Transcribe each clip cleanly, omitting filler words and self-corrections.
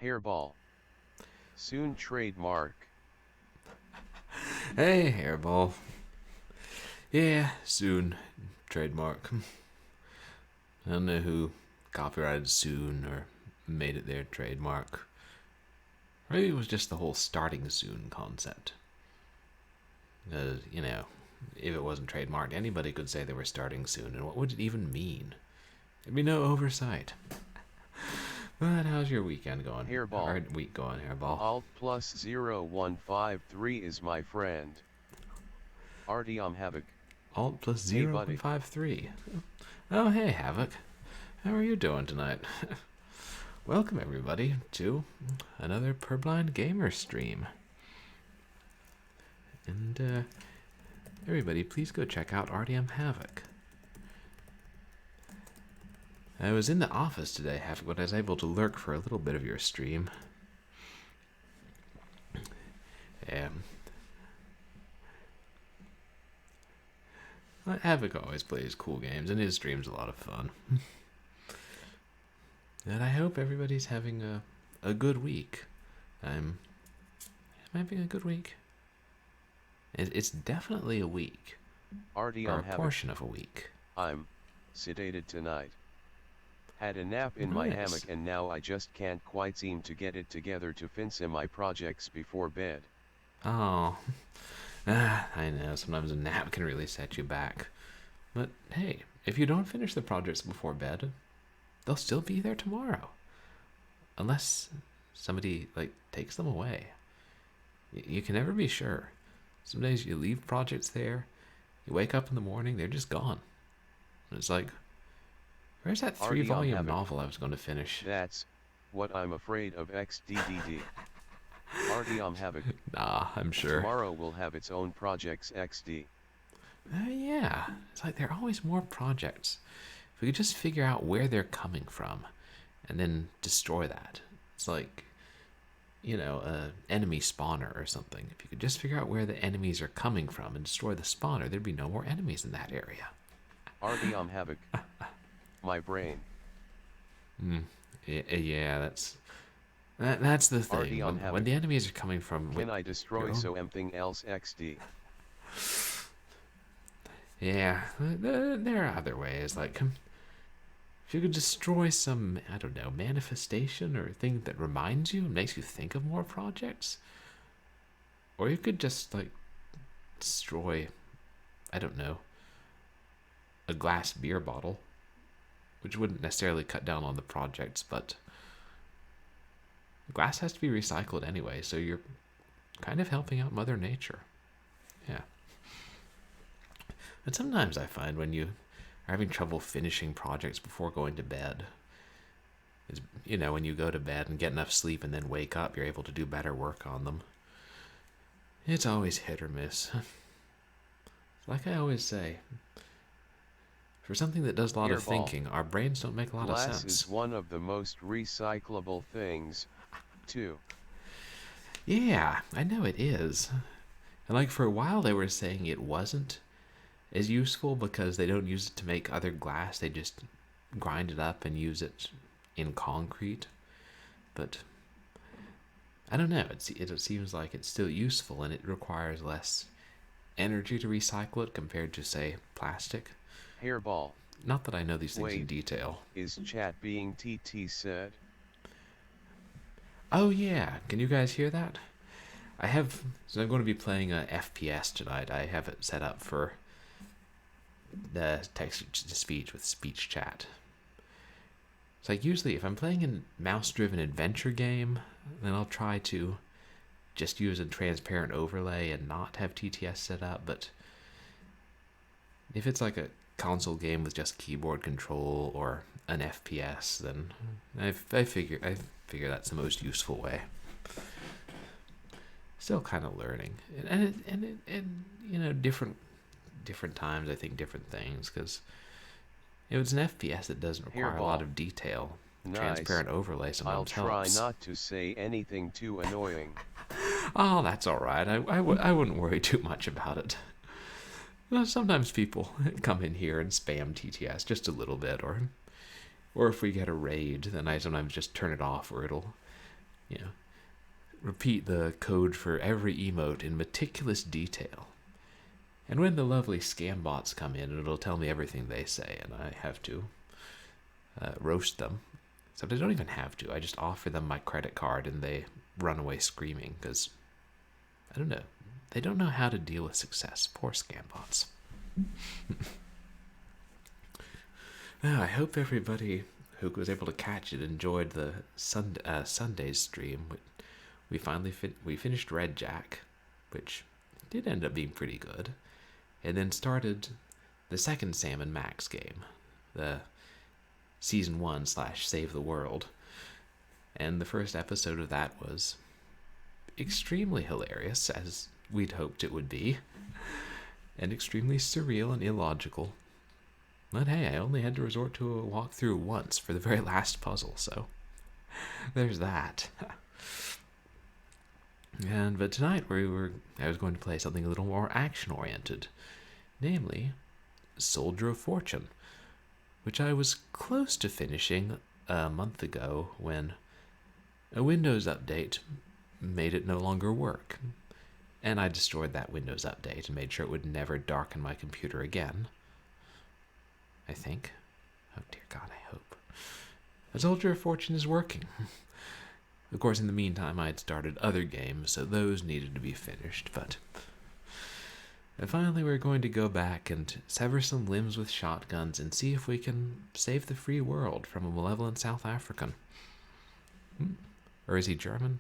Hairball. Soon trademark. Hey, Hairball. Yeah, soon. Trademark. I don't know who copyrighted soon or made it their trademark. Maybe it was just the whole starting soon concept. Because, if it wasn't trademarked, anybody could say they were starting soon, and what would it even mean? There'd be no oversight. But how's your weekend going? Hairball. Or week going, Hairball? Alt plus 0153 is my friend. Artyom Havoc. Alt plus Hey, buddy. 0.53. Oh, hey, Havoc. How are you doing tonight? Welcome, everybody, to another Purblind Gamer stream. And, everybody, please go check out RDM Havoc. I was in the office today, Havoc, but I was able to lurk for a little bit of your stream. Havoc always plays cool games, and his stream's a lot of fun. And I hope everybody's having a good week. I'm having a good week. It's definitely a week. Artyom or a Havoc. portion of a week. I'm sedated tonight. Had a nap in my hammock and now I just can't quite seem to get it together to finish my projects before bed. Oh, I know, sometimes a nap can really set you back. But hey, if you don't finish the projects before bed, they'll still be there tomorrow. Unless somebody, takes them away. You can never be sure. Some days you leave projects there, you wake up in the morning, they're just gone. And it's like, where's that 3-volume novel I was going to finish? That's what I'm afraid of XDDD. Artyom Havoc. Nah, I'm sure. Tomorrow will have its own projects XD. Yeah, it's like there are always more projects. If we could just figure out where they're coming from and then destroy that. It's like, a enemy spawner or something. If you could just figure out where the enemies are coming from and destroy the spawner, there'd be no more enemies in that area. Artyom Havoc. My brain. Yeah, that's the thing. When the enemies are coming from... Can I destroy something else XD? Yeah, there are other ways, if you could destroy some, I don't know, manifestation or thing that reminds you and makes you think of more projects. Or you could just, destroy, I don't know, a glass beer bottle, which wouldn't necessarily cut down on the projects, but glass has to be recycled anyway, so you're kind of helping out Mother Nature. Yeah. But sometimes I find when you are having trouble finishing projects before going to bed, is, when you go to bed and get enough sleep and then wake up, you're able to do better work on them. It's always hit or miss. Like I always say, for something that does a lot of thinking, our brains don't make a lot of sense. Glass is one of the most recyclable things, too. Yeah, I know it is. And for a while they were saying it wasn't as useful because they don't use it to make other glass. They just grind it up and use it in concrete. But I don't know. It seems like it's still useful and it requires less energy to recycle it compared to, say, plastic. Hairball. Not that I know these things in detail. Is chat being TT said? Oh yeah, can you guys hear that? So I'm going to be playing a FPS tonight. I have it set up for the text-to-speech with speech chat. So usually if I'm playing a mouse-driven adventure game, then I'll try to just use a transparent overlay and not have TTS set up, but if it's like a console game with just keyboard control or an FPS, then I figure that's the most useful way. Still kind of learning, and different times I think different things, because if it's an FPS that doesn't require a lot of detail, transparent overlay sometimes helps. I'll try not to say anything too annoying. Oh, that's all right. I wouldn't worry too much about it. Well, sometimes people come in here and spam TTS just a little bit, or if we get a raid, then I sometimes just turn it off, or it'll you know, repeat the code for every emote in meticulous detail. And when the lovely scam bots come in, it'll tell me everything they say, and I have to roast them. Except I don't even have to. I just offer them my credit card, and they run away screaming, because, I don't know, they don't know how to deal with success. Poor scam bots. Now, I hope everybody who was able to catch it enjoyed the Sunday's stream. We finally finished Red Jack, which did end up being pretty good, and then started the second Sam and Max game, the Season 1 / Save the World. And the first episode of that was extremely hilarious, as we'd hoped it would be, and extremely surreal and illogical. But hey, I only had to resort to a walkthrough once for the very last puzzle, so there's that. But tonight I was going to play something a little more action-oriented, namely Soldier of Fortune, which I was close to finishing a month ago when a Windows update made it no longer work. And I destroyed that Windows update and made sure it would never darken my computer again. I think. Oh dear God, I hope. A Soldier of Fortune is working. Of course, in the meantime, I had started other games, so those needed to be finished, but finally we're going to go back and sever some limbs with shotguns and see if we can save the free world from a malevolent South African. Or is he German?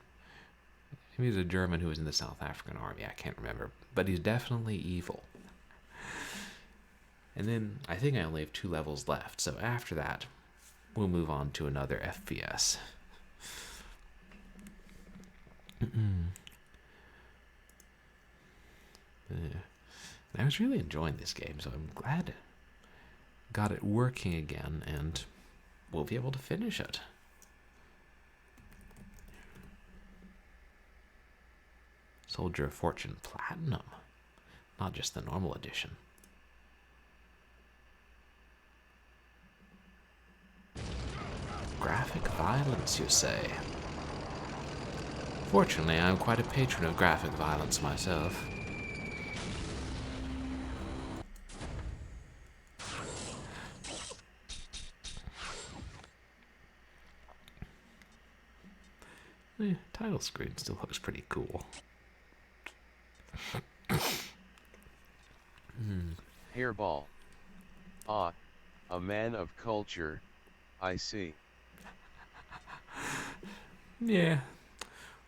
Maybe he's a German who was in the South African army, I can't remember, but he's definitely evil. And then I think I only have 2 levels left, so after that, we'll move on to another FPS. I was really enjoying this game, so I'm glad I got it working again, and we'll be able to finish it. Soldier of Fortune Platinum, not just the normal edition. Graphic violence, you say? Fortunately, I'm quite a patron of graphic violence myself. The title screen still looks pretty cool. Hairball. Ah, a man of culture, I see. Yeah,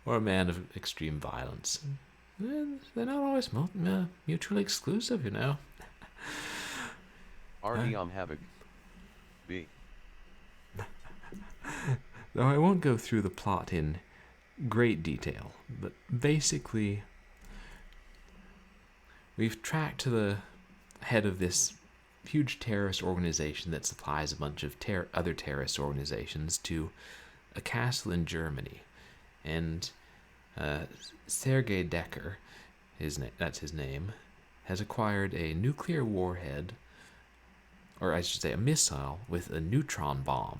or a man of extreme violence. They're not always mutually exclusive, you know. Artyom Havoc. B. Though I won't go through the plot in great detail, but basically we've tracked to the head of this huge terrorist organization that supplies a bunch of other terrorist organizations to a castle in Germany, and Sergei Dekker, that's his name, has acquired a nuclear warhead, or I should say a missile with a neutron bomb,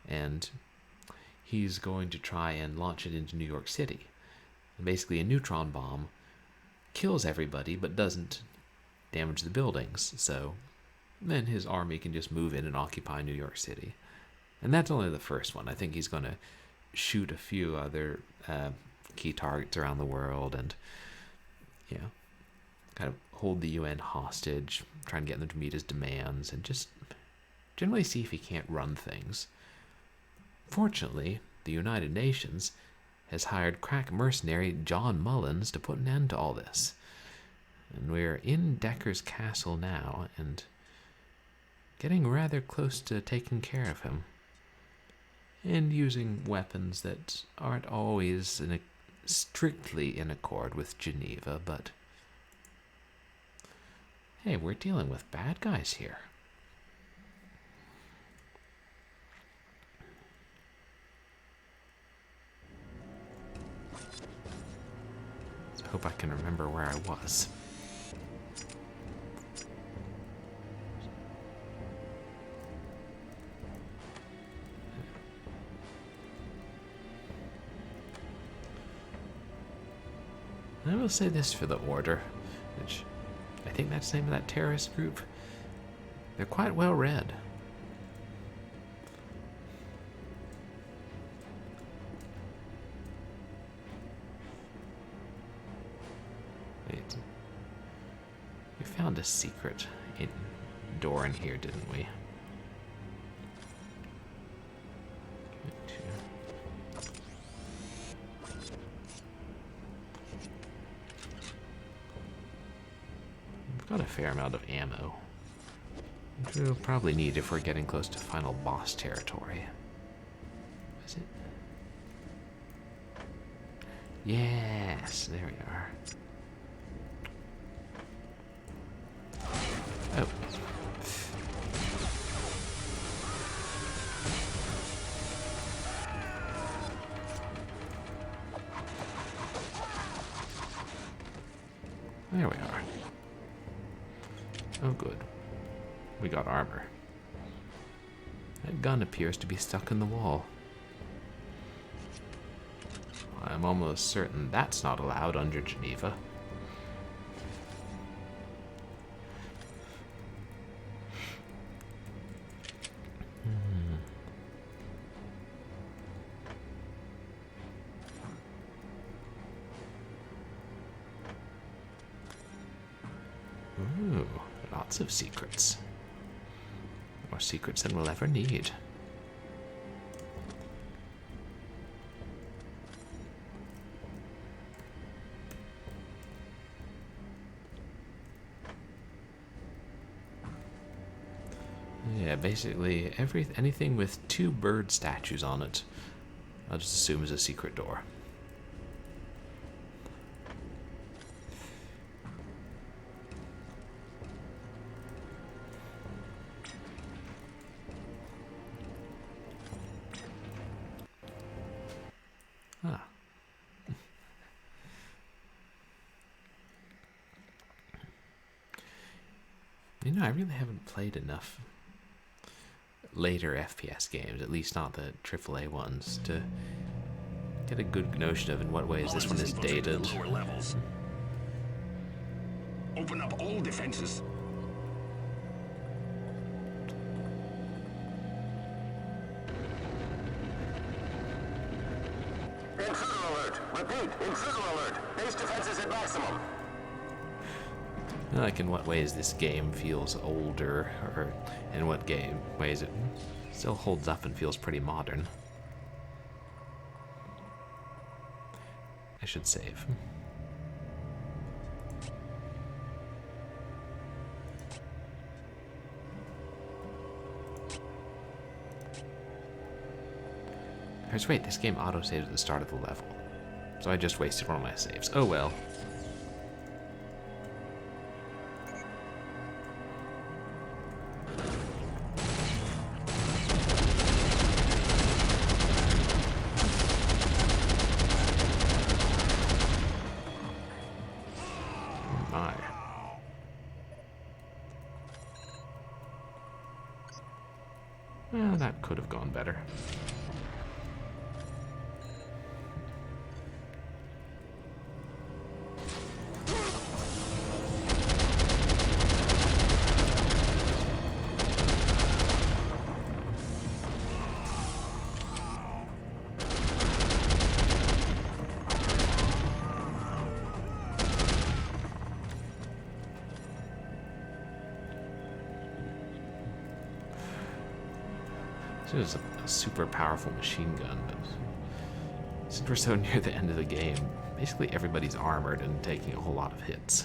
and he's going to try and launch it into New York City. And basically, a neutron bomb kills everybody but doesn't damage the buildings, so then his army can just move in and occupy New York City. And that's only the first one. I think he's going to shoot a few other key targets around the world and, you know, kind of hold the UN hostage, try and get them to meet his demands, and just generally see if he can't run things. Fortunately, the United Nations has hired crack mercenary John Mullins to put an end to all this. And we're in Dekker's castle now, and getting rather close to taking care of him. And using weapons that aren't always strictly in accord with Geneva, but hey, we're dealing with bad guys here. I hope I can remember where I was. will say this for the Order, which I think that's the name of that terrorist group. They're quite well read. Wait. We found a secret door in here, didn't we? We've got a fair amount of ammo, which we'll probably need if we're getting close to final boss territory. Is it? Yes, there we are. Oh. There we are. Oh, good. We got armor. That gun appears to be stuck in the wall. I'm almost certain that's not allowed under Geneva. Ooh, lots of secrets. More secrets than we'll ever need. Yeah, basically anything with 2 bird statues on it, I'll just assume is a secret door. Ah. You know, I really haven't played enough later FPS games, at least not the AAA ones, to get a good notion of in what ways this one is dated. Lower levels. Open up all defenses. Intruder alert! Repeat, intruder alert! Base defenses at maximum. Like in what ways this game feels older, or in what ways it still holds up and feels pretty modern. I should save. Wait, this game auto-saves at the start of the level. So I just wasted one of my saves. Oh well. Well, that could have gone better. This is a super powerful machine gun, but since we're so near the end of the game, basically everybody's armored and taking a whole lot of hits.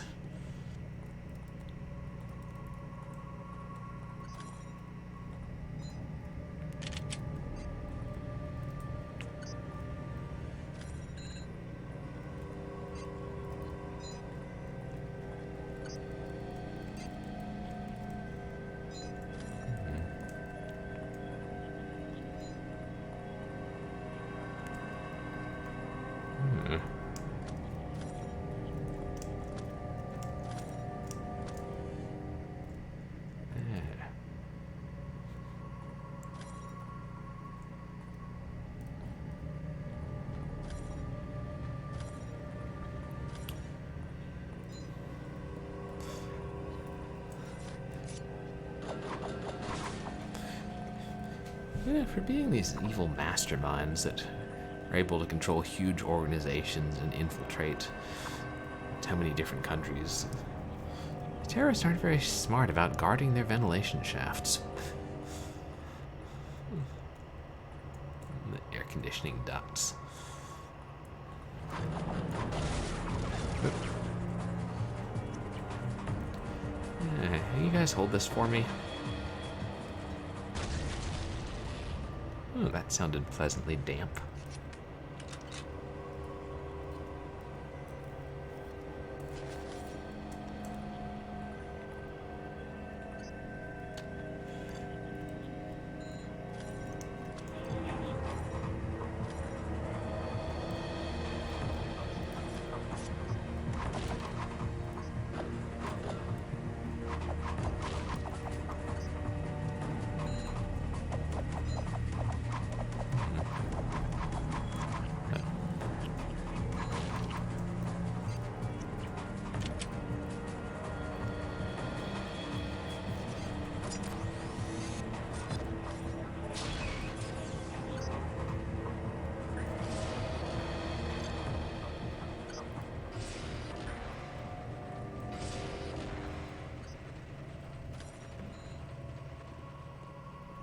For being these evil masterminds that are able to control huge organizations and infiltrate so many different countries, the terrorists aren't very smart about guarding their ventilation shafts. The air conditioning ducts. You guys hold this for me? Oh, that sounded pleasantly damp.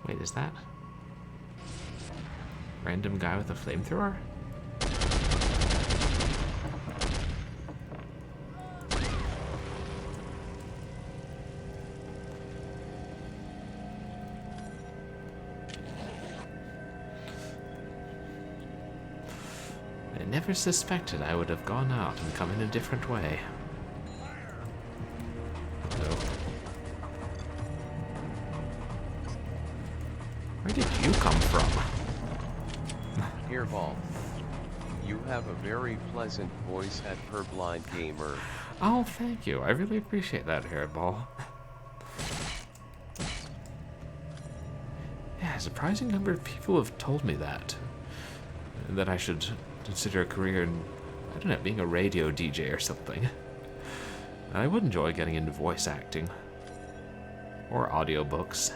Wait, is that random guy with a flamethrower? I never suspected I would have gone out and come in a different way. Where did you come from? Hairball. You have a very pleasant voice at Purblind Gamer. Oh, thank you. I really appreciate that, Hairball. Yeah, a surprising number of people have told me that I should consider a career in, I don't know, being a radio DJ or something. I would enjoy getting into voice acting. Or audiobooks.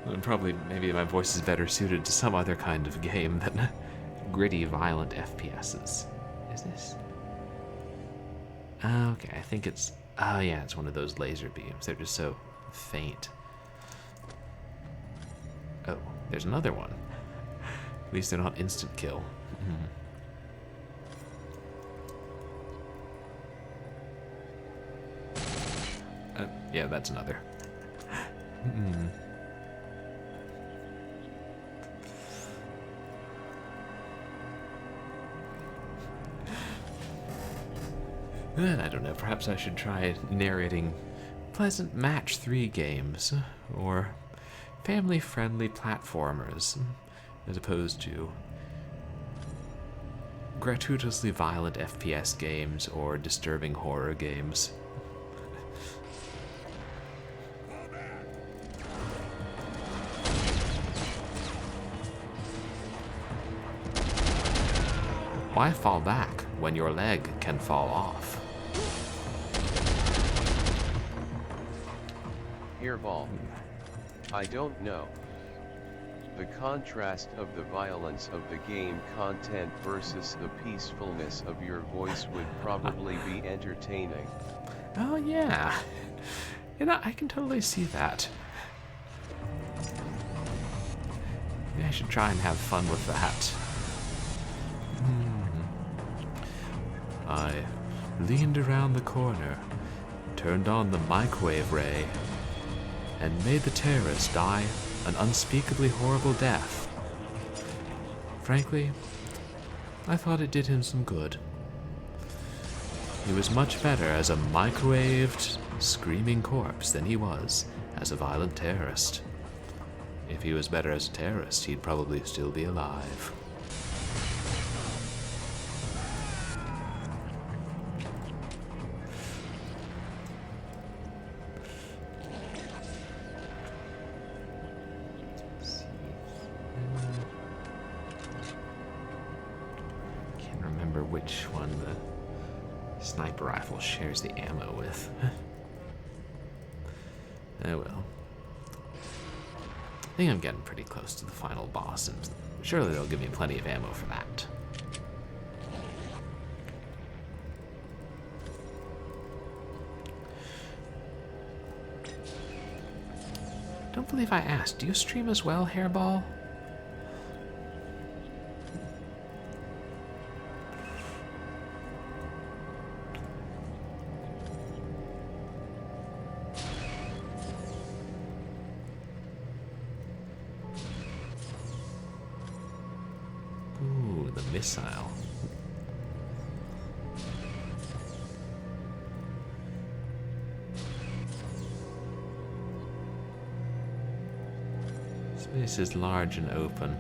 And probably, maybe my voice is better suited to some other kind of game than gritty, violent FPSs. Is this? Okay, I think it's... Oh yeah, it's one of those laser beams. They're just so faint. Oh, there's another one. At least they're not instant kill. Yeah, that's another. I don't know, perhaps I should try narrating pleasant Match 3 games, or family-friendly platformers, as opposed to gratuitously violent FPS games or disturbing horror games. Why fall back when your leg can fall off? Hairball. I don't know. The contrast of the violence of the game content versus the peacefulness of your voice would probably be entertaining. Oh yeah. You know, I can totally see that. Maybe I should try and have fun with that. I leaned around the corner, turned on the microwave ray, and made the terrorist die an unspeakably horrible death. Frankly, I thought it did him some good. He was much better as a microwaved, screaming corpse than he was as a violent terrorist. If he was better as a terrorist, he'd probably still be alive. Which one the sniper rifle shares the ammo with. Oh well. I think I'm getting pretty close to the final boss, and surely they'll give me plenty of ammo for that. Don't believe I asked. Do you stream as well, Hairball? Ooh, the missile. Space is large and open.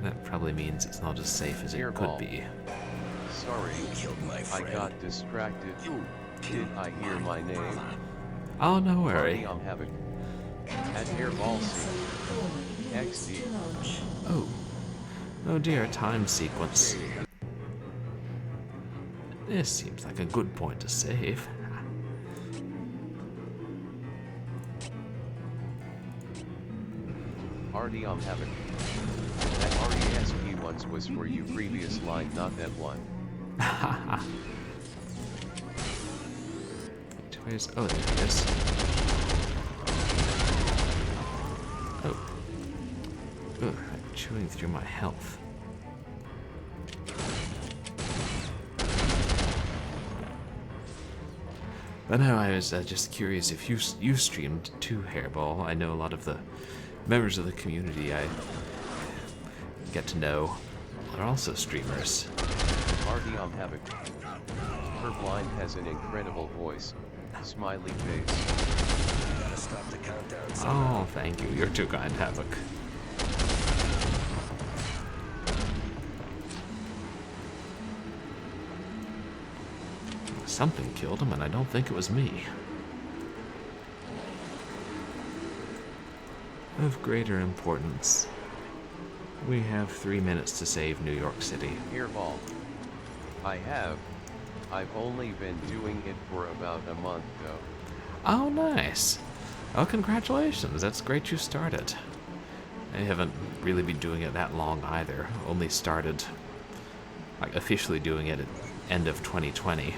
That probably means it's not as safe as it could be. Sorry, I got distracted. Did I hear my name? Oh, no worry. I'm having at Hairball XD. Oh. Oh dear, time sequence. This seems like a good point to save. Artie, I'm having. That RESP once was for you previous line, not that one. Where's... Oh, there it is. Oh. Ugh, I'm chewing through my health. But no, I was just curious if you streamed too, Hairball. I know a lot of the members of the community I get to know are also streamers. Artie, I'm having. Her blind has an incredible voice. Smiley face. Gotta stop the countdown. Oh, thank you. You're too kind, Havoc. Something killed him, and I don't think it was me. Of greater importance, we have 3 minutes to save New York City. Hairball. I've only been doing it for about a month though. Oh, nice. Oh, congratulations. That's great you started. I haven't really been doing it that long either. Only started, like, officially doing it at end of 2020.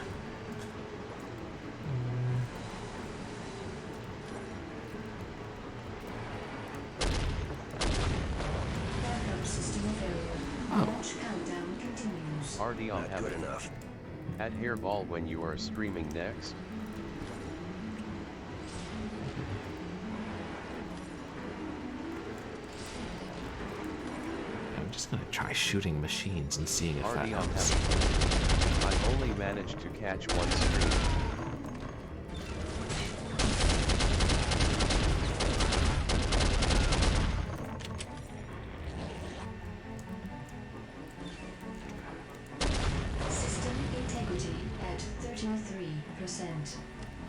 Artie, I'm having enough. At Hairball when you are streaming next. I'm just gonna try shooting machines and seeing if Artie, that I'm helps. having. I've only managed to catch one stream.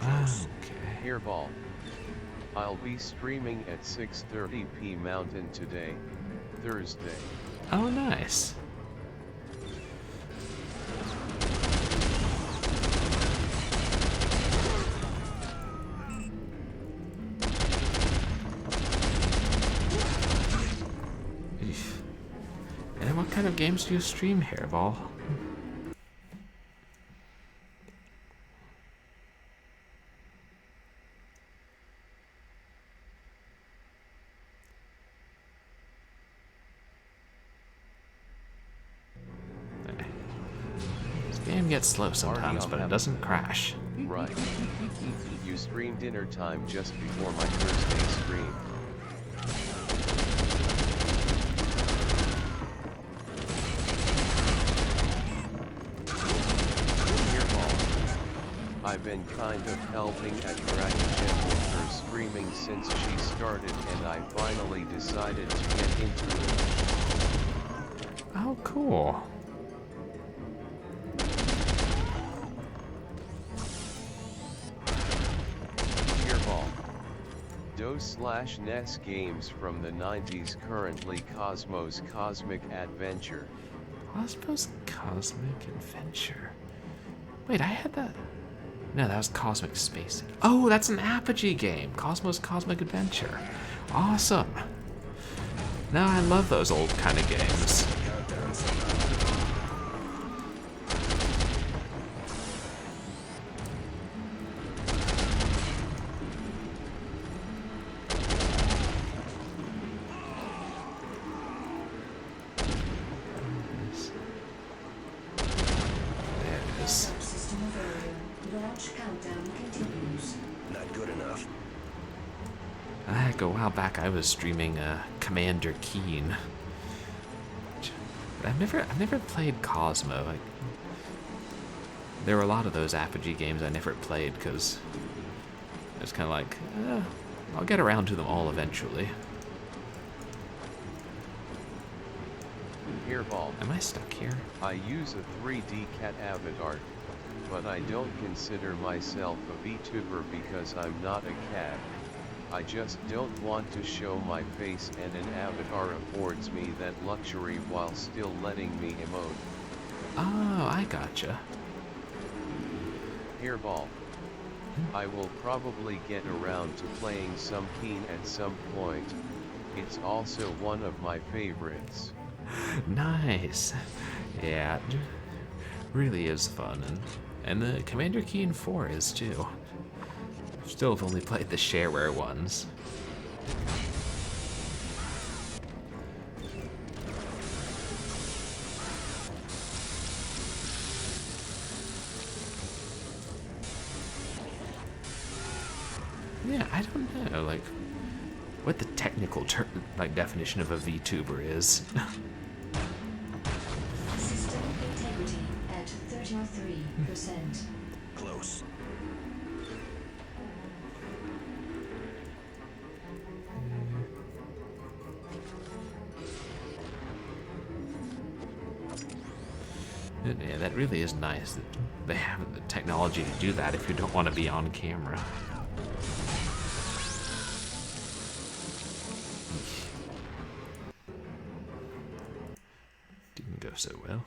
Okay. Hairball. I'll be streaming at 6:30 p. Mountain today, Thursday. Oh, nice. Eesh. And what kind of games do you stream, Hairball? Game gets slow sometimes, but it doesn't crash. Right. You stream dinner time just before my Thursday stream. Hairball. I've been kind of helping at Dragon Gem with her streaming since she started, and I finally decided to get into it. Oh, cool. DOS/NES games from the 90s, currently Cosmos Cosmic Adventure. Cosmos Cosmic Adventure. Wait, I had that. No, that was Cosmic Space. Oh, that's an Apogee game. Cosmos Cosmic Adventure. Awesome. No, I love those old kind of games. There it is. System of area. Launch countdown continues. Not good enough. Heck, a while back I was streaming Commander Keen. But I've never played Cosmo. There were a lot of those Apogee games I never played because it's kind of like, I'll get around to them all eventually. Hairball. Am I stuck here? I use a 3D cat avatar, but I don't consider myself a VTuber because I'm not a cat. I just don't want to show my face, and an avatar affords me that luxury while still letting me emote. Oh, I gotcha. Hairball. I will probably get around to playing some Keen at some point. It's also one of my favorites. Nice. Yeah, it really is fun, and the Commander Keen 4 is too. Still have only played the shareware ones. Yeah, I don't know, like, what the technical definition of a VTuber is. System integrity at 33%. Close. Yeah, that really is nice that they have the technology to do that if you don't want to be on camera. Didn't go so well.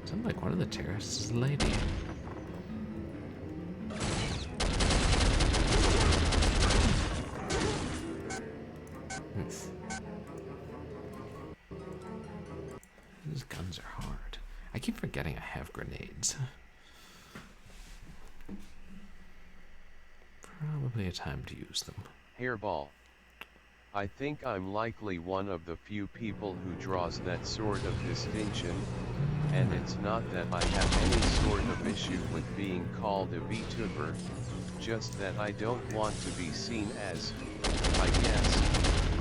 Sounds like one of the terrorists is a lady. These guns are hard. I keep forgetting I have grenades. Probably a time to use them. Hairball. I think I'm likely one of the few people who draws that sort of distinction, and it's not that I have any sort of issue with being called a VTuber, just that I don't want to be seen as, I guess,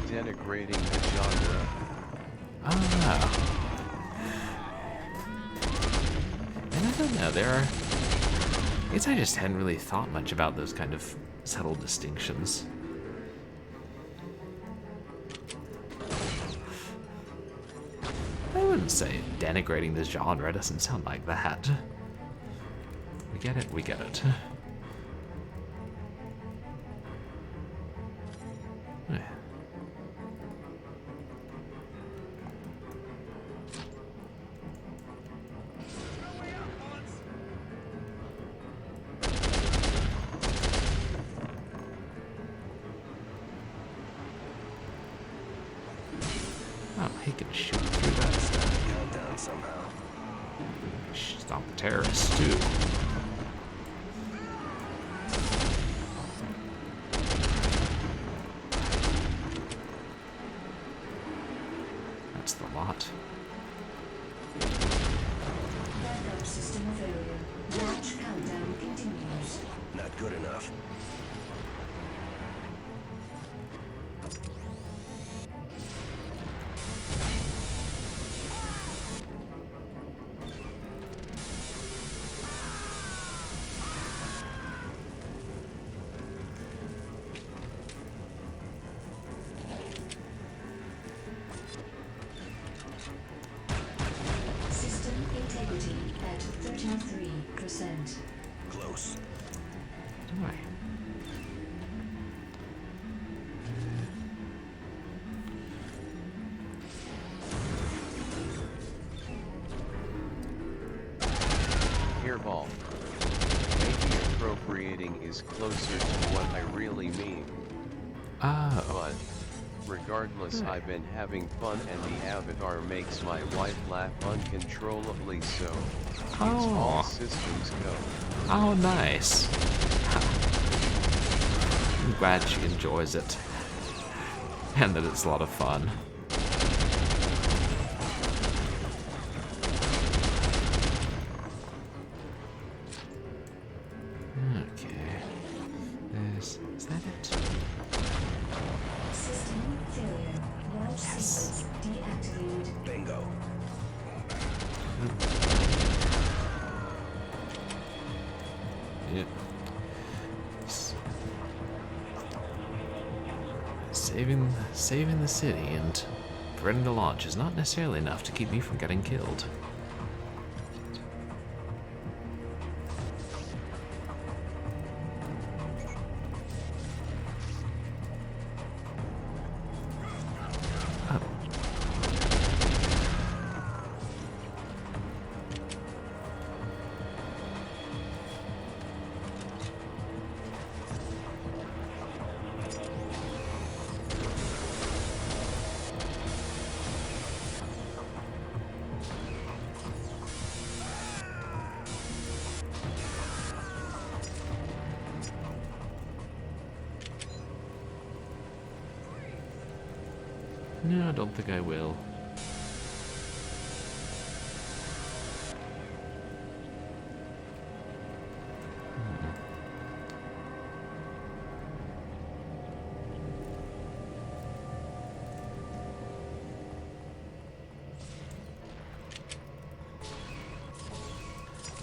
denigrating the genre. Ah. And I don't know, there are... I guess I just hadn't really thought much about those kind of subtle distinctions. I wouldn't say denigrating the genre, doesn't sound like that. We get it, we get it. Oh, he can shoot through that stuff. Held down somehow. Stop the terrorists, too. That's the lot. Backup system of area. Launch countdown continues. Not good enough. creating is closer to what I really mean. Oh. But, regardless, I've been having fun and the avatar makes my wife laugh uncontrollably, so it's all systems go. Oh, nice. I'm glad she enjoys it. And that it's a lot of fun. Okay. Is that it? System failure. Launch sequence deactivated. Bingo. Yep. Saving the city and preventing the launch is not necessarily enough to keep me from getting killed. Oh. No, I don't think I will.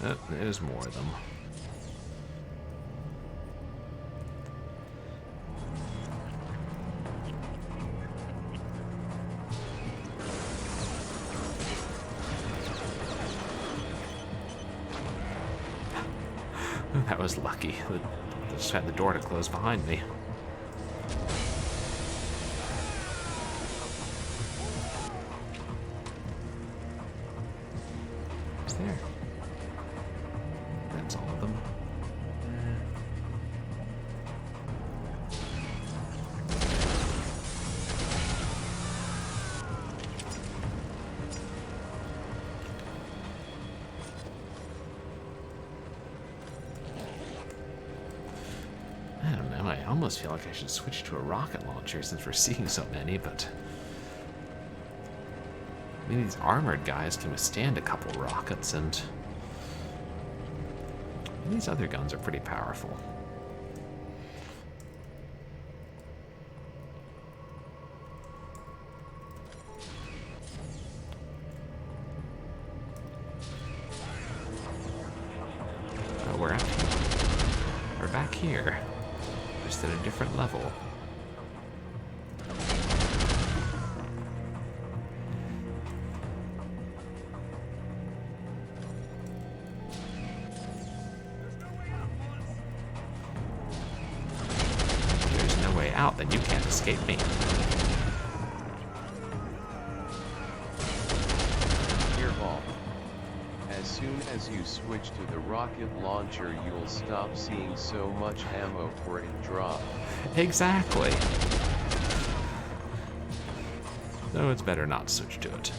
Oh, there's more of them. That was lucky. I just had the door to close behind me. What's there? That's all of them. I don't know, I almost feel like I should switch to a rocket launcher since we're seeing so many, but... I mean, these armored guys can withstand a couple rockets, and these other guns are pretty powerful. Oh, we're back here. Just at a different level. If there's no way out, then you can't escape me. Earball. As soon as you switch to the rocket launcher, you'll stop seeing so much ammo for it drop. Exactly. No, it's better not to switch to it.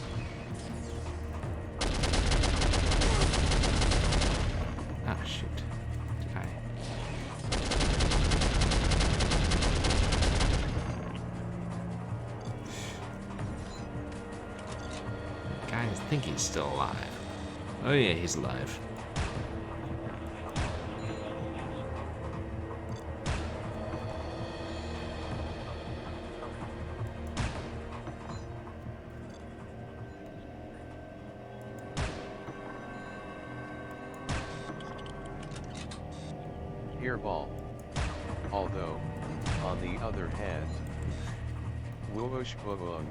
Ah, shoot. Did I? Guys think he's still alive. Oh yeah, he's alive. Earball. Although, on the other hand, whoosh boom.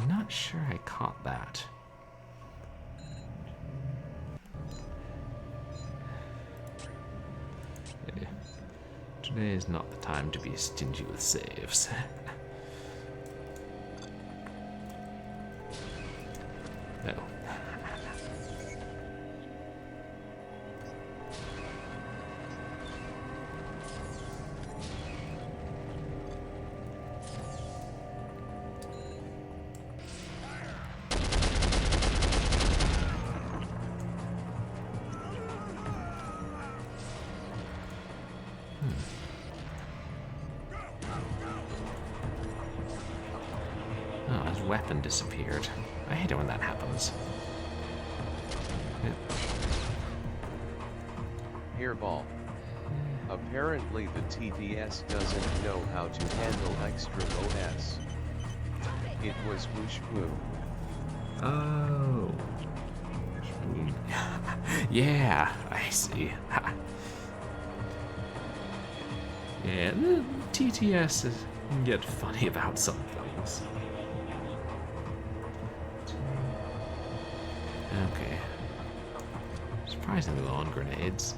I'm not sure I caught that. Today is not the time to be stingy with saves. No. weapon disappeared. I hate it when that happens. Hairball. Apparently the TDS doesn't know how to handle extra OS. It was whoosh woo. Oh. Yeah, I see. Yeah, the TTS can get funny about some things. Okay. Surprisingly low on grenades.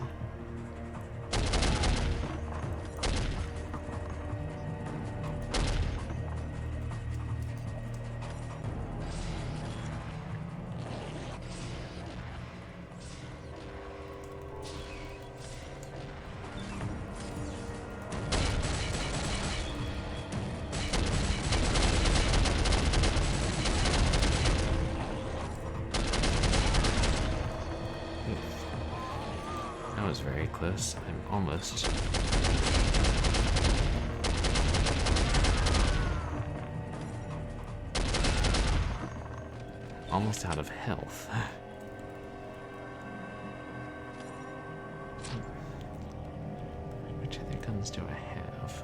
That was very close. I'm almost out of health. Which other guns do I have?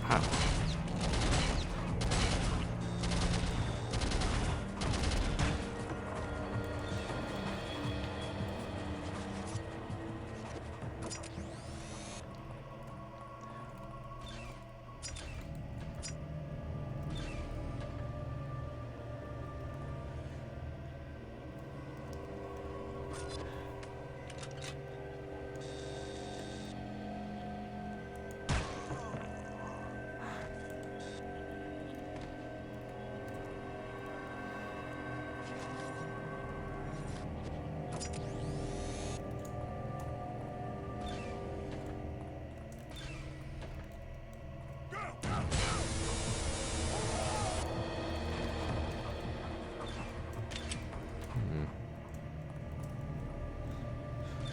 Wow.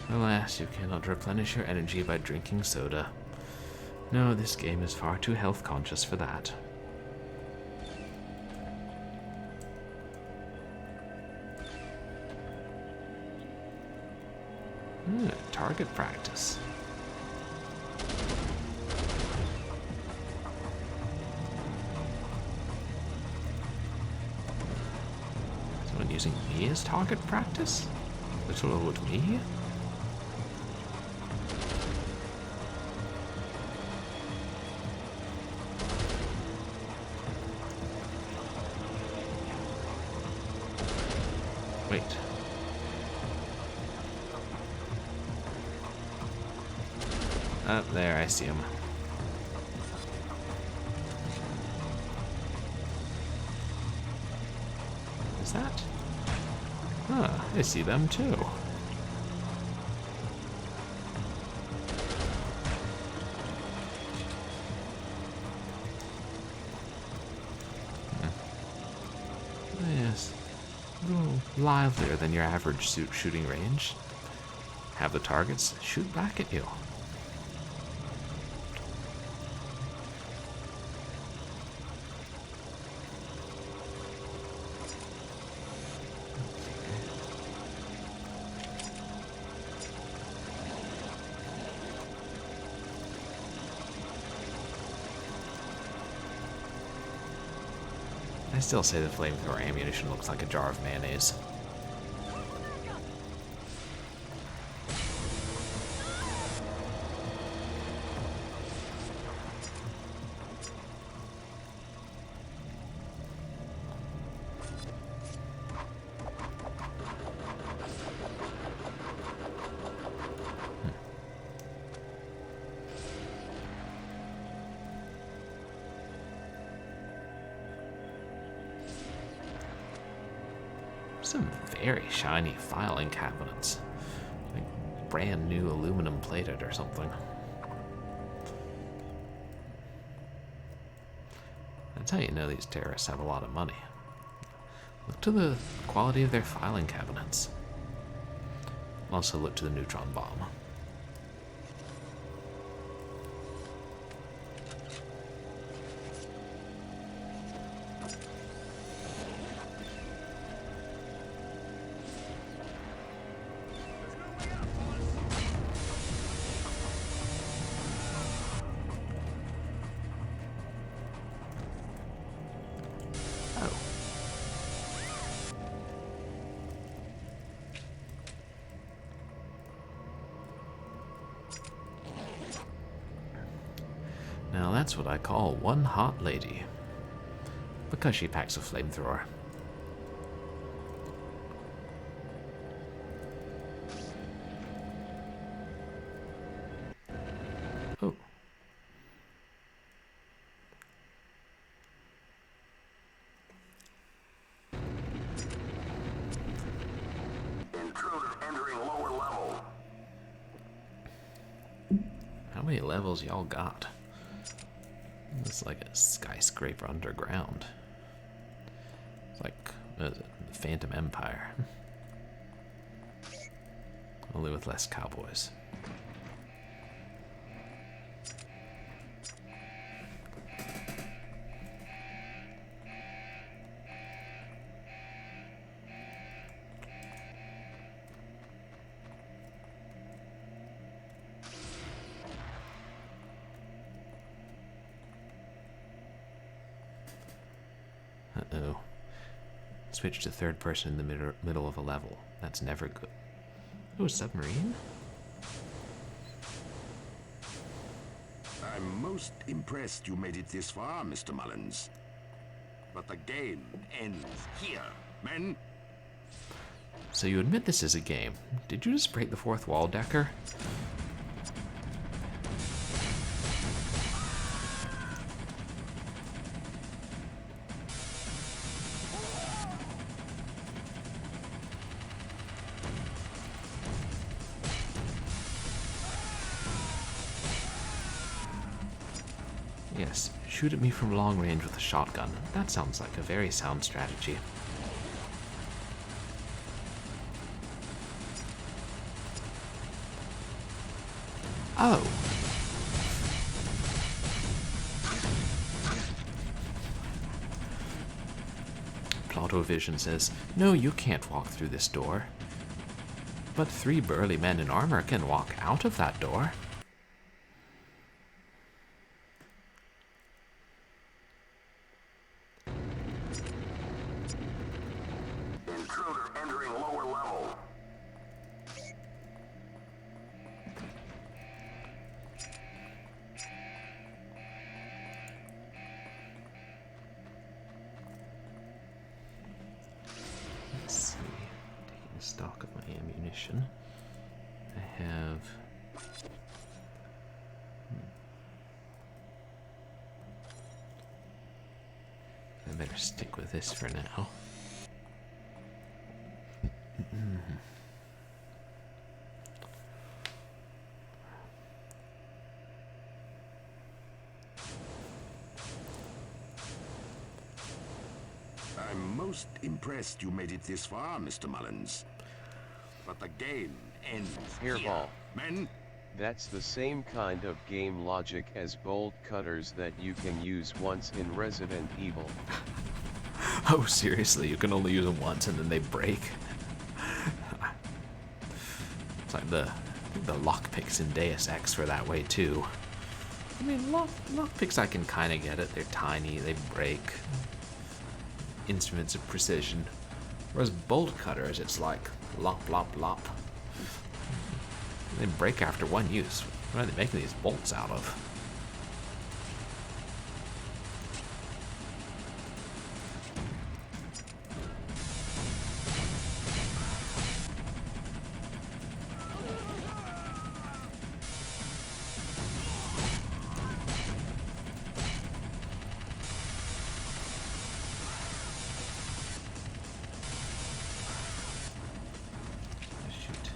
Alas, you cannot replenish your energy by drinking soda. No, this game is far too health conscious for that. Target practice. Someone using me as target practice? Little old me? Wait. Up there, I see him. Is that? Huh, I see them too. Yes. A little livelier than your average shooting range. Have the targets shoot back at you. I still say the flamethrower ammunition looks like a jar of mayonnaise. Some very shiny filing cabinets. Like brand new aluminum plated or something. That's how you know these terrorists have a lot of money. Look to the quality of their filing cabinets. Also look to the neutron bomb. That's what I call one hot lady. Because she packs a flamethrower. Oh. Intruder entering lower level. How many levels y'all got? It's like a skyscraper underground. It's like, what is it? The Phantom Empire. Only with less cowboys. Uh-oh. Switch to third person in the middle of a level. That's never good. Oh, a submarine? I'm most impressed you made it this far, Mr. Mullins. But the game ends here, men. So you admit this is a game. Did you just break the fourth wall, Dekker? Yes, shoot at me from long range with a shotgun. That sounds like a very sound strategy. Oh. Plotto Vision says, "No, you can't walk through this door." But 3 burly men in armor can walk out of that door. Intruder entering lower level. Let's see. Taking stock of my ammunition. I have. I better stick with this for now. I'm most impressed you made it this far, Mr. Mullins. But the game ends here, Hairball. men. That's the same kind of game logic as bolt cutters that you can use once in Resident Evil. Oh, seriously? You can only use them once and then they break? It's like the lockpicks in Deus Ex were that way too. I mean, lockpicks I can kind of get it. They're tiny, they break. Instruments of precision. Whereas bolt cutters, it's like lop, lop, lop. They break after one use. What are they making these bolts out of? Shoot.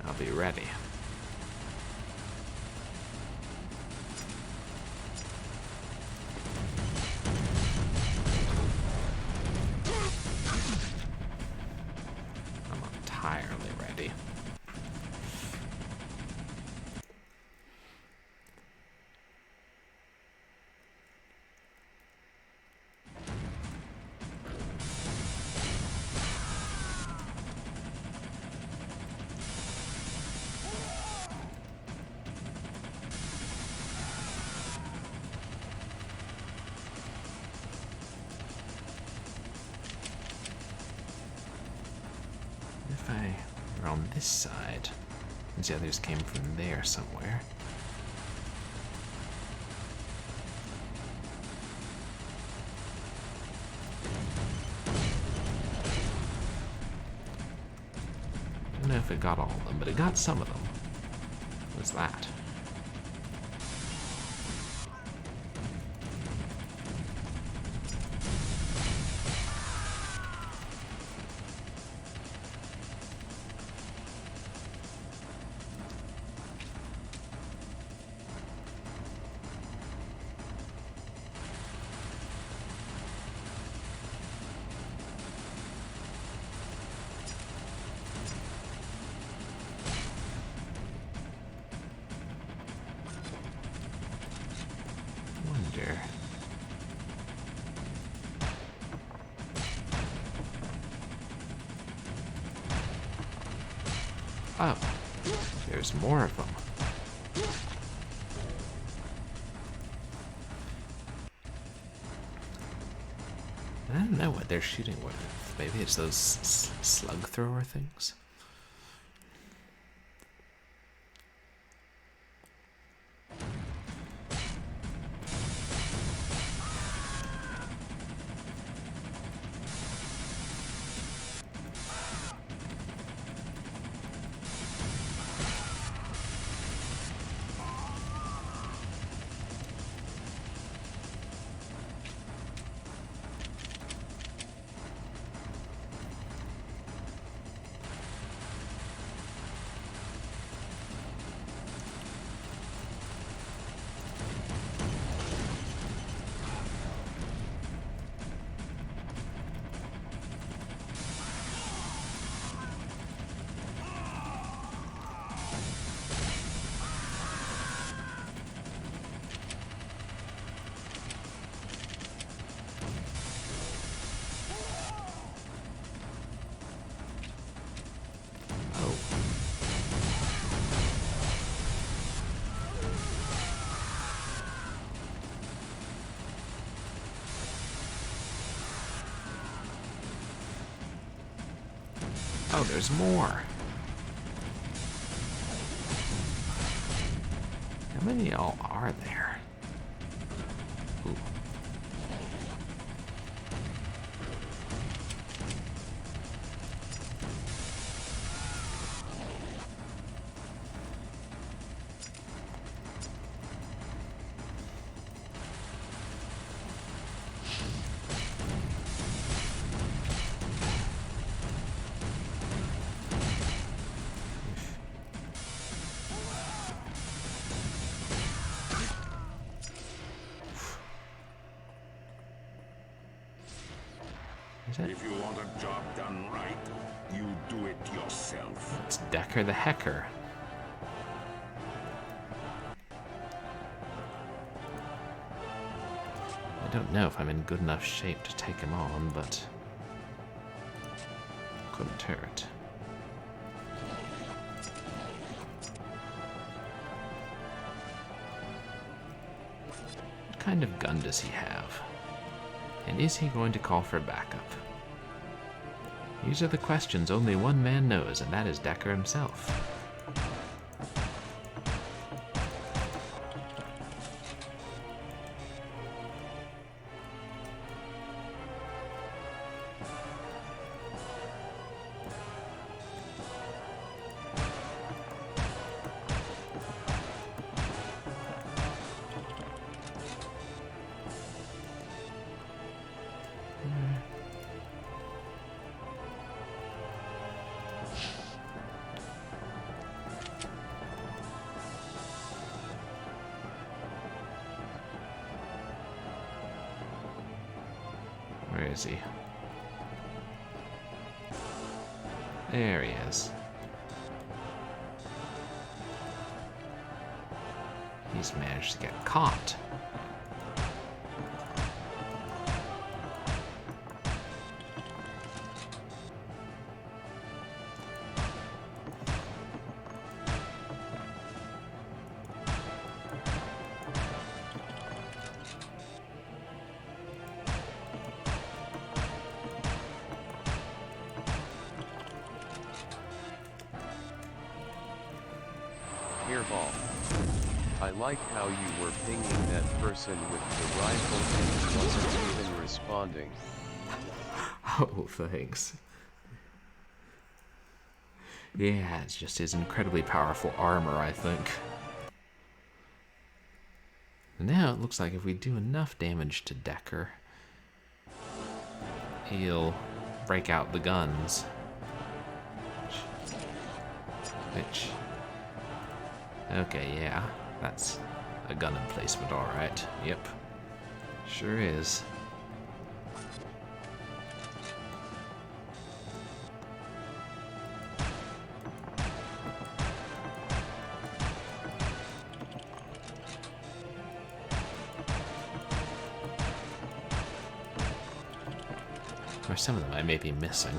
I'll be ready. I'm entirely ready. If I are on this side, These others came from there somewhere. I don't know if it got all of them, but it got some of them. What's that? Wonder. Oh, there's more of them. I don't know what they're shooting with. Maybe it's those slug thrower things. Oh, there's more. How many all are there? Ooh. If you want a job done right, you do it yourself. It's Dekker the Hecker. I don't know if I'm in good enough shape to take him on, but couldn't hurt. What kind of gun does he have? And is he going to call for backup? These are the questions only one man knows, and that is Dekker himself. Where is he? There he is. He's managed to get caught. Hairball. I like how you were pinging that person with the rifle and he wasn't even responding. Oh, thanks. Yeah, it's just his incredibly powerful armor, I think. And now it looks like if we do enough damage to Dekker, he'll break out the guns. Which... okay, yeah, that's a gun emplacement, alright. Yep, sure is. Or some of them I may be missing.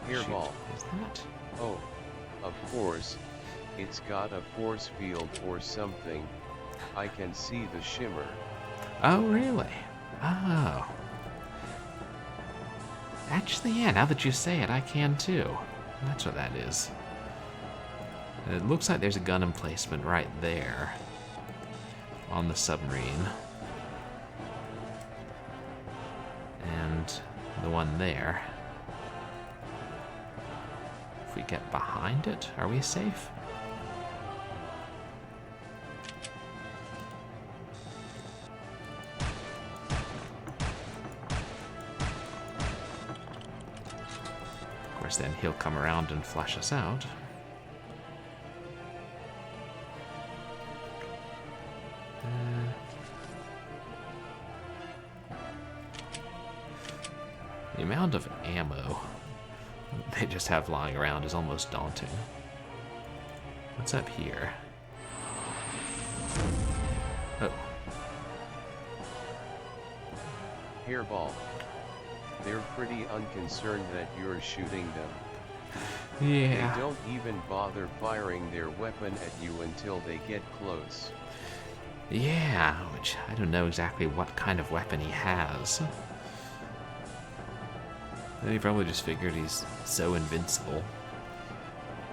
Hairball. Is that? Oh, of course. It's got a force field or something. I can see the shimmer. Oh, really? Oh. Actually, yeah, now that you say it, I can too. That's what that is. It looks like there's a gun emplacement right there on the submarine. And the one there. If we get behind it, are we safe? Of course, then he'll come around and flush us out. The amount of ammo they just have lying around is almost daunting. What's up here? Oh. Hairball. They're pretty unconcerned that you're shooting them. Yeah. They don't even bother firing their weapon at you until they get close. Yeah, which I don't know exactly what kind of weapon he has. He probably just figured he's so invincible.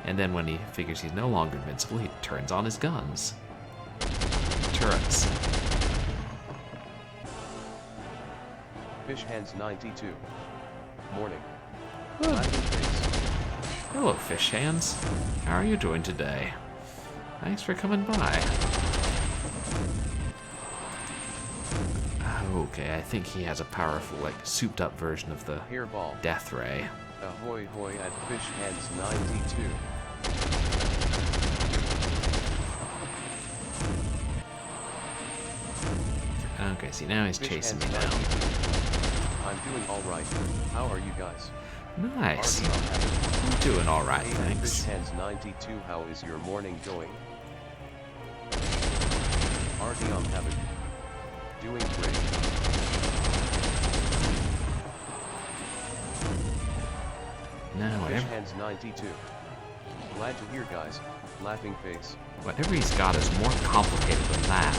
And then when he figures he's no longer invincible, he turns on his guns. Turrets. Fish Hands 92. Morning. Oh. Laughing face. Hello, Fish Hands. How are you doing today? Thanks for coming by. Okay, I think he has a powerful, like, souped-up version of the Hairball. Death Ray. Ahoy hoy at Fish Hands 92. Okay, see, now he's Fish chasing me Hands down. 92. I'm doing alright. How are you guys? Nice. RD on Habit. I'm doing alright, Hey, thanks. Fish Hands 92. How is your morning going? RD on Habit. Doing great. No, Fish whatever, Hands 92. Glad to hear, guys. Laughing face. whatever he's got is more complicated than that.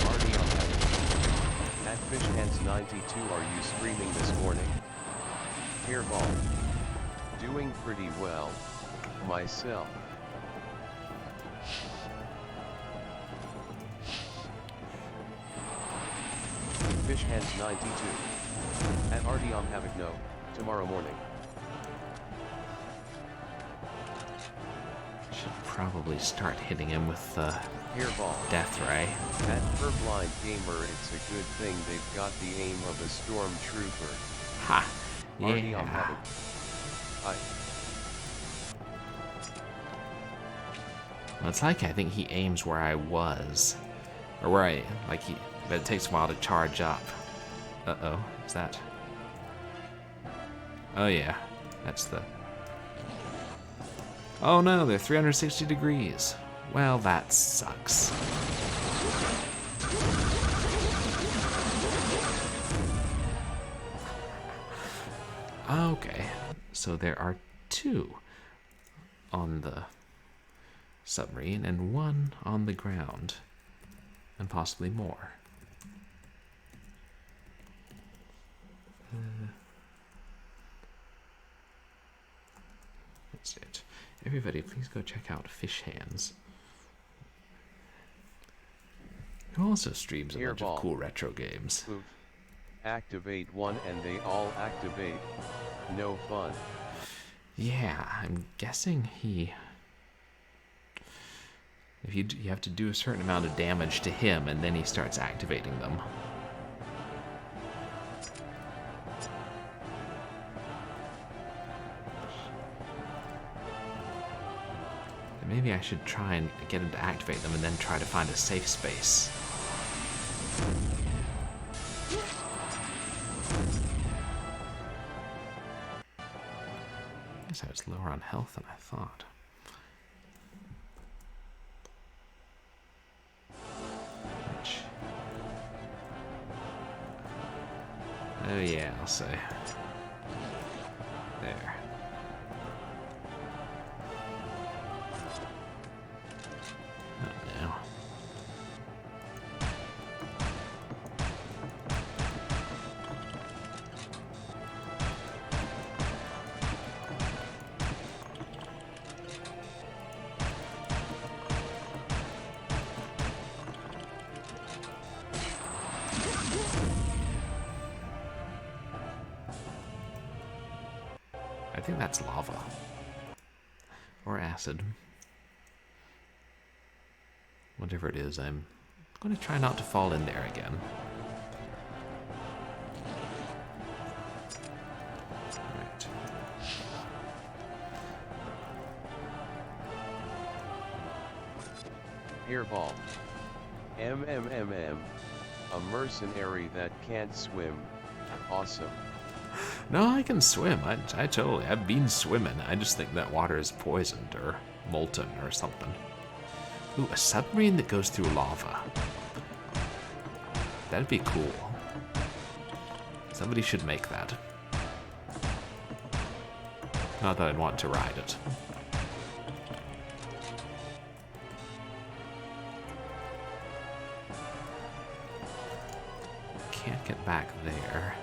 RD on Habit. At Fish Hands 92. Are you streaming this morning? Hairball. Doing pretty well. Myself. Fish Hands 92. At RD on Havoc. No, tomorrow morning. Should probably start hitting him with the Hairball. Death Ray. At Purblind Gamer, it's a good thing they've got the aim of a stormtrooper. Ha! RD on Yeah. Havoc. Well, it's like I think he aims where I was. Or where I, like he, but it takes a while to charge up. Uh-oh, is that? Oh yeah, that's the... Oh no, they're 360 degrees. Well, that sucks. Okay, So there are 2 on the submarine and 1 on the ground, and possibly more. That's it. Everybody, please go check out Fish Hands, who also streams a bunch of cool retro games. Oof. Activate one and they all activate. No fun. Yeah, I'm guessing he... If you have to do a certain amount of damage to him, and then he starts activating them. Maybe I should try and get him to activate them and then try to find a safe space. I guess I was lower on health than I thought. Which... Oh yeah, I'll say. There. Oh no. I think that's lava. Or acid. Whatever it is, I'm going to try not to fall in there again. Right. Hairball. A mercenary that can't swim. Awesome. No, I can swim. I've been swimming. I just think that water is poisoned or molten or something. Ooh, a submarine that goes through lava. That'd be cool. Somebody should make that. Not that I'd want to ride it. Can't get back there.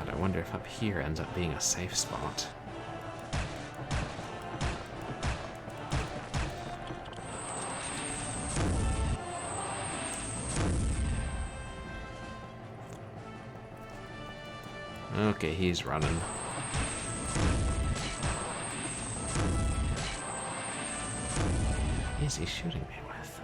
I wonder if up here ends up being a safe spot. Okay, he's running. What is he shooting me with?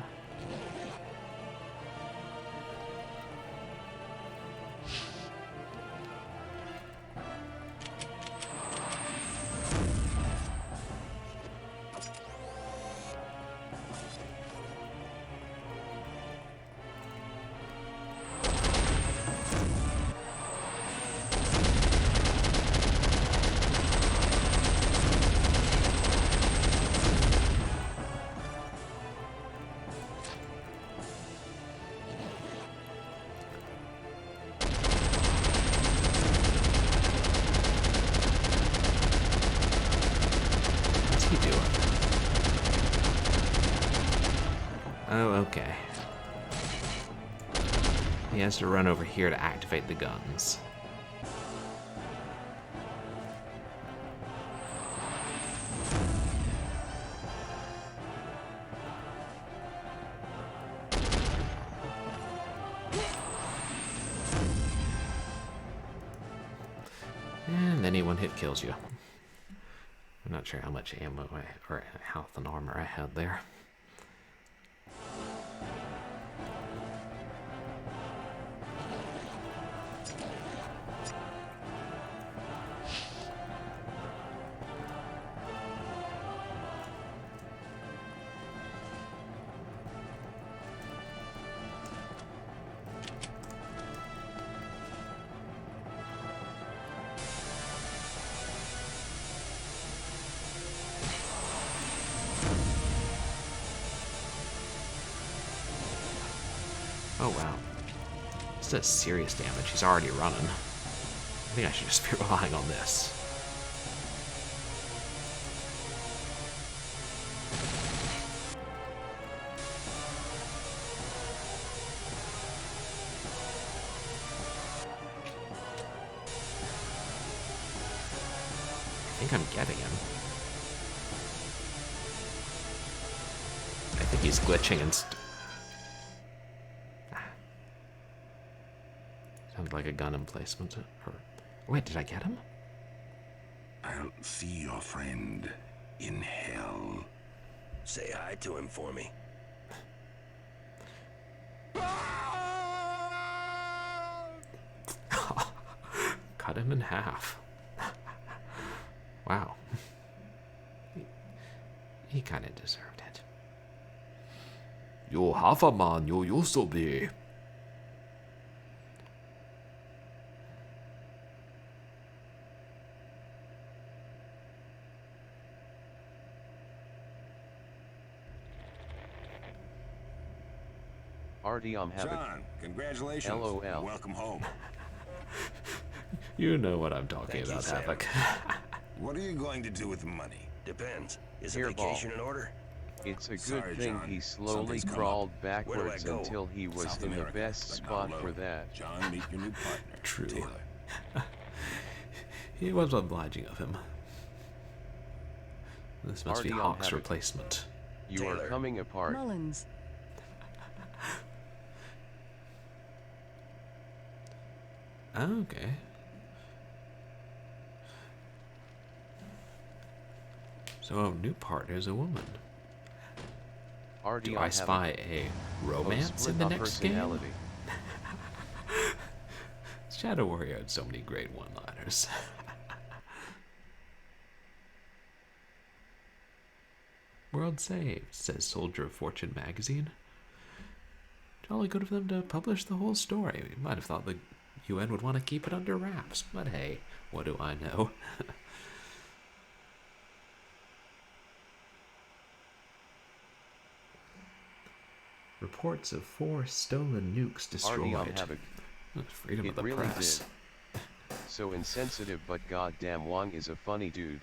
Oh, okay. He has to run over here to activate the guns. And then one hit kills you. I'm not sure how much ammo or health and armor I had there. wow. This does serious damage. He's already running. I think I should just be relying on this. I think I'm getting him. I think he's glitching and sounds like a gun emplacement. Or wait, did I get him? I'll see your friend in hell. Say hi to him for me. Cut him in half. Wow. He kind of deserved it. Yo, half a man, yo, used to be. Artyom Havoc. John, congratulations. LOL. Welcome home. You know what I'm talking Thank you, about, Sam. Havoc. What are you going to do with the money? Depends. Is a Here, Ball. vacation in order? It's a good Sorry, thing John. he slowly Something's come crawled up. backwards Where do I go? until he was South in America, the best but spot not for alone. that. John, meet your new partner. True. Taylor. He was obliging of him. This must be Artyom Hawk's Havoc. replacement. You are Taylor. coming apart. Mullins. Okay. So our new partner is a woman. Do Artyom I Havoc. spy a romance in the next game? personality. Shadow Warrior had so many great one-liners. World saved, says Soldier of Fortune magazine. Jolly good of them to publish the whole story. We might have thought the UN would want to keep it under wraps, but hey, what do I know? Reports of 4 stolen nukes destroyed. Artyom Havoc. Freedom It of the really press. did. So insensitive, but goddamn Wong is a funny dude.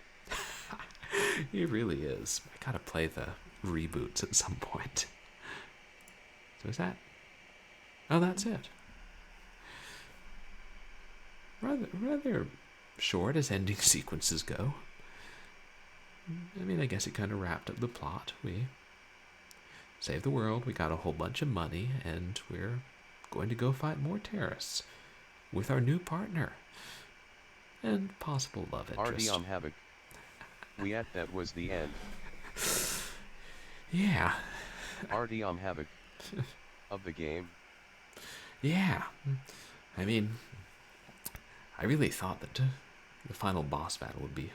He really is. I gotta play the reboots at some point. So is that? Oh, that's it. Rather short as ending sequences go. I mean, I guess it kind of wrapped up the plot. We saved the world, we got a whole bunch of money, and we're going to go fight more terrorists with our new partner and possible love interest. Artyom Havoc. That was the end. Yeah. Artyom Havoc. Of the game. Yeah. I mean, I really thought that the final boss battle would be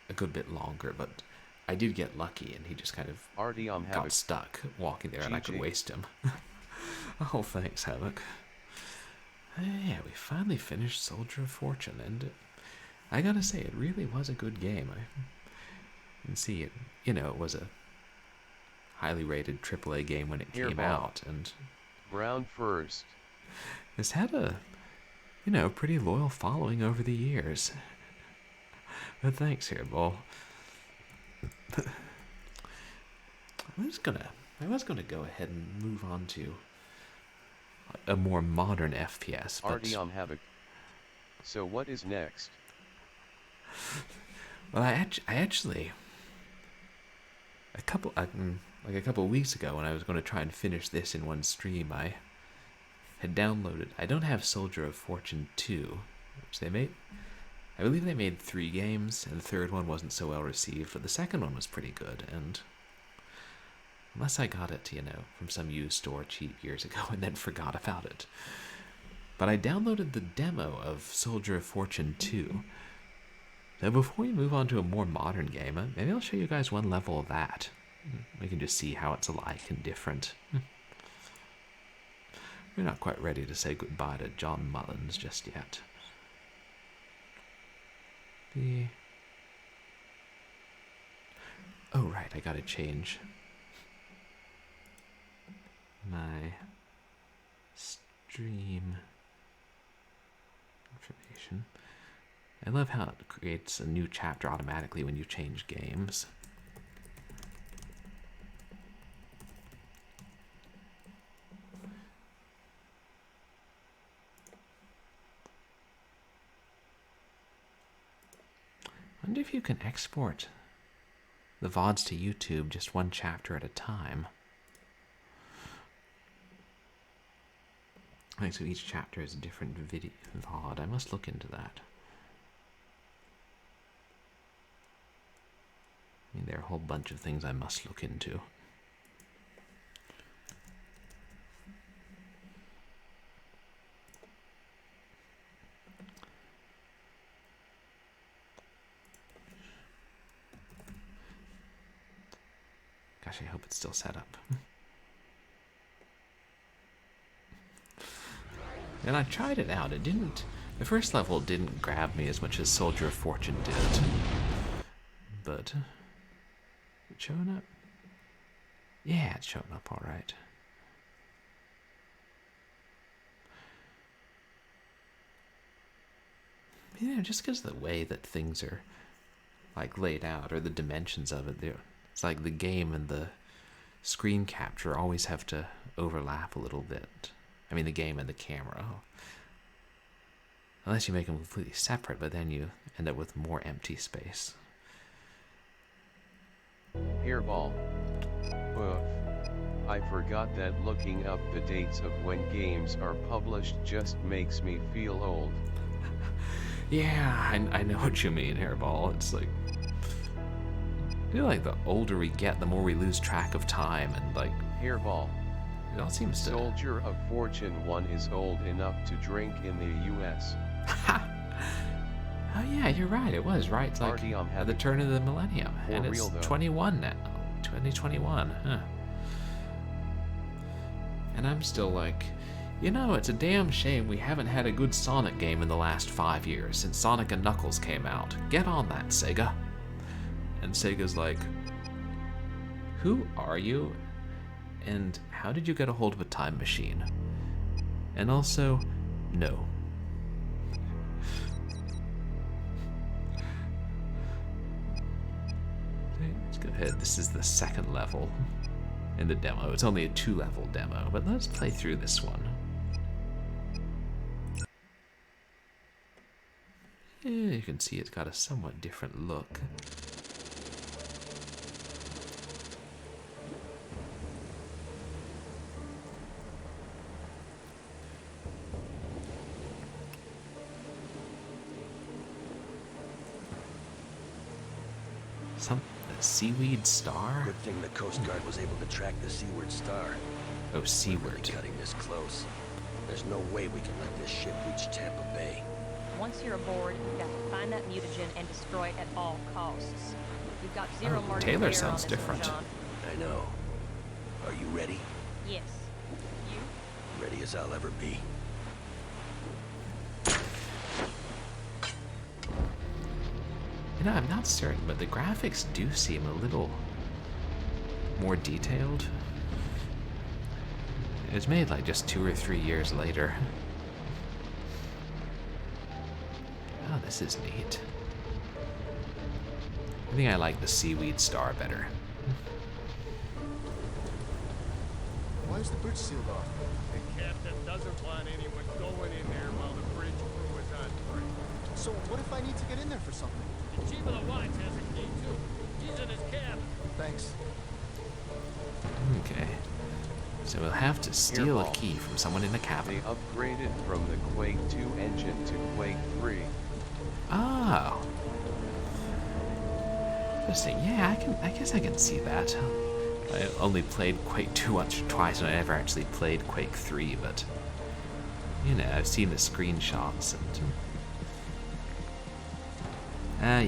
a good bit longer, but I did get lucky and he just kind of Artyom got Havoc. stuck walking there and I could GG. waste him. Oh, thanks, Havoc. Yeah, we finally finished Soldier of Fortune, and I gotta say, it really was a good game. I can see it, it was a highly rated AAA game when it Here, came Bob. out, and Brown first. it's had a, pretty loyal following over the years. But thanks, here, Bull. I was gonna go ahead and move on to a more modern FPS, but Artyom Havoc. So what is next? well, I actually a couple of weeks ago when I was going to try and finish this in one stream, I had downloaded. I don't have Soldier of Fortune 2, which they made. I believe they made 3 games, and the third one wasn't so well received, but the second one was pretty good, and unless I got it, from some used store cheap years ago and then forgot about it. But I downloaded the demo of Soldier of Fortune 2. So before we move on to a more modern game, maybe I'll show you guys one level of that. We can just see how it's alike and different. We're not quite ready to say goodbye to John Mullins just yet. Oh, right, I gotta change my Stream information. I love how it creates a new chapter automatically when you change games. I wonder if you can export the VODs to YouTube just one chapter at a time. Like, so each chapter is a different video VOD. I must look into that. I mean, there are a whole bunch of things I must look into. Gosh, I hope it's still set up. And I tried it out. It didn't... The first level didn't grab me as much as Soldier of Fortune did. But... It's showing up? Yeah, it's showing up alright. You know, just because of the way that things are, like, laid out, or the dimensions of it, it's like the game and the screen capture always have to overlap a little bit. I mean, the game and the camera. Unless you make them completely separate, but then you end up with more empty space. Hairball. Oof. I forgot that looking up the dates of when games are published just makes me feel old. Yeah, I know what you mean, Hairball. It's like... I feel like the older we get, the more we lose track of time, and like... Hairball. It all seems to... Soldier of Fortune 1 is old enough to drink in the US. Oh yeah, you're right, it was, right? It's like at the turn of the millennium. And it's 21 now. 2021, huh? And I'm still like, you know, it's a damn shame we haven't had a good Sonic game in the last 5 years since Sonic and Knuckles came out. Get on that, Sega. And Sega's like, who are you? And how did you get a hold of a time machine? And also, no. Let's go ahead. This is the second level in the demo. It's only a 2-level demo, but let's play through this one. Yeah, you can see it's got a somewhat different look. A seaweed star? Good thing the Coast Guard was able to track the seaward star. Oh, seaward. Really cutting this close. There's no way we can let this ship reach Tampa Bay. Once you're aboard, you've got to find that mutagen and destroy it at all costs. You've got zero margin Taylor of error sounds on this different. one, John. I know. Are you ready? Yes. You? Ready as I'll ever be. You know, I'm not certain, but the graphics do seem a little more detailed. It was made like just 2 or 3 years later. Oh, this is neat. I think I like the seaweed star better. Why is the bridge sealed off? The captain doesn't want anyone going in there while the bridge crew is on break. So what if I need to get in there for something? The chief of the watch has a key too. He's in his cabin. Thanks. Okay. So we'll have to steal a key from someone in the They cabin. upgraded from the Quake 2 engine to Quake 3. Oh. Interesting. Yeah, I guess I can see that. I only played Quake 2 once or twice, and I never actually played Quake 3, but... You know, I've seen the screenshots, and...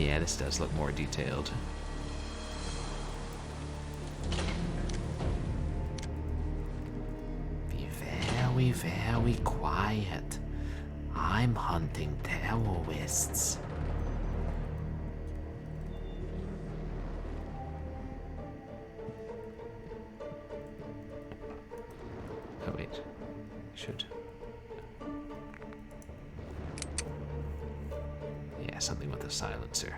yeah, this does look more detailed. Be very, very quiet. I'm hunting terrorists. Oh wait, should. something with a silencer.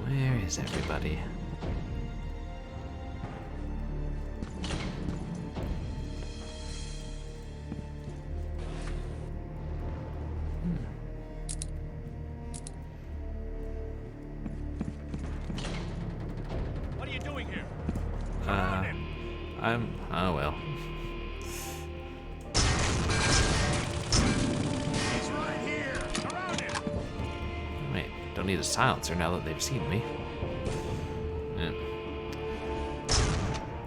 Where is everybody? What are you doing here? Oh well. He's right here! Around him! Wait, don't need a silencer now that they've seen me. Yeah.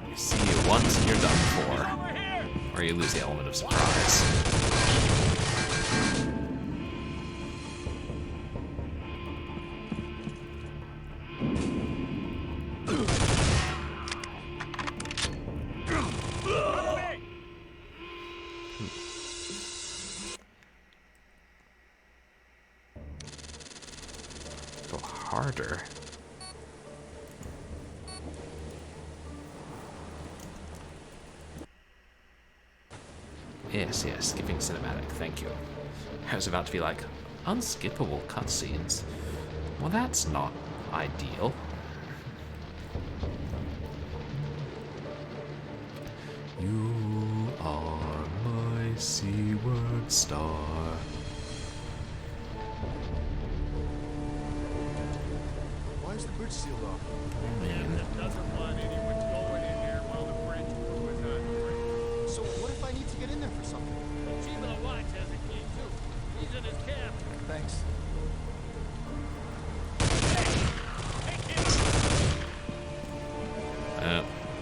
You see you once and you're done for. Or you lose the element of surprise. Go harder. Yes, skipping cinematic, thank you. I was about to be like, unskippable cutscenes? Well, that's not ideal. You are my seaward star. Why is the bridge sealed off? Captain doesn't want anyone going in there while the bridge crew is on break. So what if I need to get in there for something? Chief of the Watch has a key too. He's in his cabin. Thanks.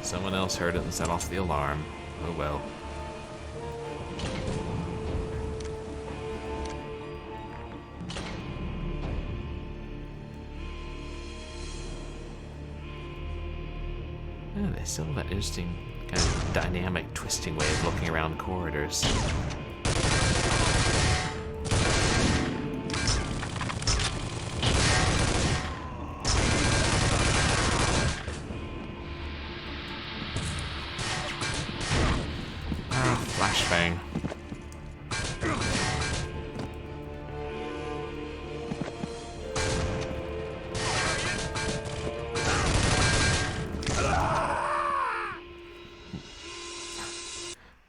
Someone else heard it and set off the alarm. Oh well. Yeah, they still have that interesting kind of dynamic, twisting way of looking around corridors. Flashbang.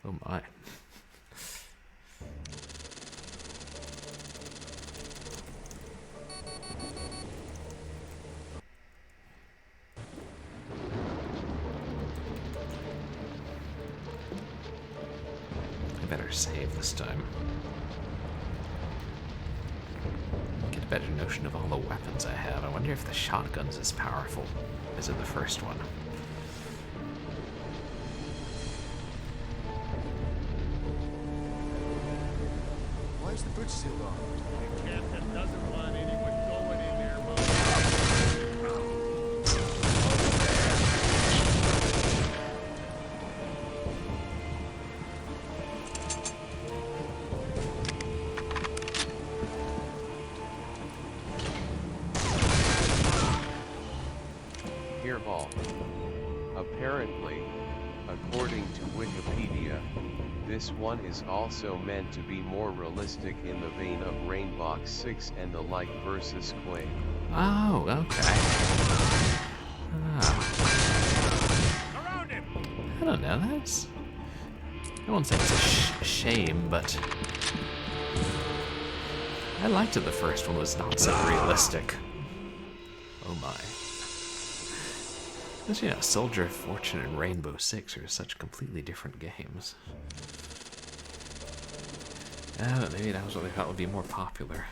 Oh my. Better save this time. Get a better notion of all the weapons I have. I wonder if the shotgun's as powerful as in the first one. Why is the bridge sealed off? The captain doesn't want anyone going in there while Hairball. Apparently, according to Wikipedia, this one is also meant to be more realistic in the vein of Rainbox 6 and the like versus Quake. Oh, okay. around him. I don't know, that's... I won't say it's a shame, but... I liked it the first one was not so realistic. Oh my. But yeah, Soldier of Fortune and Rainbow Six are such completely different games. Maybe that was what they thought would be more popular.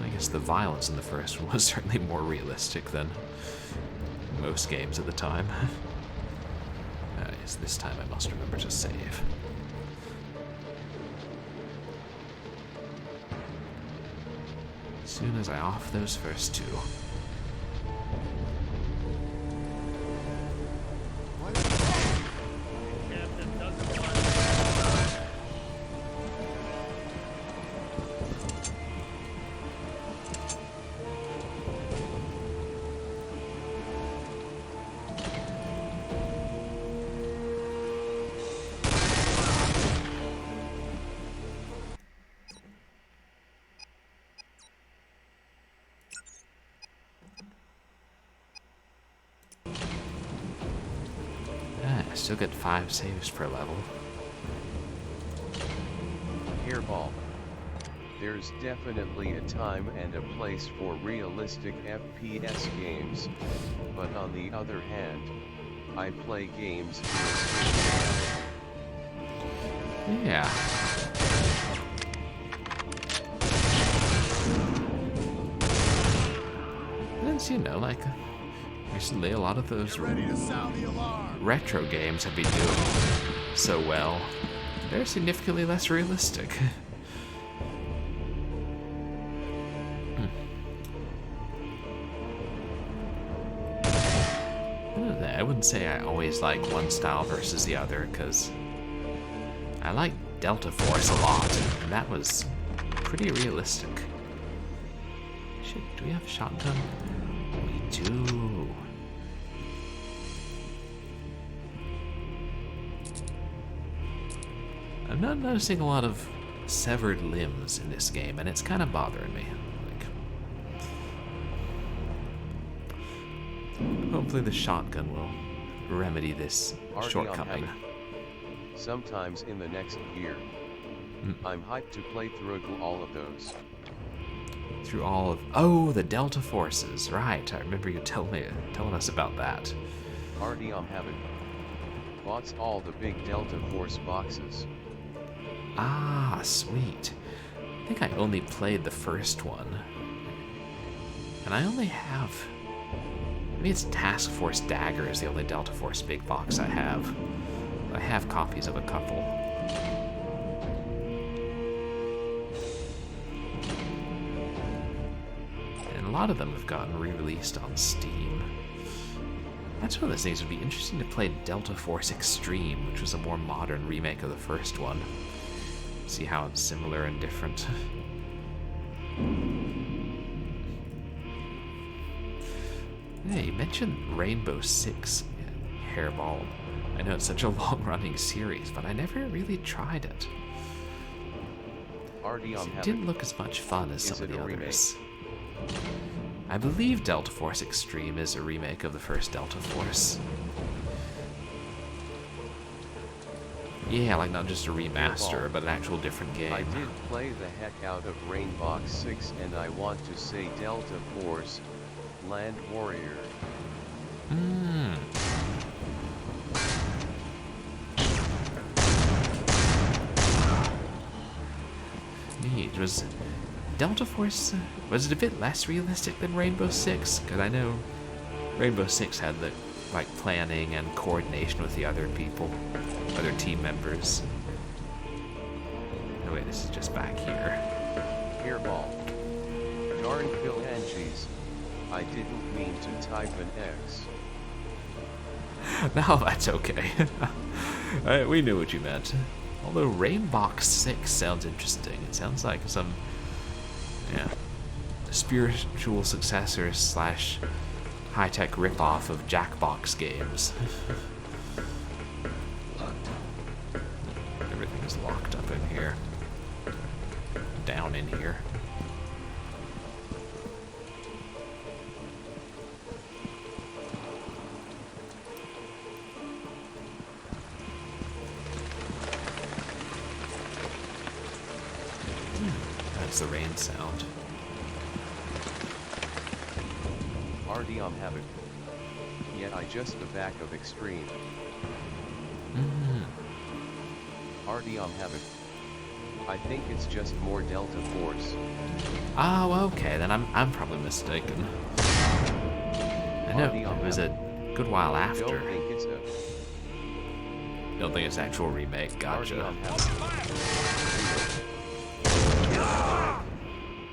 I guess the violence in the first one was certainly more realistic than most games at the time. Yes, this time I must remember to save. As soon as I off those first two. Captain doesn't want I still get 5 saves per level. Hairball. There's definitely a time and a place for realistic FPS games, but on the other hand, I play games Yeah. Since, you know, like, recently a lot of those Ready to sound the alarm. retro games have been doing so well. They're significantly less realistic. I wouldn't say I always like one style versus the other, because I like Delta Force a lot, and that was pretty realistic. Shit, do we have a shotgun? We do. I'm not noticing a lot of severed limbs in this game, and it's kind of bothering me. Hopefully the shotgun will remedy this shortcoming. sometime in the next year. I'm hyped to play through all of those. Through all of... Oh, the Delta Forces. Right, I remember you telling us about that. Already haven't bought all the big Delta Force boxes. Ah, sweet. I think I only played the first one. And I only have... Maybe it's Task Force Dagger is the only Delta Force big box I have. I have copies of a couple. And a lot of them have gotten re-released on Steam. That's one of those things that would be interesting to play Delta Force Extreme, which was a more modern remake of the first one. See how it's similar and different. Yeah, you mentioned Rainbow Six Hairball. I know it's such a long-running series, but I never really tried it. It didn't look as much fun as some of the others. I believe Delta Force Extreme is a remake of the first Delta Force. Yeah, like not just a remaster, but an actual different game. I did play the heck out of Rainbow 6, and I want to say Delta Force, Land Warrior. Neat. Was Delta Force, was it a bit less realistic than Rainbow Six? Because I know Rainbow Six had the like planning and coordination with the other people, other team members. Oh wait, this is just back here. Hairball. Darn Pilanges. I didn't mean to type an X. No, that's okay. We knew what you meant. Although Rainbow 6 sounds interesting. It sounds like some, spiritual successor slash high-tech ripoff of Jackbox games. Everything's locked up in here. Down in here. That's the rain sound. RDM have it. Yet I just the back of Extreme. RDM have it. I think it's just more Delta Force. Oh, okay, then I'm probably mistaken. I know it was a good while after. Don't think it's a... Don't think it's an actual remake. Gotcha.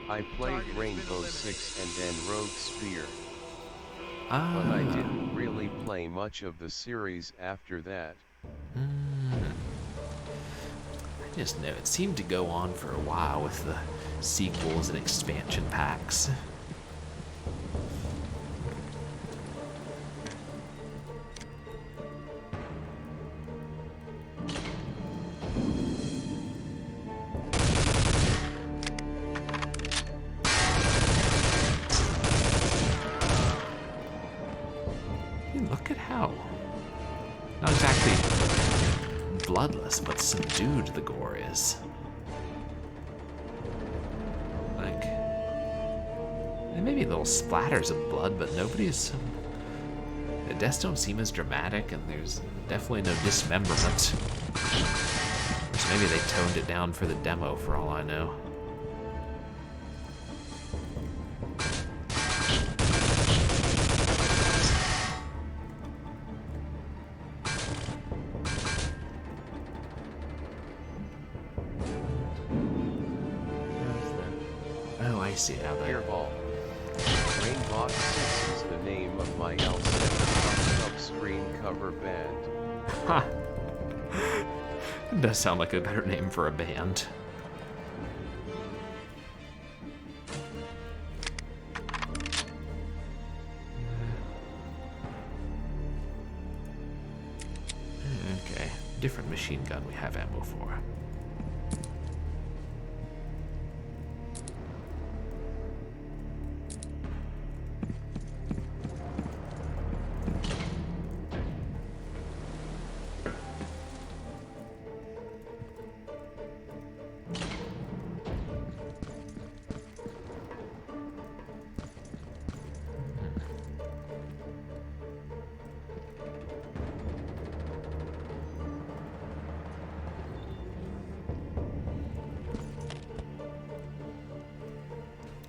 I played Rainbow Six and then Rogue Spear, but Ah. I didn't really play much of the series after that. I just know it seemed to go on for a while with the sequels and expansion packs. Look at how, not exactly bloodless, but subdued the gore is. Like, there may be little splatters of blood, but nobody's. The deaths don't seem as dramatic, and there's definitely no dismemberment. So maybe they toned it down for the demo, for all I know. Oh, I see how that. Airball. Rainbox 6 is the name of my L7 screen cover band. Ha! It does sound like a better name for a band. Okay, different machine gun we have ammo for.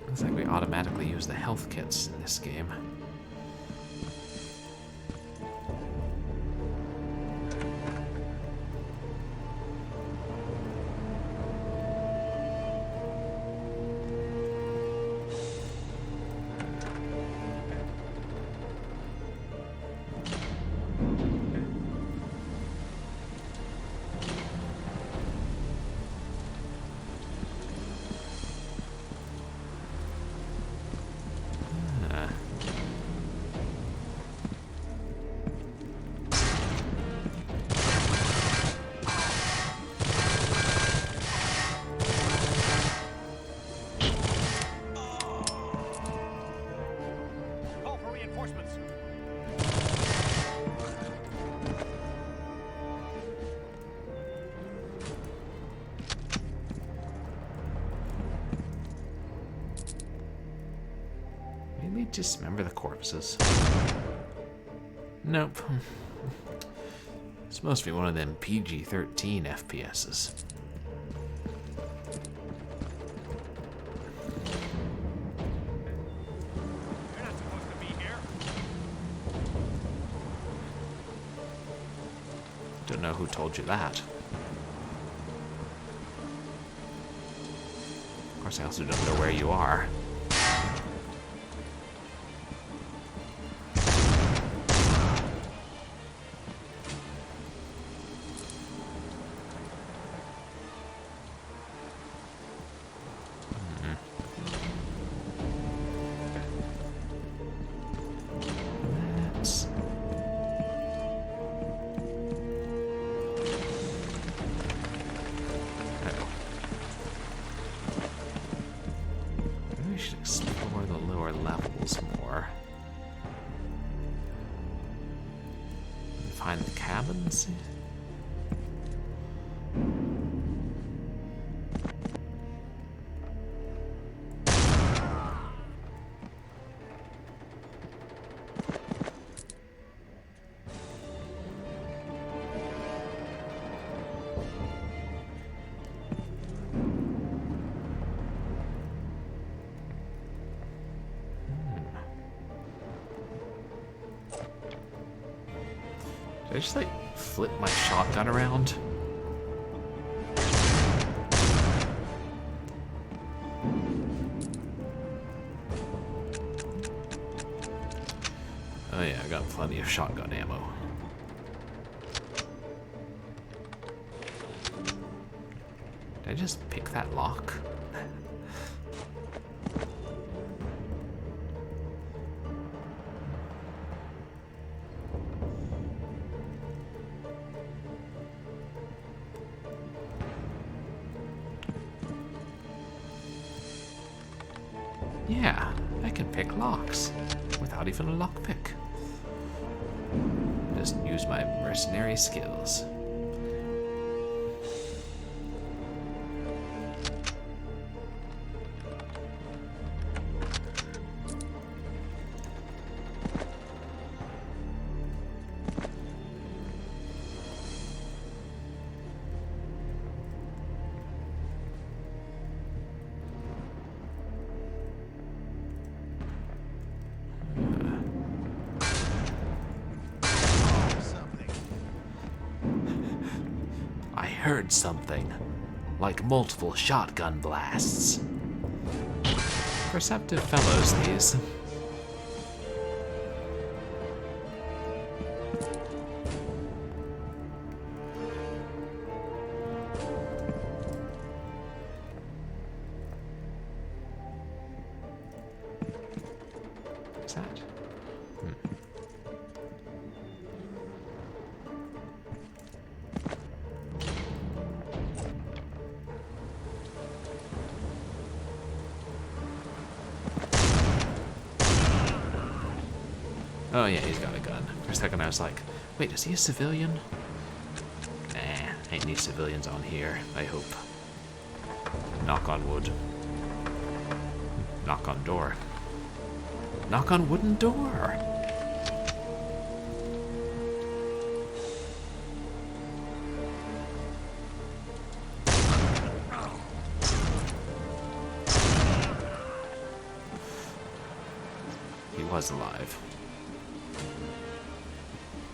Looks like we automatically use the health kits in this game. Call for reinforcements. Maybe dismember the corpses. Nope. It's supposed to be one of them PG-13 FPSs. You're not supposed to be here. Don't know who told you that. Of course, I also don't know where you are. Let's- Uh-oh. Maybe we should explore the lower levels more. Find the cabins. Did I just like flip my shotgun around? Oh yeah, I got plenty of shotgun ammo. Did I just pick that lock? Yeah, I can pick locks without even a lockpick. Just use my mercenary skills. I heard something, like multiple shotgun blasts. Perceptive fellows, these. What's that? Oh yeah, he's got a gun. For a second I was like, wait, is he a civilian? Nah, ain't any civilians on here, I hope. Knock on wood. Knock on door. Knock on wooden door! He was alive.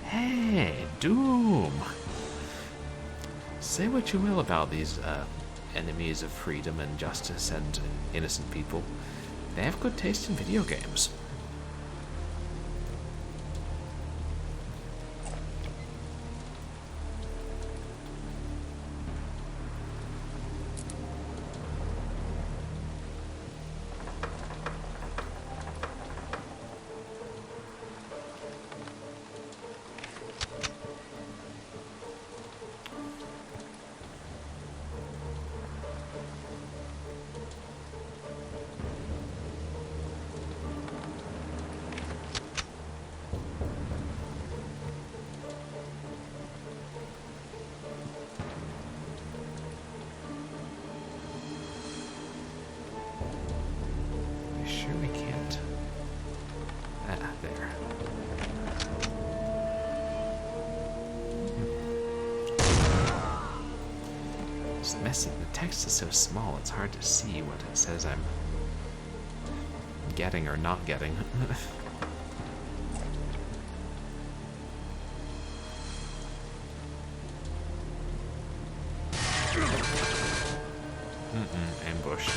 Hey, Doom! Say what you will about these enemies of freedom and justice and innocent people. They have good taste in video games. Sure we can't. There. It's messy. The text is so small, it's hard to see what it says I'm getting or not getting. Ambushed.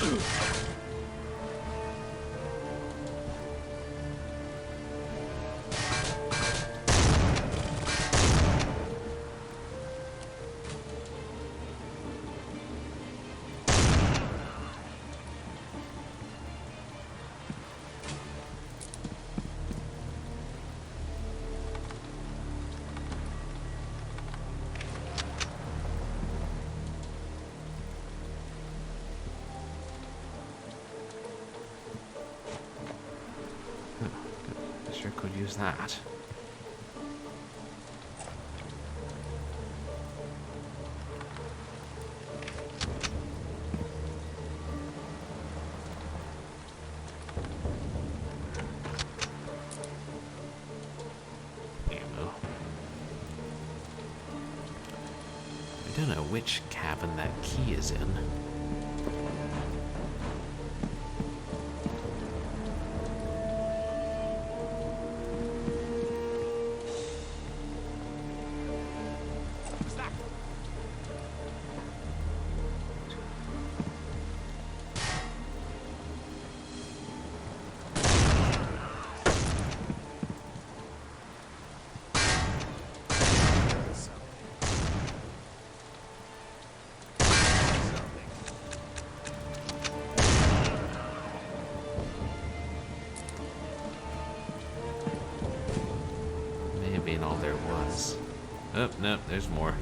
Sure could use that. Ammo. I don't know which cabin that key is in. Oh, no, there's more.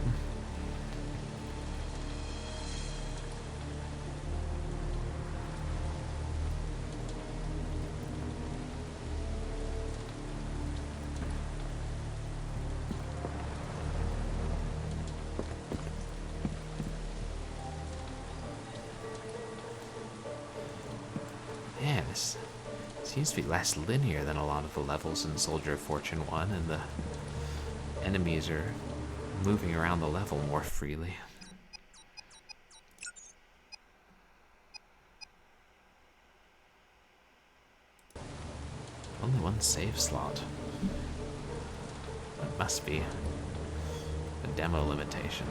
Yeah, this seems to be less linear than a lot of the levels in Soldier of Fortune 1, and the enemies are moving around the level more freely. Only one save slot. That must be a demo limitation.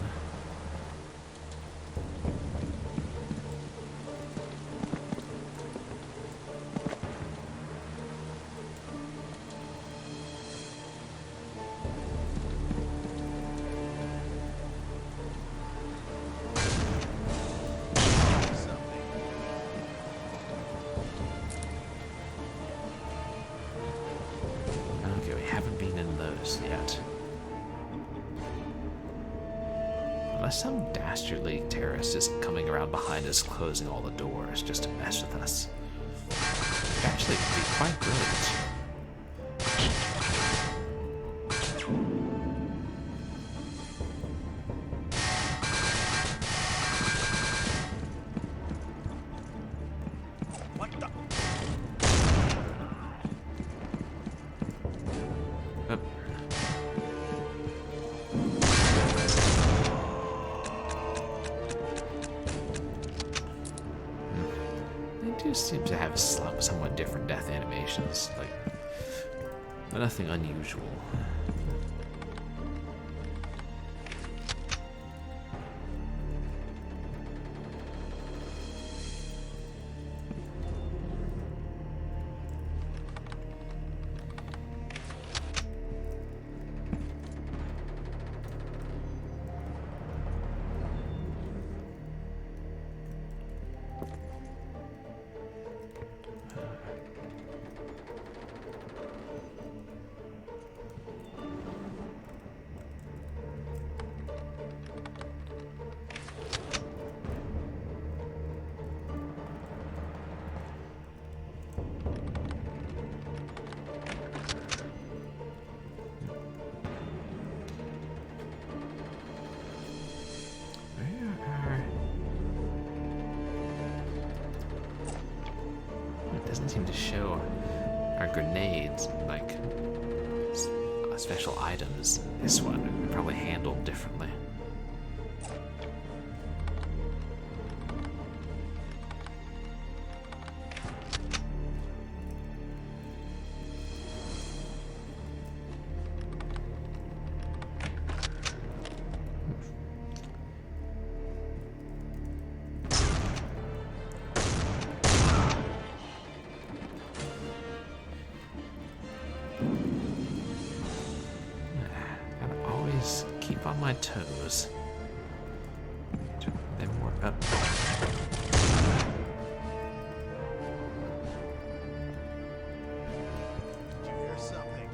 Okay, we haven't been in those yet. Unless some dastardly terrorist is coming around behind us, closing all the doors just to mess with us. It'd actually be quite brilliant. Oh. They do seem to have somewhat different death animations, but nothing unusual. Doesn't seem to show our grenades like special items. This one would be probably handled differently. Keep on my toes. Then more up. Did you hear something?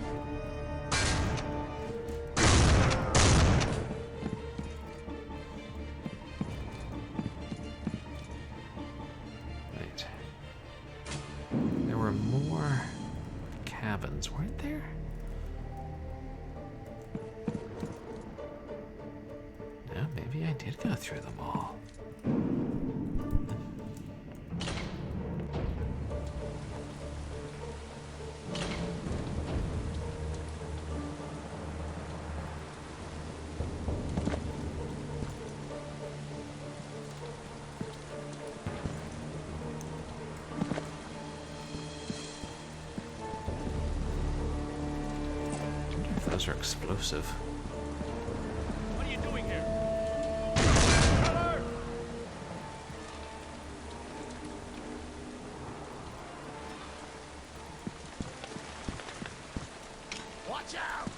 Wait. There were more cabins, weren't there? Maybe I did go through them all. I wonder if those are explosive. What are you doing here? Watch out!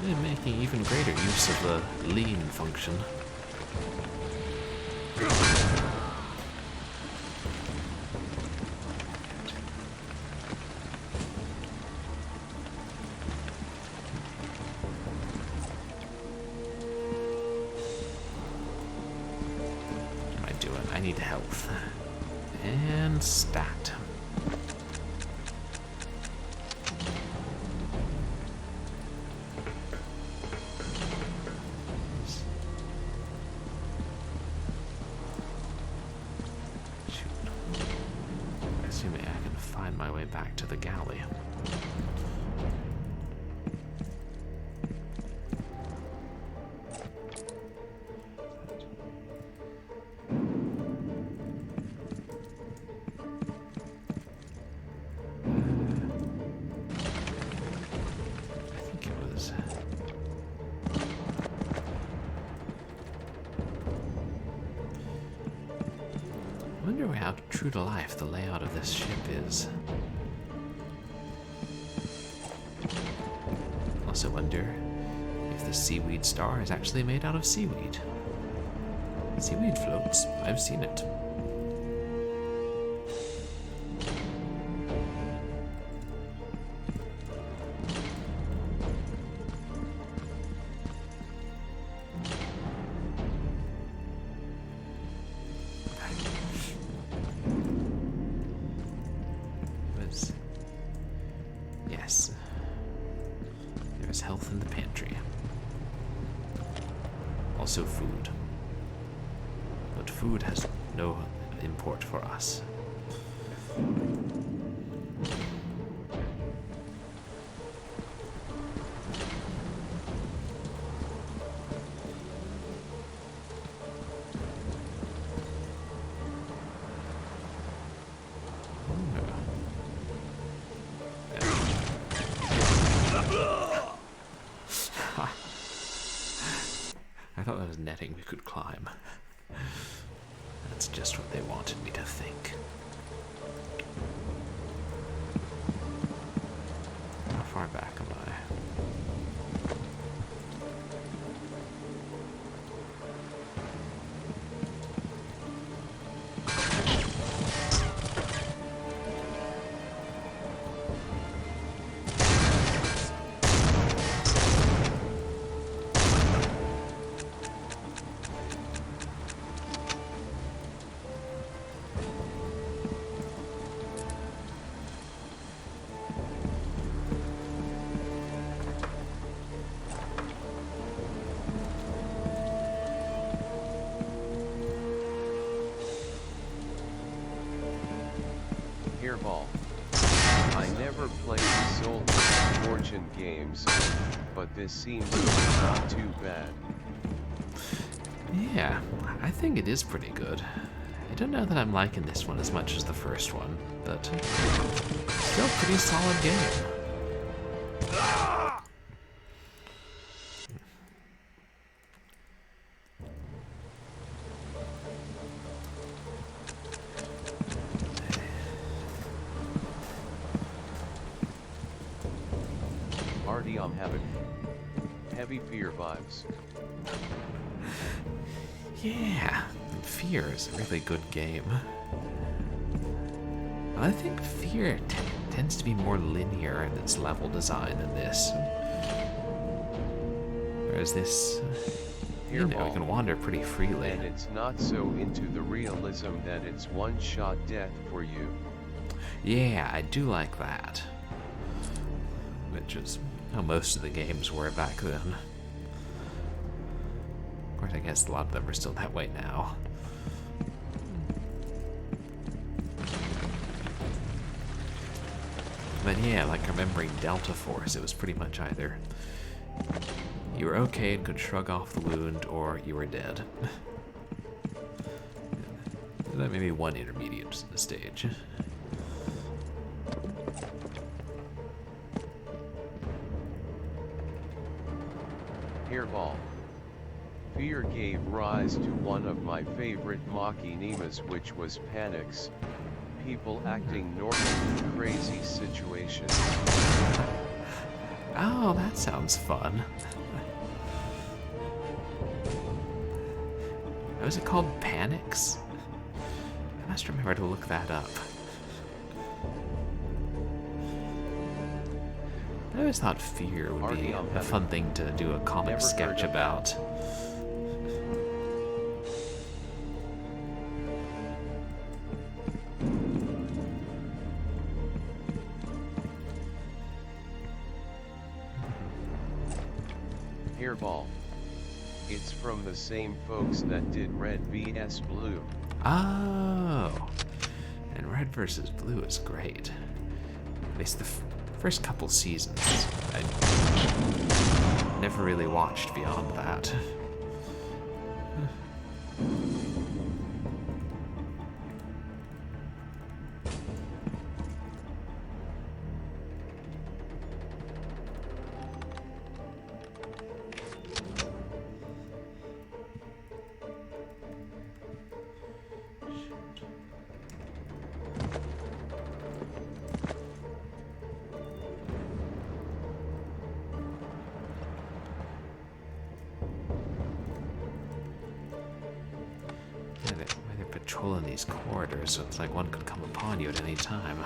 They're making even greater use of the lean function. need health. And stat. Assuming I can find my way back to the galley. I think it was. I wonder how true to life the layout of this ship is. Also wonder if the seaweed star is actually made out of seaweed. Seaweed floats. I've seen it. Yes. There's health in the pantry. Also food. But food has no import for us. I thought that was netting we could climb. That's just what they wanted me to think. How far back am I? Hairball. I never played Soul Fortune games, but this seems not too bad. Yeah, I think it is pretty good. I don't know that I'm liking this one as much as the first one, but still a pretty solid game. Already I'm having heavy fear vibes. Yeah, Fear is a really good game. I think Fear tends to be more linear in its level design than this. Whereas this, you know, you can wander pretty freely. And it's not so into the realism that it's one-shot death for you. Yeah, I do like that. Which is how most of the games were back then. Of course, I guess a lot of them are still that way now. But yeah, like remembering Delta Force, it was pretty much either you were okay and could shrug off the wound, or you were dead. That may be one intermediate stage. Hairball. Fear gave rise to one of my favorite machinimas, which was panics. People acting normal in crazy situations. Oh, that sounds fun. Was it called Panics? I must remember to look that up. I always thought Fear would be a fun thing to do a comic sketch about. Hairball. It's from the same folks that did Red vs Blue. Oh, and Red versus Blue is great. At least the first couple seasons. I never really watched beyond that. They're patrolling these corridors, so it's like one could come upon you at any time.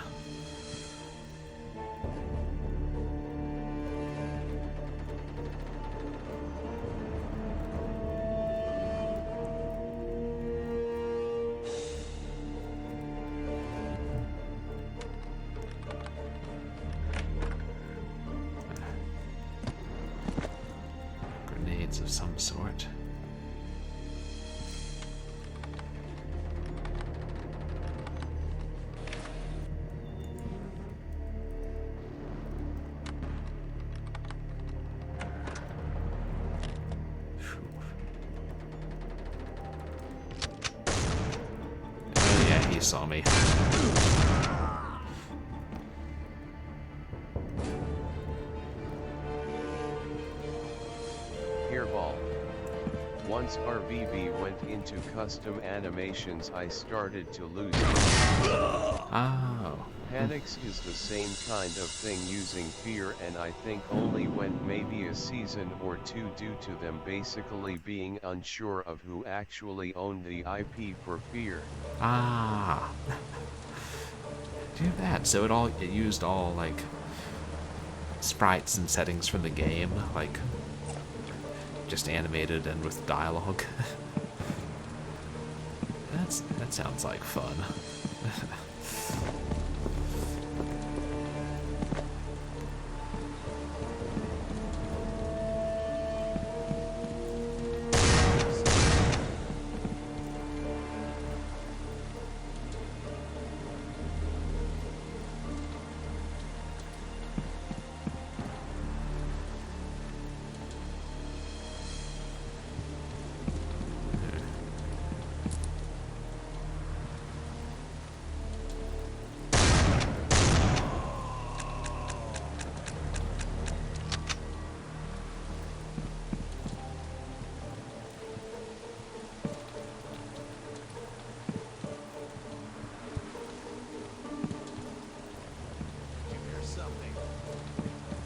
Grenades of some sort. Oh yeah, he saw me. Hairball. Once RVB went into custom animations, I started to lose it. Oh. Panics is the same kind of thing, using fear, and I think only went maybe a season or two due to them basically being unsure of who actually owned the IP for fear. Ah. Do that. So it used all like sprites and settings from the game, like just animated and with dialogue. That sounds like fun. There's something.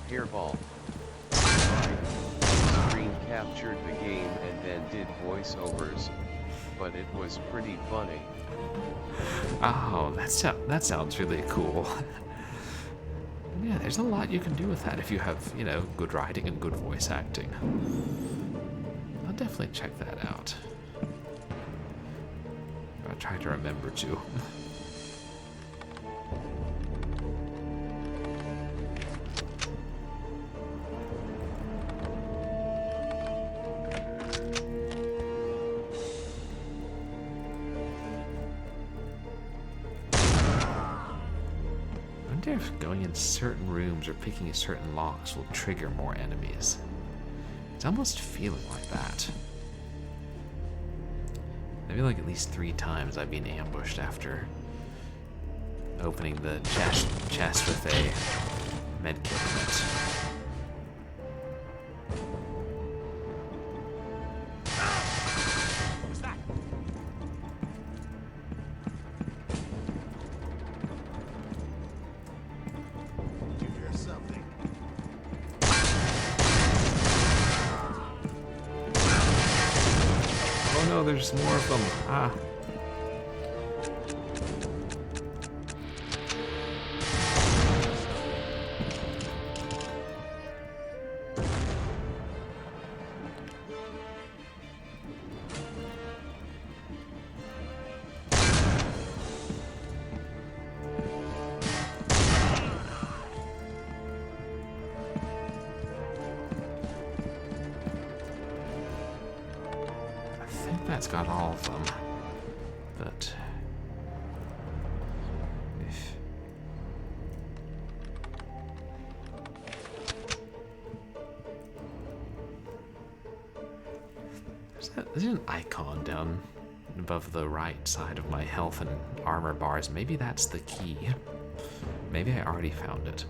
Hairball. Screen captured the game and then did voiceovers, but it was pretty funny. Oh, that sounds really cool. Yeah, there's a lot you can do with that if you have, good writing and good voice acting. I'll definitely check that out. I'll try to remember to. I wonder if going in certain rooms or picking certain locks will trigger more enemies. It's almost feeling like that. I feel like at least 3 times I've been ambushed after opening the chest with a medkit in it. There's something. Oh no, there's more of them. Ah. That's got all of them. But... There's an icon down above the right side of my health and armor bars. Maybe that's the key. Maybe I already found it.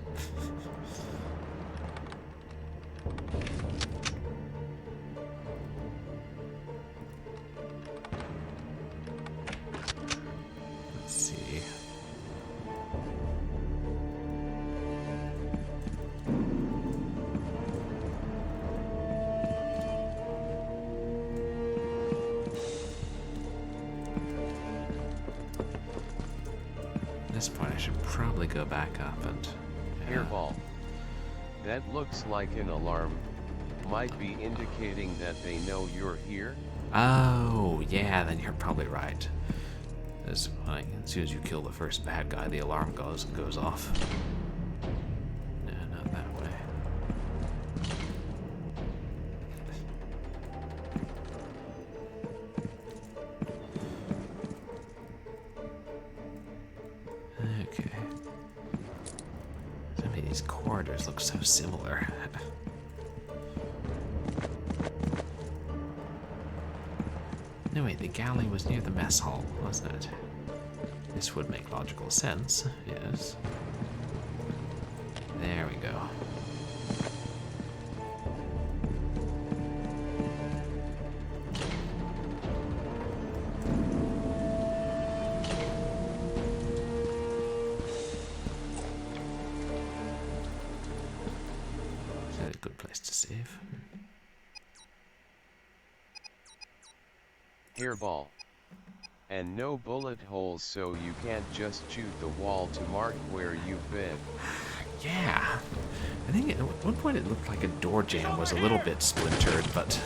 Let's see. At this point, I should probably go back up and... Hairball. That looks like an alarm. Might be indicating that they know you're here. Oh, yeah, then you're probably right. As soon as you kill the first bad guy, the alarm goes off. No, not that way. Okay. Some of these corridors look so similar. No, wait, the galley was near the mess hall, wasn't it? This would make logical sense, yes. There we go. Is that a good place to save? Hairball. And no bullet holes, so you can't just shoot the wall to mark where you've been. Yeah. I think at one point it looked like a door jamb was a little bit splintered, but...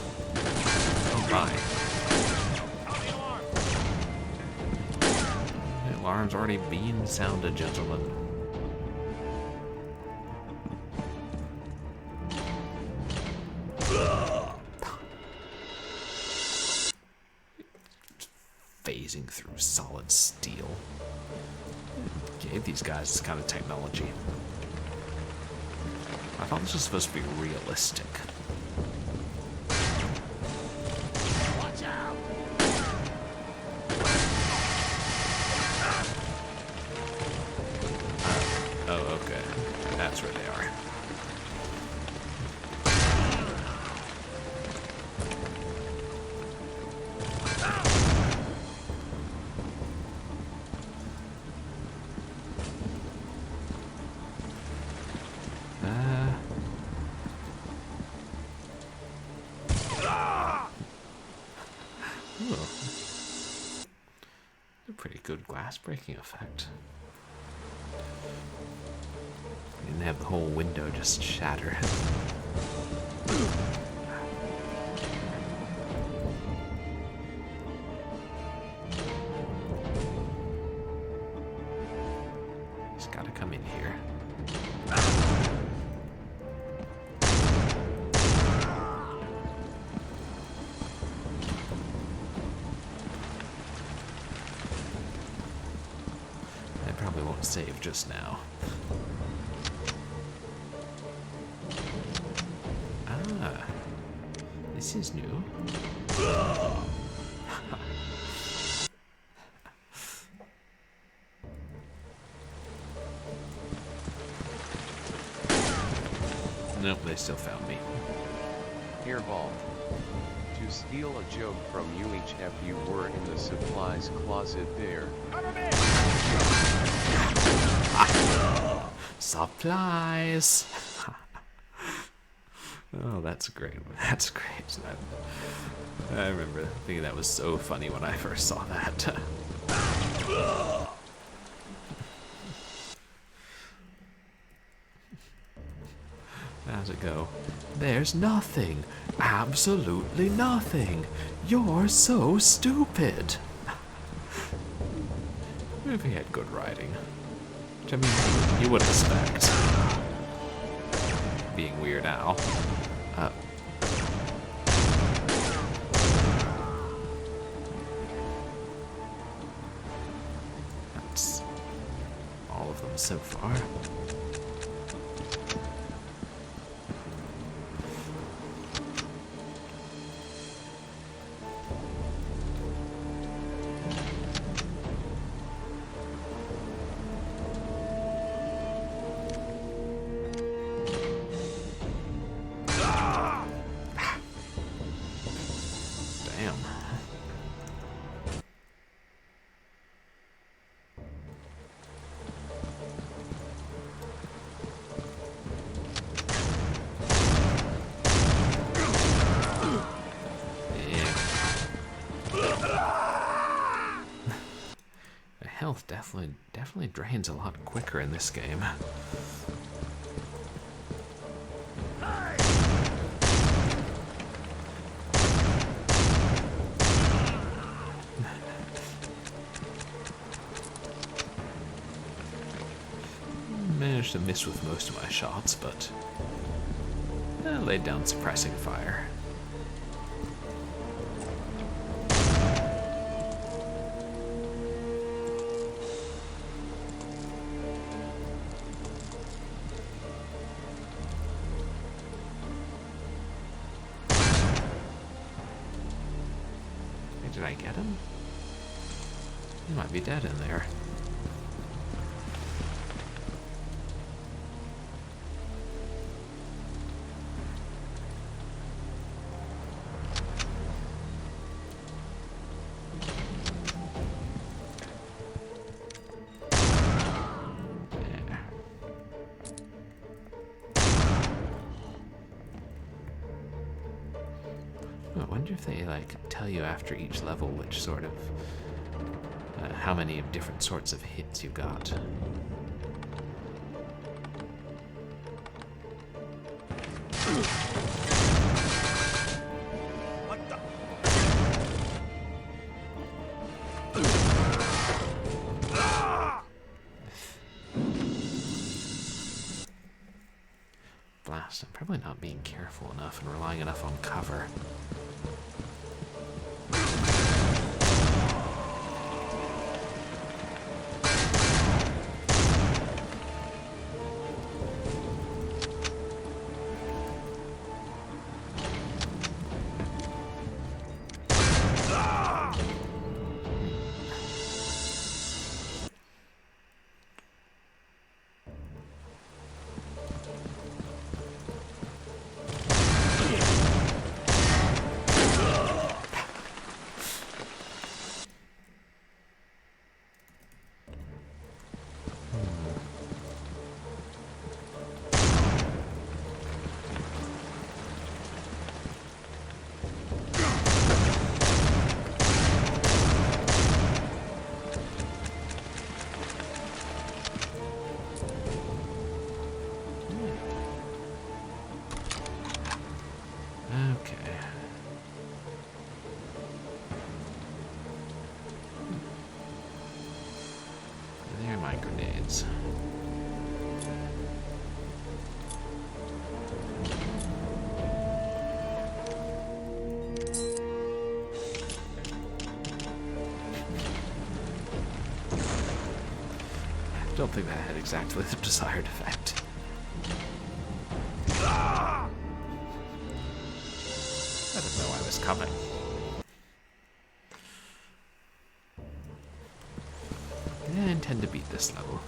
Oh my. The alarm's already being sounded, gentlemen. Phasing through solid steel. Gave these guys this kind of technology. I thought this was supposed to be realistic. Watch out! Oh, okay. That's where they are. A pretty good glass breaking effect. Didn't have the whole window just shatter. Just gotta come in here. I probably won't save just now. Ah, this is new. Nope, they still found me. Hairball. To steal a joke from UHF, you were in the supplies closet there. Supplies! Oh, that's great. That's great. I remember thinking that was so funny when I first saw that. How's it go? There's nothing. Absolutely nothing. You're so stupid. If he had good writing. Which, I mean, you would expect. Being Weird Al. so far. Damn. Health definitely drains a lot quicker in this game. Managed to miss with most of my shots, but I laid down suppressing fire. Did I get him? He might be dead in there. I wonder if they tell you after each level which sort of how many different sorts of hits you got. What the? Blast, I'm probably not being careful enough and relying enough on cover. Grenades. I don't think that had exactly the desired effect. I didn't know I was coming. I intend to beat this level.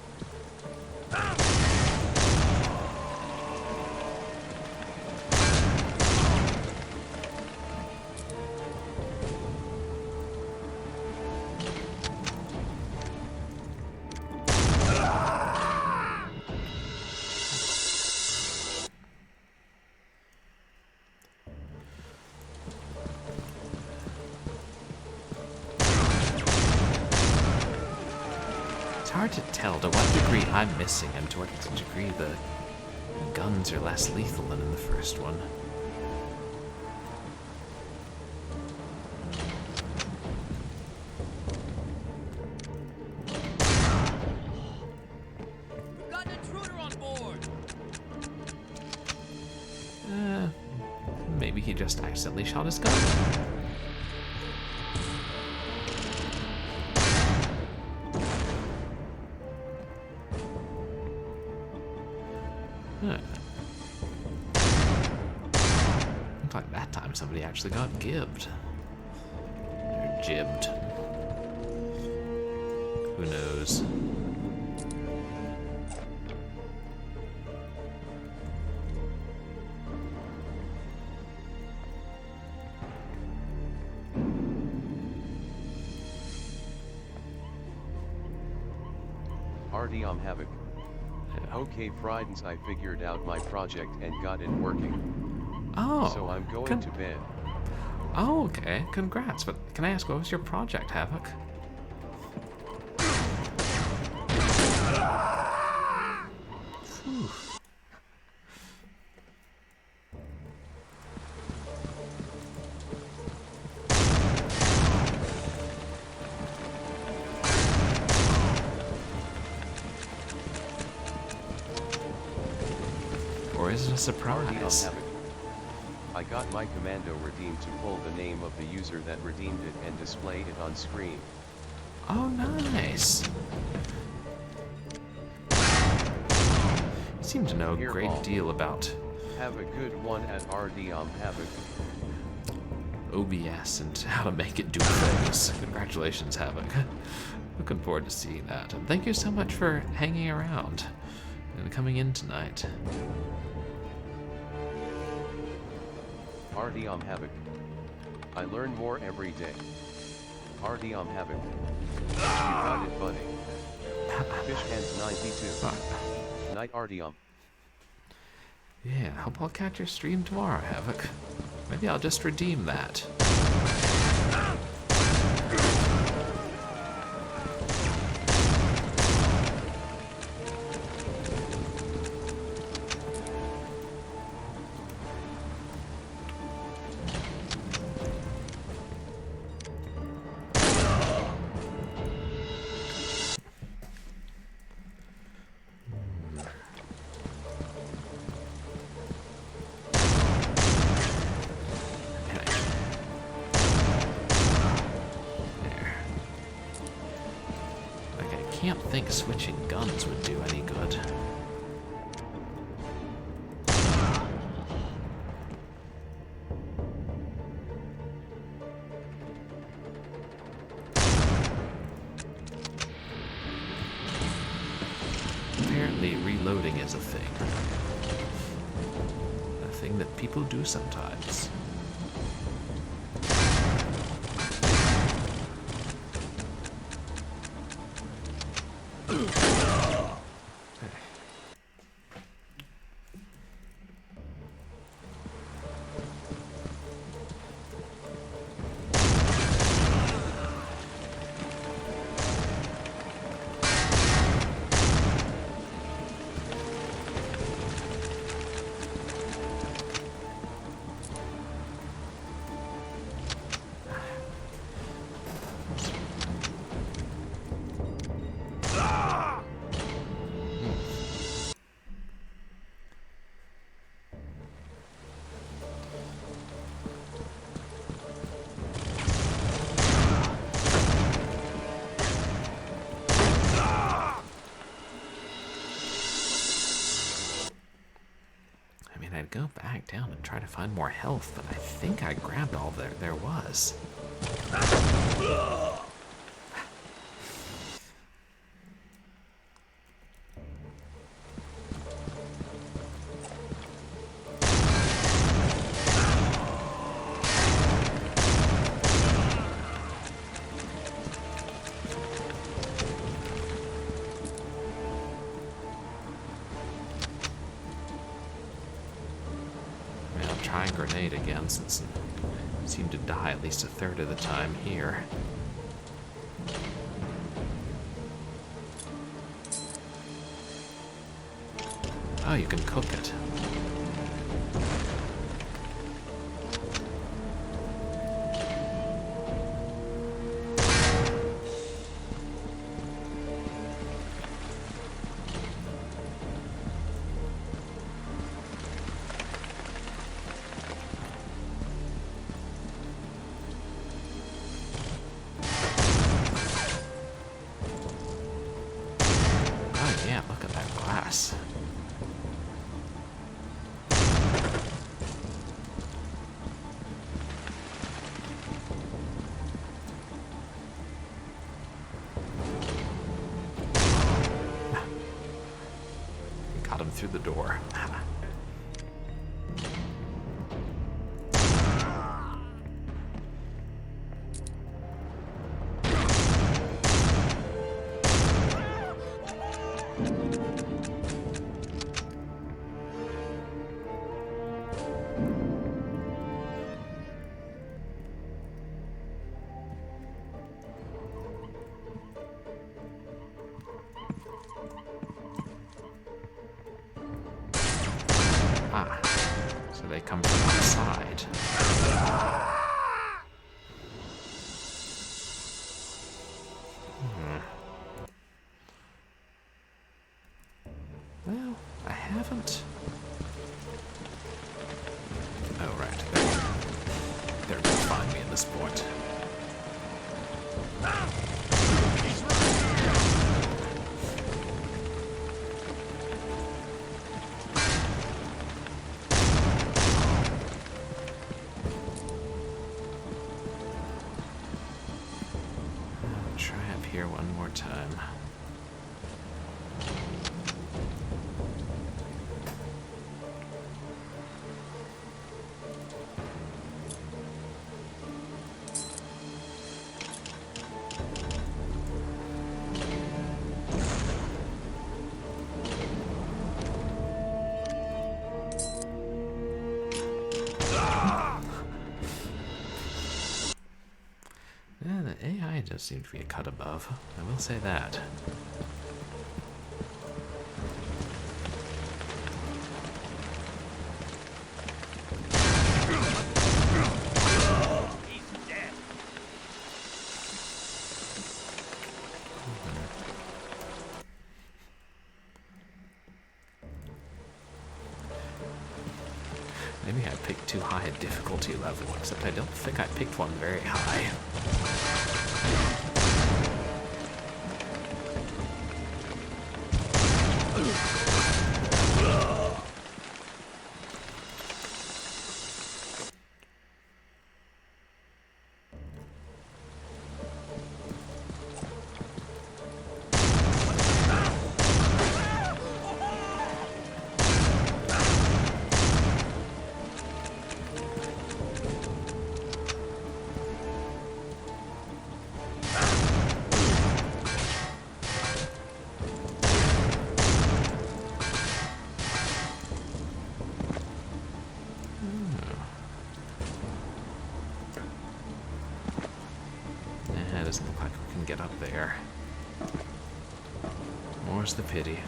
It's hard to tell to what degree I'm missing and to what degree the guns are less lethal than in the first one. We've got an intruder on board. Maybe he just accidentally shot his gun. Looks like that time somebody actually got gibbed. Or jibbed. Who knows? Artyom Havoc. Okay, Fridays, I figured out my project and got it working. Oh. So I'm going to bed. Oh, okay. Congrats. But can I ask, what was your project, Havoc? Whew. Or is it a surprise? I got my commando redeemed to pull the name of the user that redeemed it and display it on screen. Oh, nice. You seem to know a Here, great Paul. deal about Have a good one at Artyom Havoc. OBS and how to make it do things. Congratulations, Havoc. Looking forward to seeing that. And thank you so much for hanging around and coming in tonight. Artyom Havoc. I learn more every day. Artyom Havoc. You got it, buddy. Fish Hands 92. Night, Artyom. Yeah, hope I'll catch your stream tomorrow, Havoc. Maybe I'll just redeem that. Can't think switching guns would do any good. Apparently reloading is a thing. A thing that people do sometimes. I'd go back down and try to find more health, but I think I grabbed all there was. Try and grenade again, since I seem to die at least a third of the time here. Oh, you can cook it. through the door. So they come from outside. Well, I haven't. Oh, right. They're gonna find me at this point. Here one more time. Yeah, the AI does seem to be a cut above. I will say that. Maybe I picked too high a difficulty level, except I don't think I picked one very high. Doesn't look like we can get up there. More's the pity.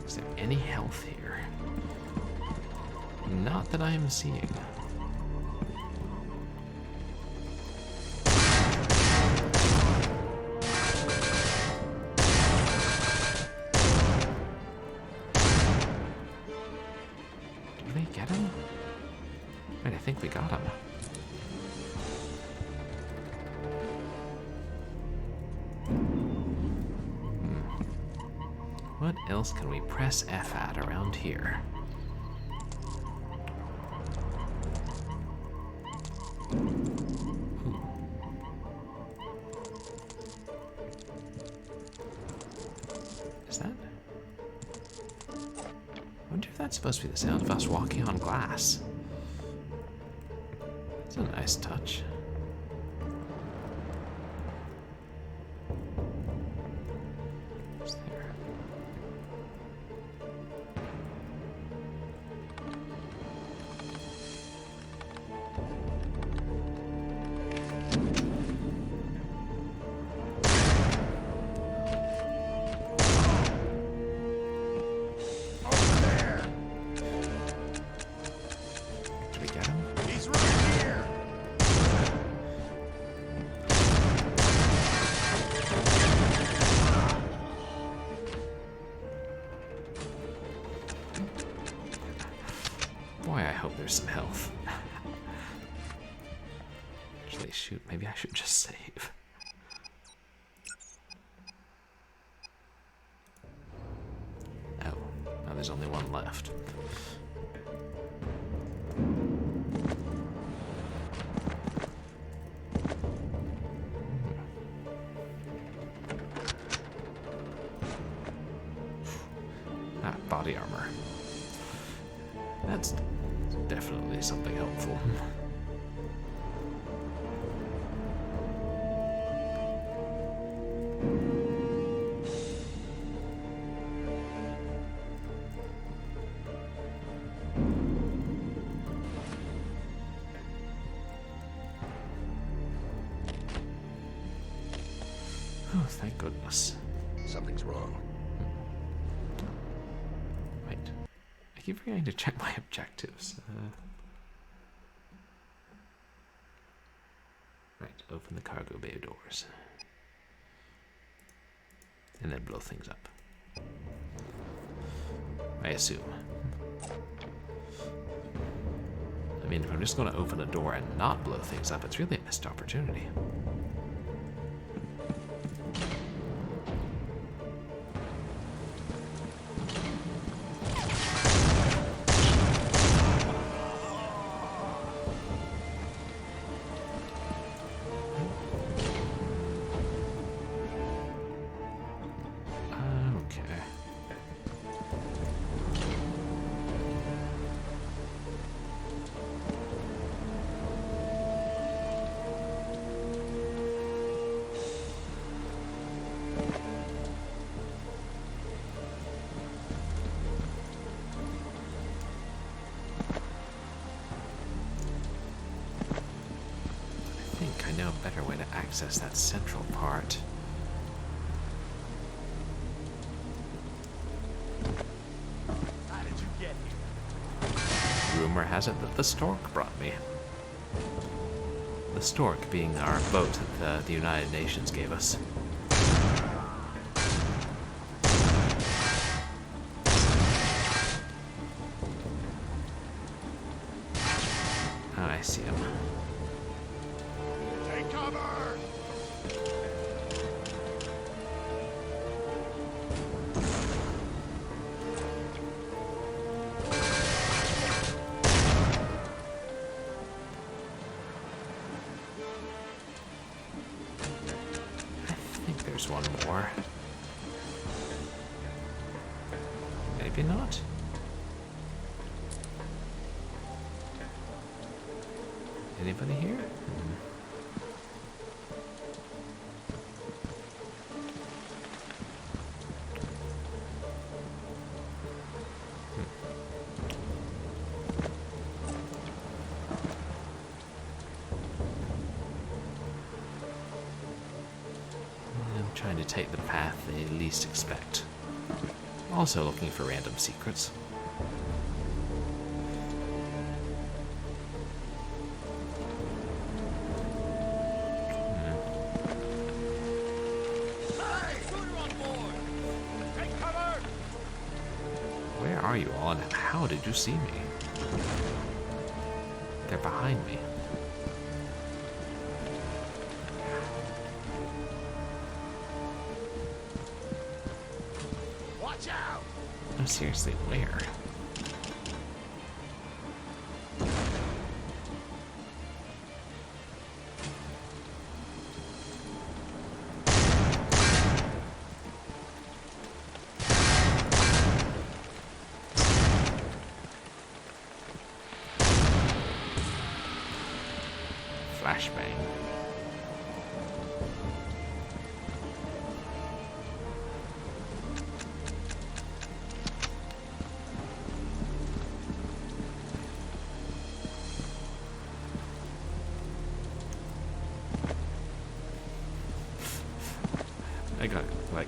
Is there any health here? Not that I am seeing. Did we get him? Wait, I think we got him. What else can we press F at around here? Ooh. Is that? I wonder if that's supposed to be the sound of us walking on glass. It's a nice touch. What's there? Did we get him? He's right here! hope there's some health. Actually, shoot, maybe I should just save. Oh, now there's only one left. Body armor. That's definitely something helpful. Oh, thank goodness. Something's wrong. I keep forgetting to check my objectives. Right, open the cargo bay doors. And then blow things up. I assume. I mean, if I'm just going to open a door and not blow things up, it's really a missed opportunity. I know a better way to access that central part. How did you get here? Rumor has it that the stork brought me. The stork being our boat that the United Nations gave us. Oh, I see him. Take cover! I think there's one more. Maybe not. Anybody here? I'm trying to take the path they least expect. Also looking for random secrets. Shooter on board! Take cover! Where are you all, and how did you see me? They're behind me. Watch out! No, seriously, where? Flashbang. I got, like,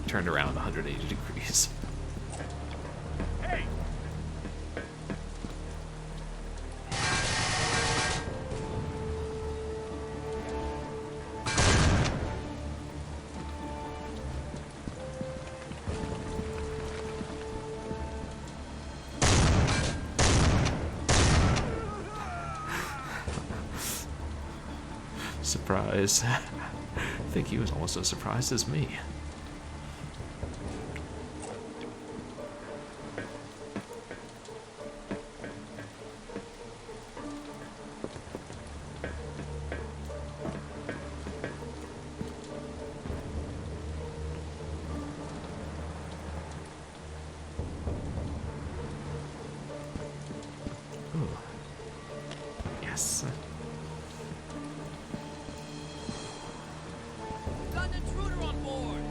turned around 180 degrees. Hey! Surprise. I think he was almost as surprised as me. Ooh. Yes. Got an intruder on board.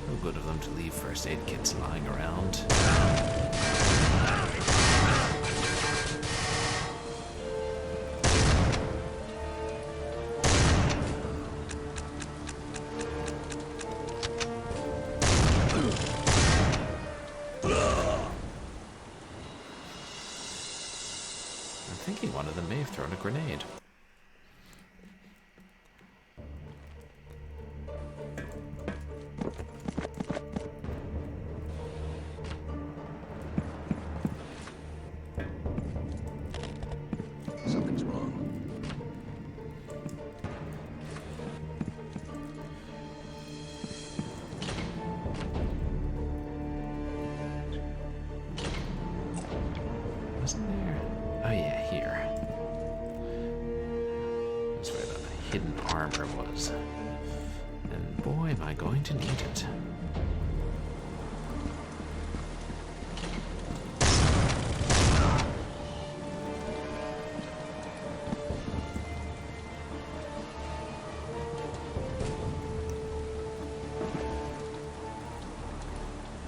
No good of them to leave first aid kits lying around. I'm thinking one of them may have thrown a grenade. Something's wrong. Wasn't there? Oh yeah, here. That's where the hidden armor was. And boy, am I going to need it.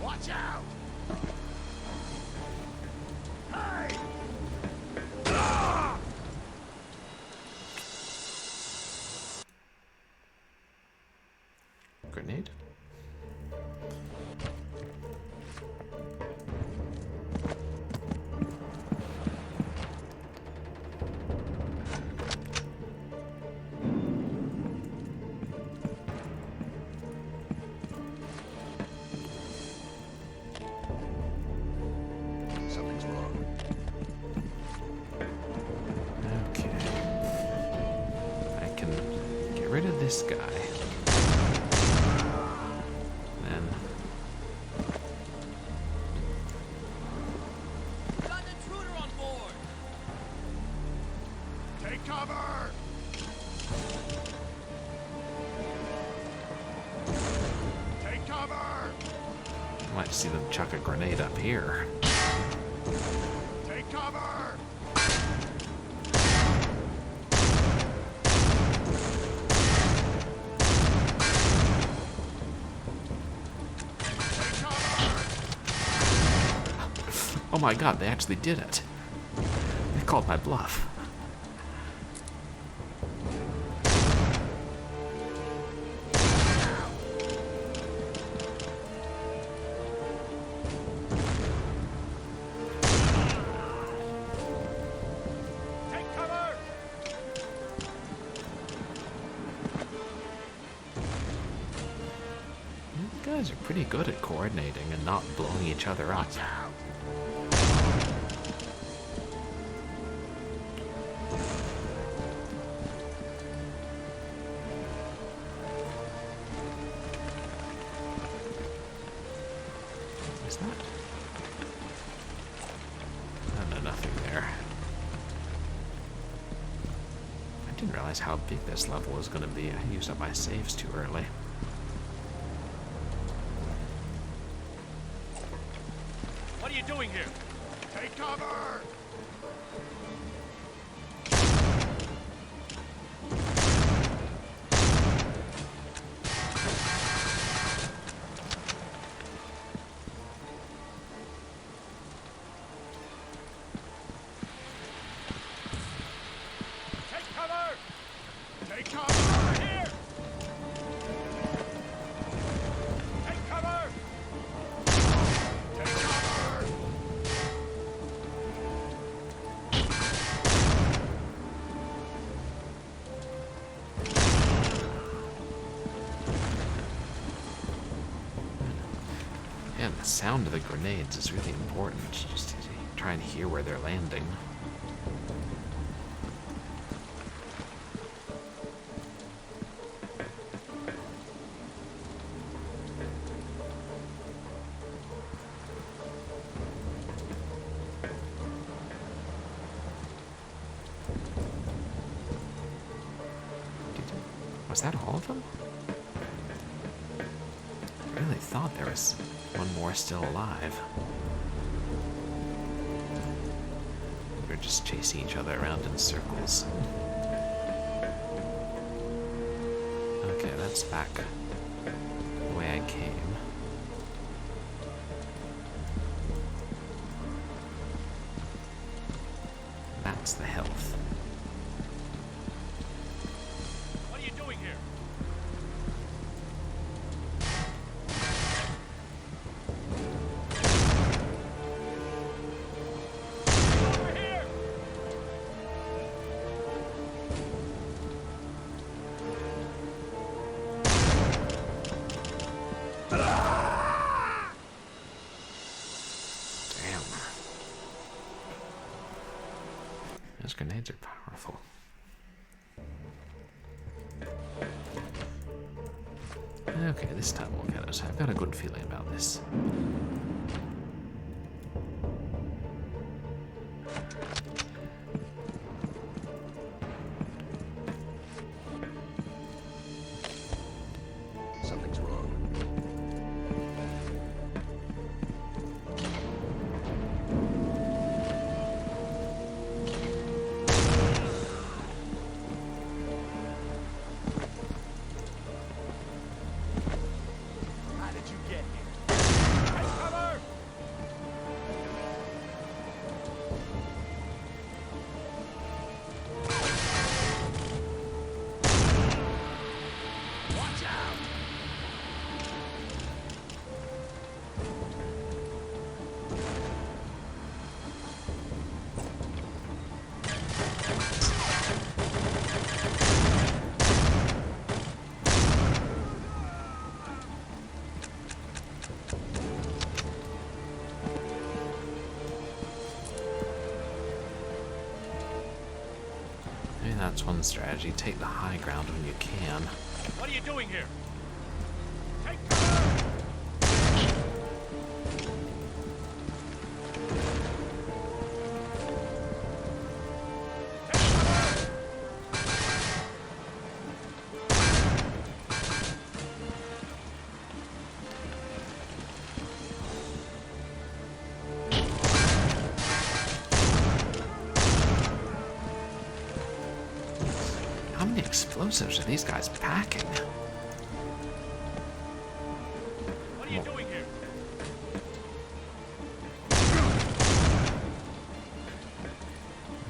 Watch out! Hey! Grenade? Something's wrong. Okay. I can get rid of this guy. Then Got an intruder on board. Take cover! Take cover! I might see them chuck a grenade up here. Take cover! Take cover! Oh my god, they actually did it. They called my bluff. Take cover! You guys are pretty good at coordinating and not blowing each other up. Watch out! Is that? No, nothing there. I didn't realize how big this level was going to be. I used up my saves too early. What are you doing here? Take cover! Take cover! Take cover! Here! Take cover! Take cover! Yeah, the sound of the grenades is really important. Just to try and hear where they're landing. Was that all of them? I really thought there was one more still alive. We're just chasing each other around in circles. Okay, that's back the way I came. That's the health. What are you doing here? Over here! Damn. Those grenades are powerful. Okay, this time we'll get us. I've got a good feeling about this. Something's wrong. How did you get here? Take cover! Watch out! Maybe that's one strategy. Take the high ground when you can. What are you doing here? Take cover! Take cover! How many explosives are these guys packing? What are you doing here?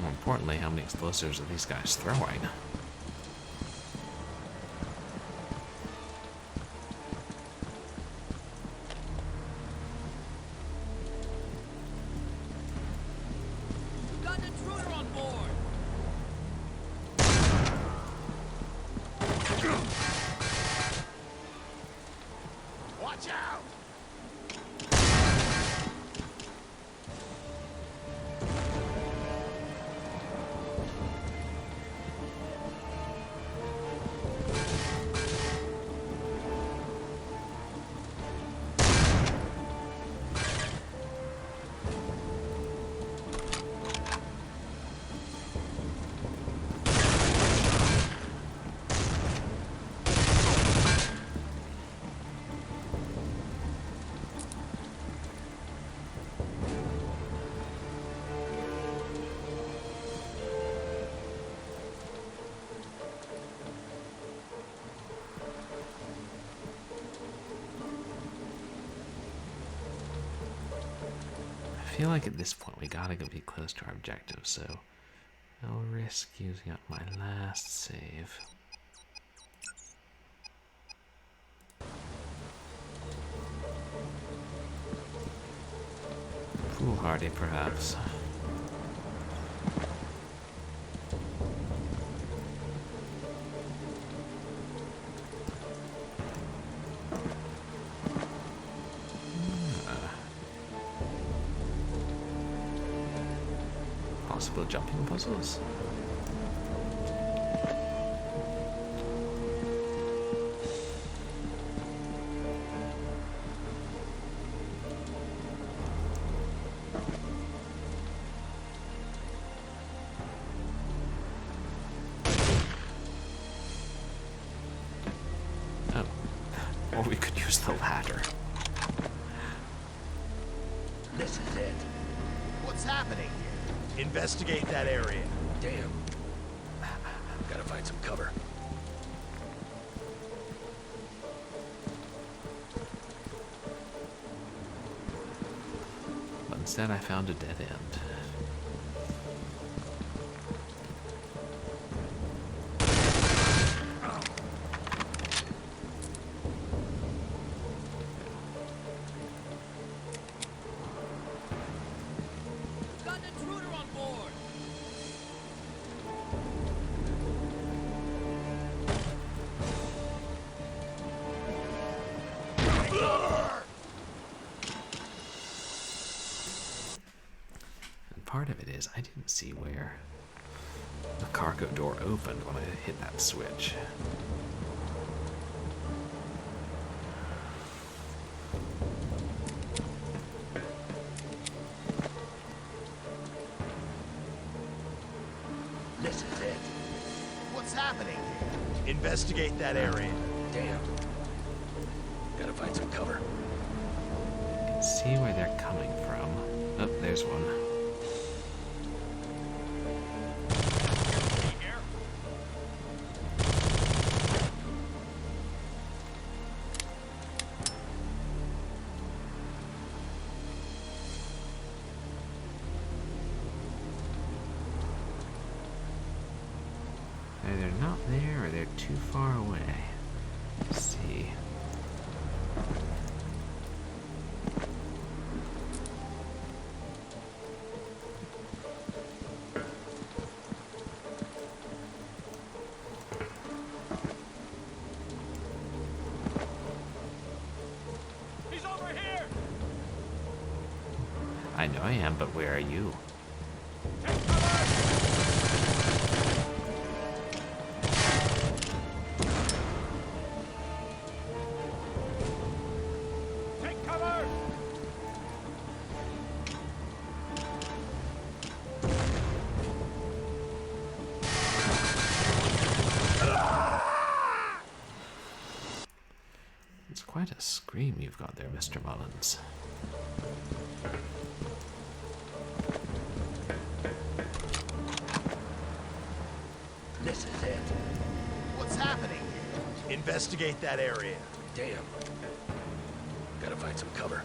More importantly, how many explosives are these guys throwing? We've got an intruder on board. Watch out! I feel like at this point we gotta go be close to our objective, so I'll risk using up my last save. Foolhardy, perhaps. Possible jumping puzzles. the ladder. This is it. What's happening here? Investigate that area. Damn. Gotta find some cover. But instead I found a dead end. Got an intruder on board. And part of it is I didn't see where the cargo door opened when I hit that switch. This is it. What's happening here? Investigate that area. Damn. Gotta find some cover. I can see where they're coming from. Oh, there's one. Either not there or they're too far away. Let's see. He's over here! I know I am, but where are you? Take cover! Take cover! It's quite a scream you've got there, Mr. Mullins. This is it. What's happening here? Investigate that area. Damn. Gotta find some cover.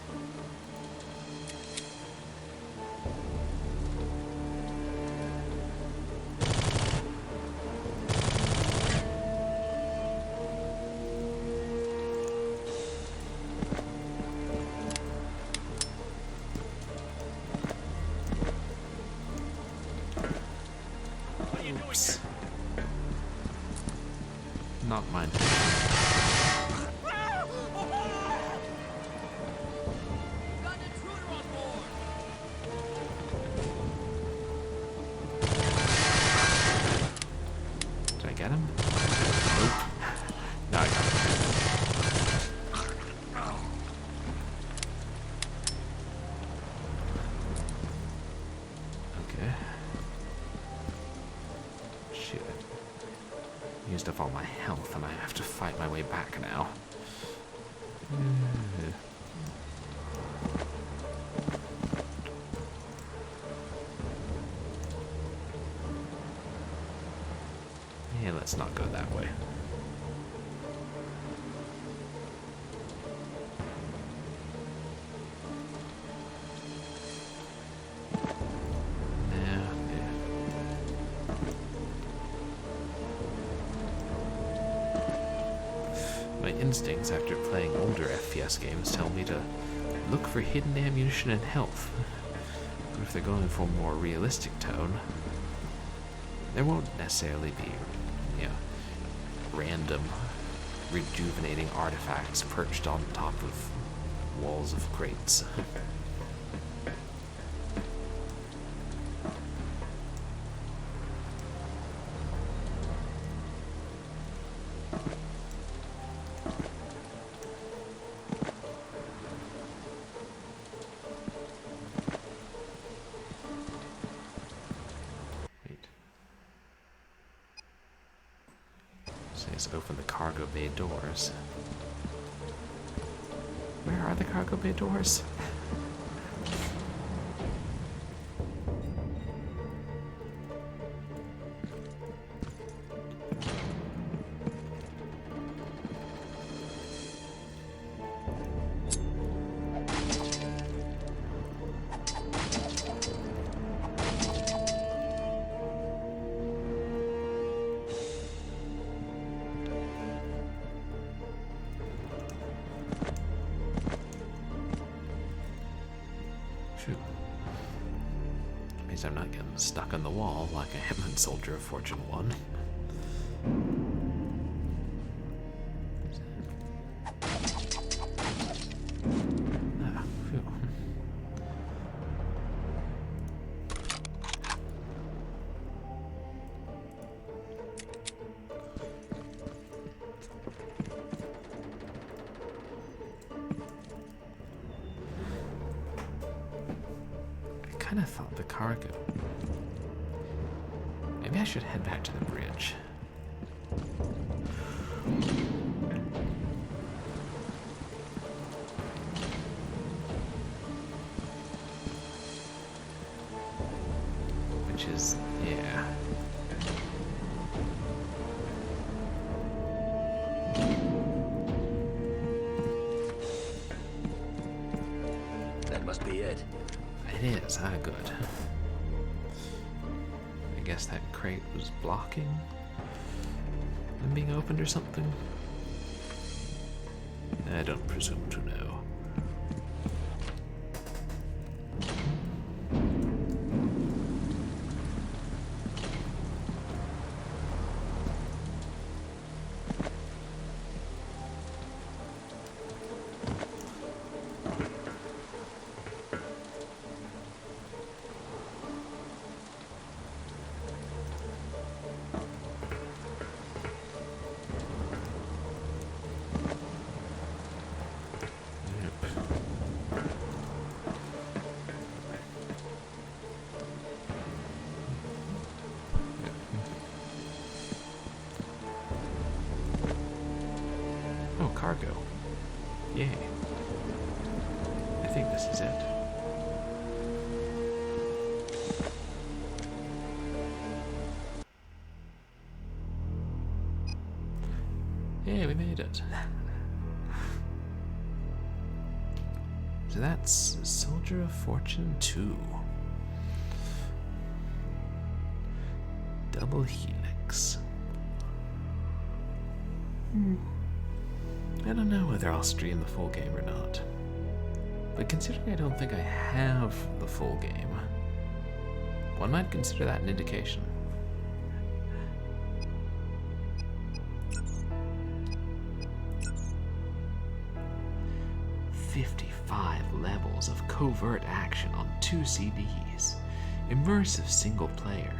What are you doing here? Oops. Not mine. Got an intruder on board. Did I get him? Nope. No, I got him. Okay. Shoot. I used up all my health and I have to fight my way back now. Yeah, let's not go that way. Yeah. My instincts after playing older FPS games tell me to look for hidden ammunition and health. But if they're going for a more realistic tone, there won't necessarily be, random, rejuvenating artifacts perched on top of walls of crates. Wait. So let's open the cargo bay doors. are the cargo bay doors? Means I'm not getting stuck on the wall like I am in Soldier of Fortune 1. Ah, phew. I kind of thought the cargo. Maybe I should head back to the bridge. Which is, yeah. That must be it. It is, good. I guess that crate was blocking them being opened or something. I don't presume to know. Cargo. Yay. I think this is it. Yeah, we made it. So that's Soldier of Fortune 2. Double Helix. I don't know whether I'll stream the full game or not. But considering I don't think I have the full game, one might consider that an indication. "55 levels of covert action on 2 CDs. Immersive single player.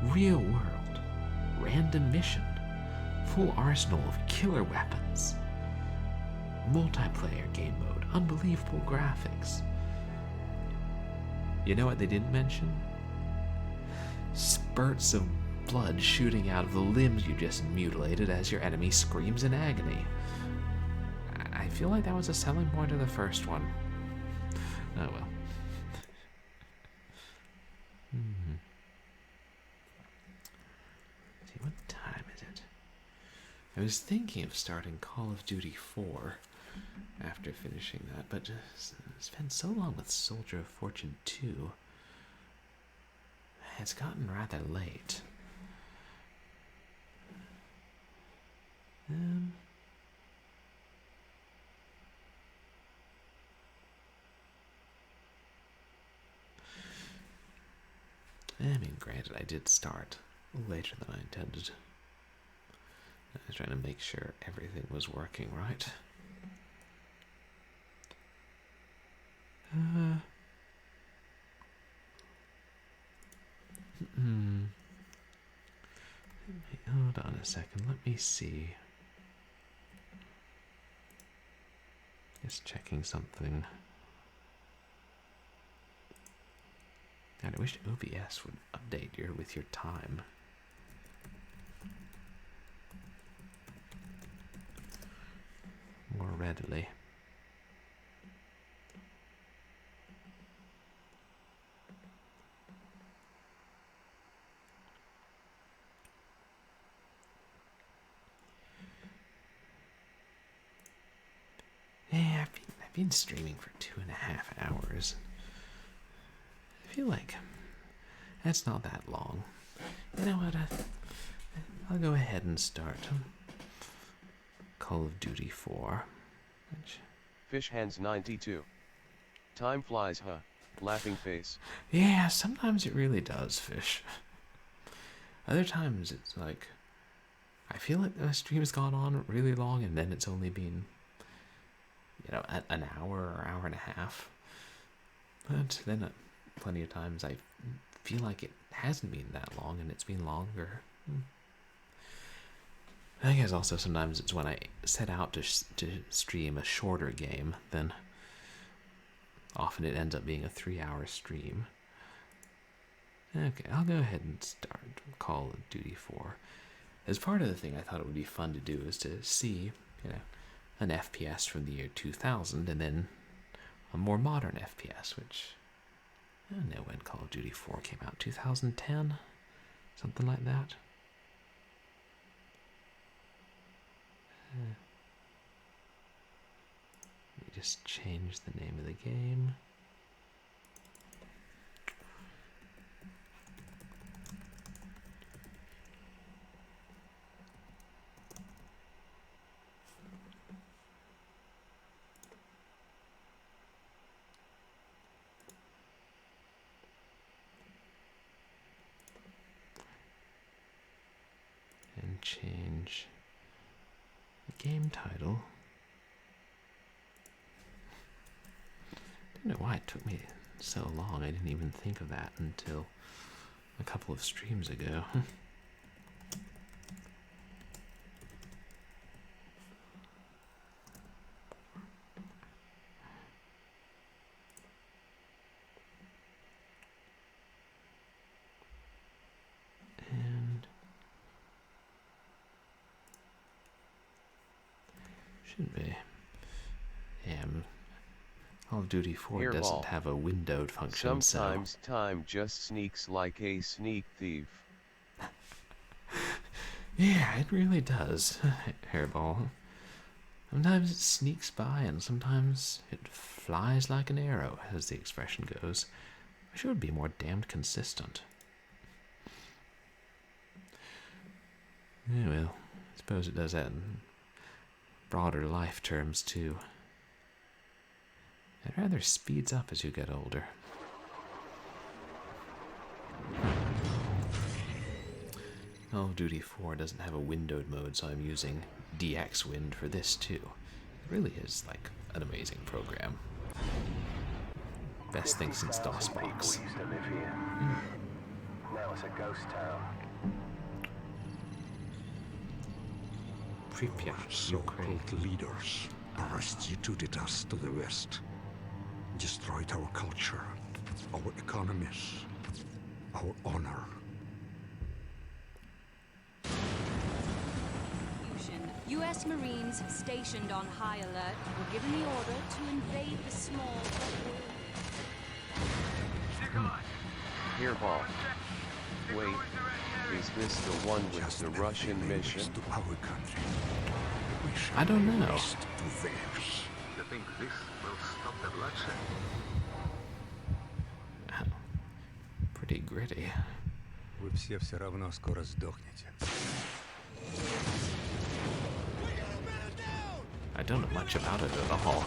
Real world. Random mission. Full arsenal of killer weapons. Multiplayer game mode, unbelievable graphics." You know what they didn't mention? Spurts of blood shooting out of the limbs you just mutilated as your enemy screams in agony. I feel like that was a selling point of the first one. Oh well. See, what time is it? I was thinking of starting Call of Duty 4 after finishing that, but spent so long with Soldier of Fortune 2, it's gotten rather late. I mean, granted, I did start later than I intended. I was trying to make sure everything was working right. Hold on a second, let me see. Just checking something. God, I wish OBS would update with your time. More readily. I've been streaming for 2.5 hours. I feel like that's not that long. You know what? I'll go ahead and start Call of Duty 4. Which... Fish Hands 92. Time flies, huh? Laughing face. Yeah, sometimes it really does, Fish. Other times it's like, I feel like the stream's gone on really long and then it's only been, an hour or hour and a half. But then plenty of times I feel like it hasn't been that long and it's been longer. I guess also sometimes it's when I set out to stream a shorter game, then often it ends up being a 3-hour stream. Okay, I'll go ahead and start Call of Duty 4. As part of the thing I thought it would be fun to do is to see, an FPS from the year 2000 and then a more modern FPS, which I don't know when Call of Duty 4 came out, 2010? Something like that. Let me just change the name of the game. And change the game title. I don't know why it took me so long. I didn't even think of that until a couple of streams ago. And shouldn't be. Yeah, Call of Duty 4 doesn't have a windowed function, Sometimes time just sneaks like a sneak thief. Yeah, it really does, Hairball. Sometimes it sneaks by and sometimes it flies like an arrow, as the expression goes. I should be more damned consistent. Yeah, well, I suppose it does that in broader life terms, too. It rather speeds up as you get older. Call of Duty 4 doesn't have a windowed mode, so I'm using DX Wind for this too. It really is like an amazing program. Best thing since DOSBox. Now it's a ghost town. Pripyat, Ukraine. So-called leaders prostituted us to the West. Destroyed our culture, our economies, our honor. U.S. Marines stationed on high alert were given the order to invade the small... Hairball. Wait, is this the one with the Russian mission? To our country. I don't know. To theirs. You think this will stop the bloodshed? Pretty gritty. Вы все равно скоро сдохнете. I don't know much about it at all.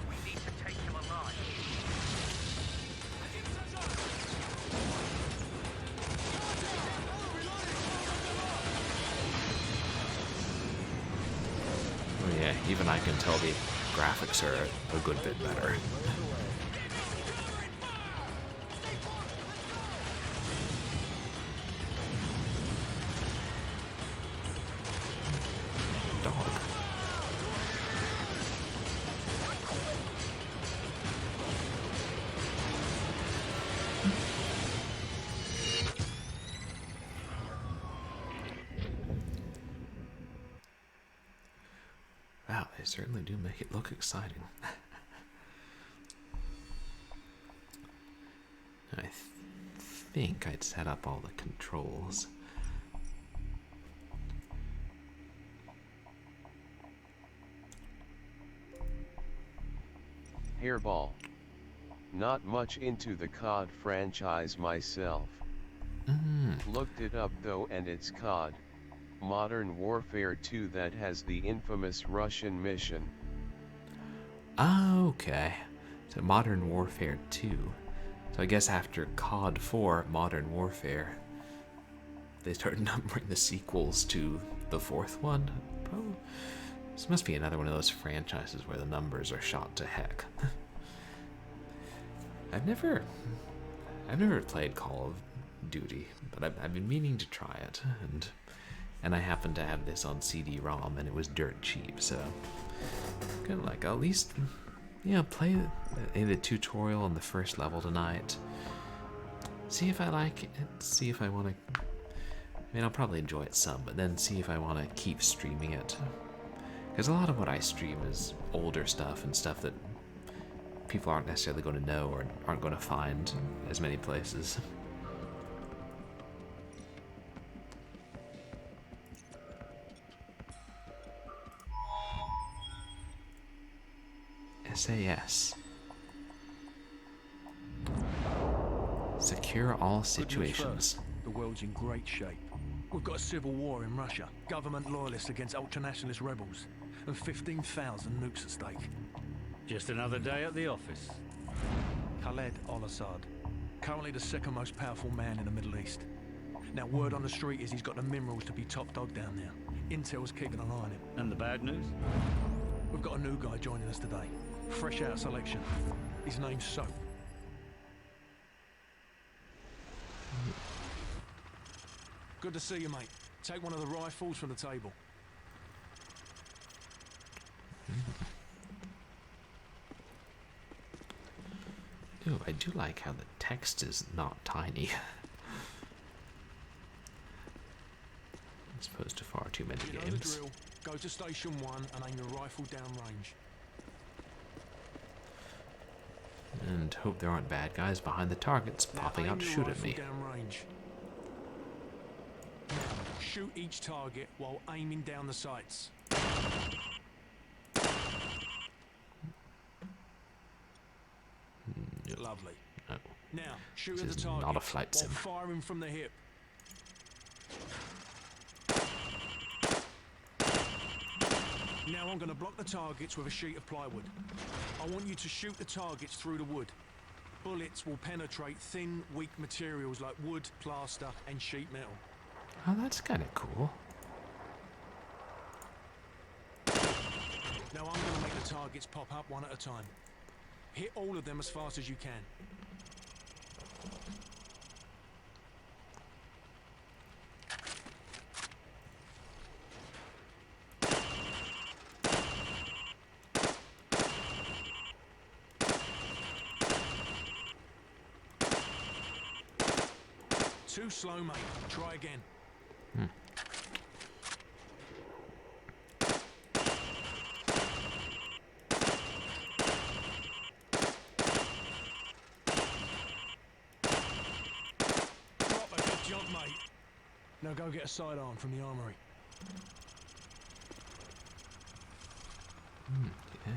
We need to take him alive. Oh yeah, even I can tell the graphics are a good bit better. Dog. Wow, they certainly do make it look exciting. I think I'd set up all the controls. Hairball. Not much into the COD franchise myself. Looked it up though, and it's COD, Modern Warfare 2, that has the infamous Russian mission. Okay. So Modern Warfare 2. So I guess after COD 4, Modern Warfare, they started numbering the sequels to the fourth one. Probably. This must be another one of those franchises where the numbers are shot to heck. I've never played Call of Duty, but I've been meaning to try it, and I happen to have this on CD-ROM, and it was dirt cheap, so kind of like, at least, play the tutorial on the first level tonight. See if I like it. See if I want to. I mean, I'll probably enjoy it some, but then see if I want to keep streaming it. Because a lot of what I stream is older stuff and stuff that people aren't necessarily going to know or aren't going to find as many places. SAS. Secure all situations. The world's in great shape. We've got a civil war in Russia, government loyalists against ultranationalist rebels, and 15,000 nukes at stake. Just another day at the office. Khaled al-Assad, currently the second most powerful man in the Middle East. Now, word on the street is he's got the minerals to be top dog down there. Intel's keeping an eye on him. And the bad news? We've got a new guy joining us today. Fresh out of selection. His name's SOF. Good to see you, mate. Take one of the rifles from the table. Ooh, I do like how the text is not tiny. As opposed to far too many You know games. the drill. Go to station 1 and aim your rifle downrange. And hope there aren't bad guys behind the targets popping out to shoot at me. Downrange. Shoot each target while aiming down the sights. Lovely. Oh. Now, shoot This at is the target not a flight sim. while firing from the hip. Now I'm going to block the targets with a sheet of plywood. I want you to shoot the targets through the wood. Bullets will penetrate thin, weak materials like wood, plaster, and sheet metal. Oh, that's kind of cool. Now I'm going to make the targets pop up one at a time. Hit all of them as fast as you can. Too slow, mate. Try again. Proper good job, mate. Now go get a sidearm from the armory. Yeah.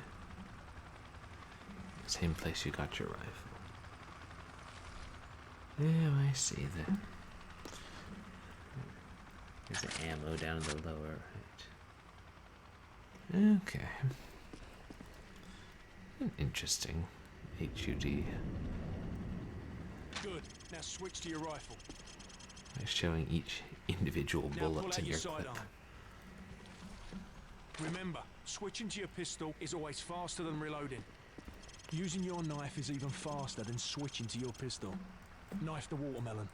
Same place you got your rifle. Oh, I see that. There's the ammo down in the lower right. Okay. Interesting. HUD. Good. Now switch to your rifle. By showing each individual Now pull bullet out in your your clip. sidearm. Remember, switching to your pistol is always faster than reloading. Using your knife is even faster than switching to your pistol. Knife the watermelon.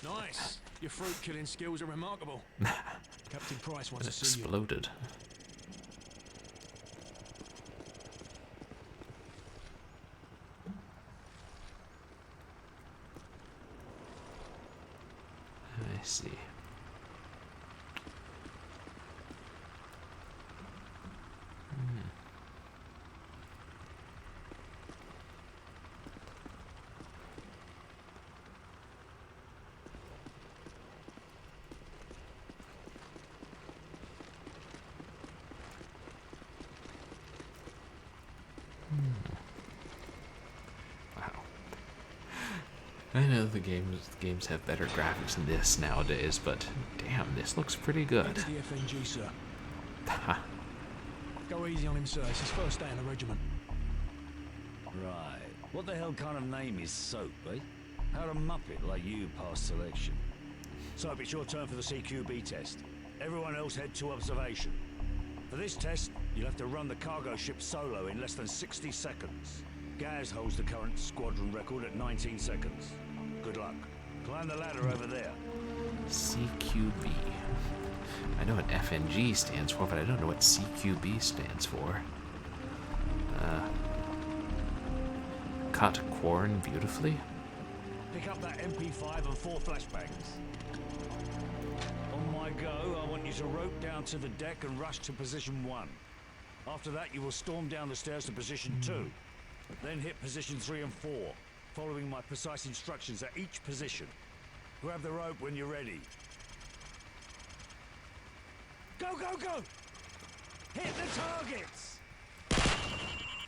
Nice. Your fruit killing skills are remarkable. Captain Price wants to see you. Exploded. I see. I know the games have better graphics than this nowadays, but damn, this looks pretty good. That's the FNG, sir. Go easy on him, sir. It's his first day in the regiment. Right. What the hell kind of name is Soap, eh? How'd a muppet like you pass selection? Soap, it's your turn for the CQB test. Everyone else head to observation. For this test, you'll have to run the cargo ship solo in less than 60 seconds. Gaz holds the current squadron record at 19 seconds. Good luck. Climb the ladder over there. CQB. I know what FNG stands for, but I don't know what CQB stands for. Cut corn beautifully. Pick up that MP5 and 4 flashbangs. On my go, I want you to rope down to the deck and rush to position 1. After that, you will storm down the stairs to position 2. Then hit position 3 and 4, following my precise instructions at each position. Grab the rope when you're ready. Go, go, go! Hit the targets!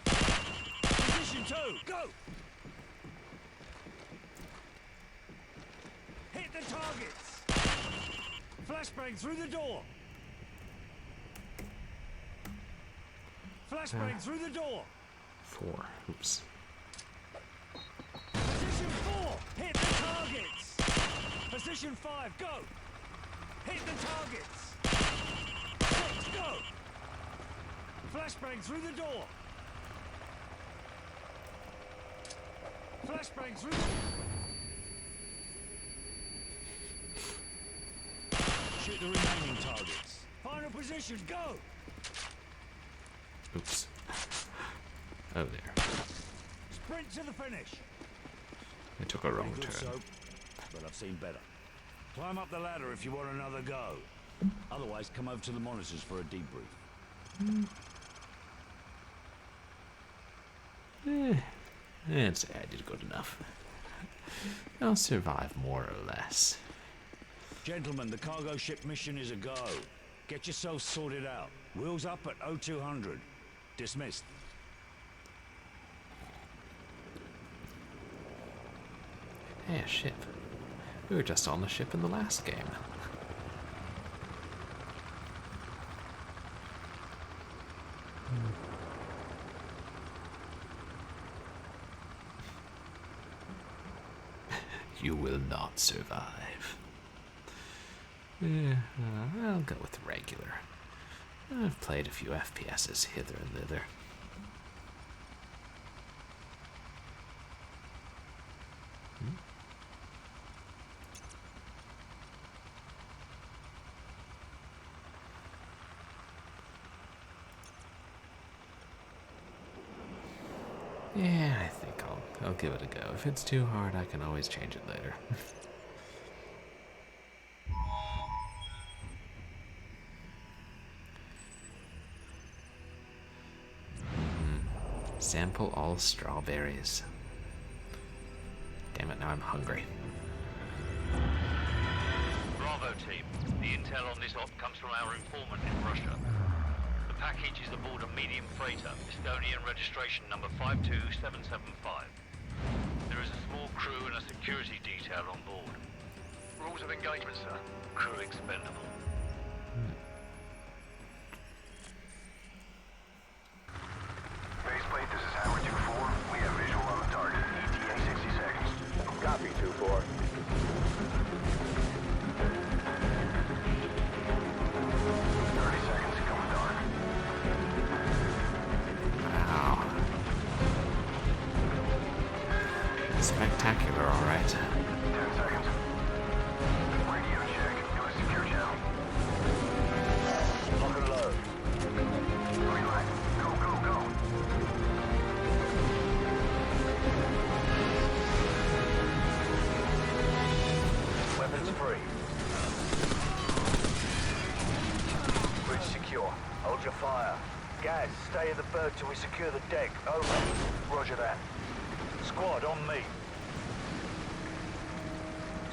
Position 2, go! Hit the targets! Flashbang through the door! Flashbang through the door! 4. Oops. Position 4! Hit the targets! Position 5, go! Hit the targets! 6, go! Flashbang through the door! Flashbang through the... Shoot the remaining targets. Final position, go! Oops. Oh, there. Sprint to the finish. I took a wrong Good turn. soap, but I've seen better. Climb up the ladder if you want another go. Otherwise, come over to the monitors for a debrief. I'd say I did good enough. I'll survive more or less. Gentlemen, the cargo ship mission is a go. Get yourselves sorted out. Wheels up at 0200. Dismissed. Hey, a ship. We were just on the ship in the last game. You will not survive. I'll go with regular. I've played a few FPSs hither and thither. Yeah, I think I'll give it a go. If it's too hard, I can always change it later. Sample all strawberries. Damn it, now I'm hungry. Bravo team. The intel on this op comes from our informant in Russia. The package is aboard a medium freighter, Estonian registration number 52775. There is a small crew and a security detail on board. Rules of engagement, sir. Crew expendable. Faceplate, this is Howard 2-4. We have visual on the target. ETA 60 seconds. Copy, 2-4. 30 seconds, coming dark. Wow. Spectacular, alright. 10 seconds. Radio check. Do a secure channel. Lock and load. Green light. Go, go, go. Weapons free. Bridge secure. Hold your fire. Guys, stay in the berth till we secure the deck. Over. Roger that. Squad, on me.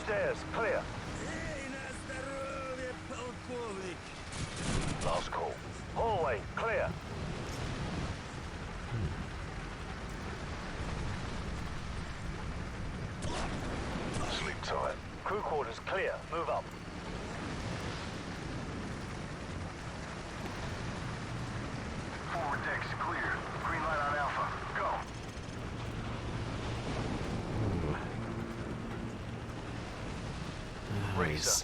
Stairs, clear. Last call. Hallway, clear. Clear. Move up. Forward deck's clear. Green light on Alpha. Go. Nice.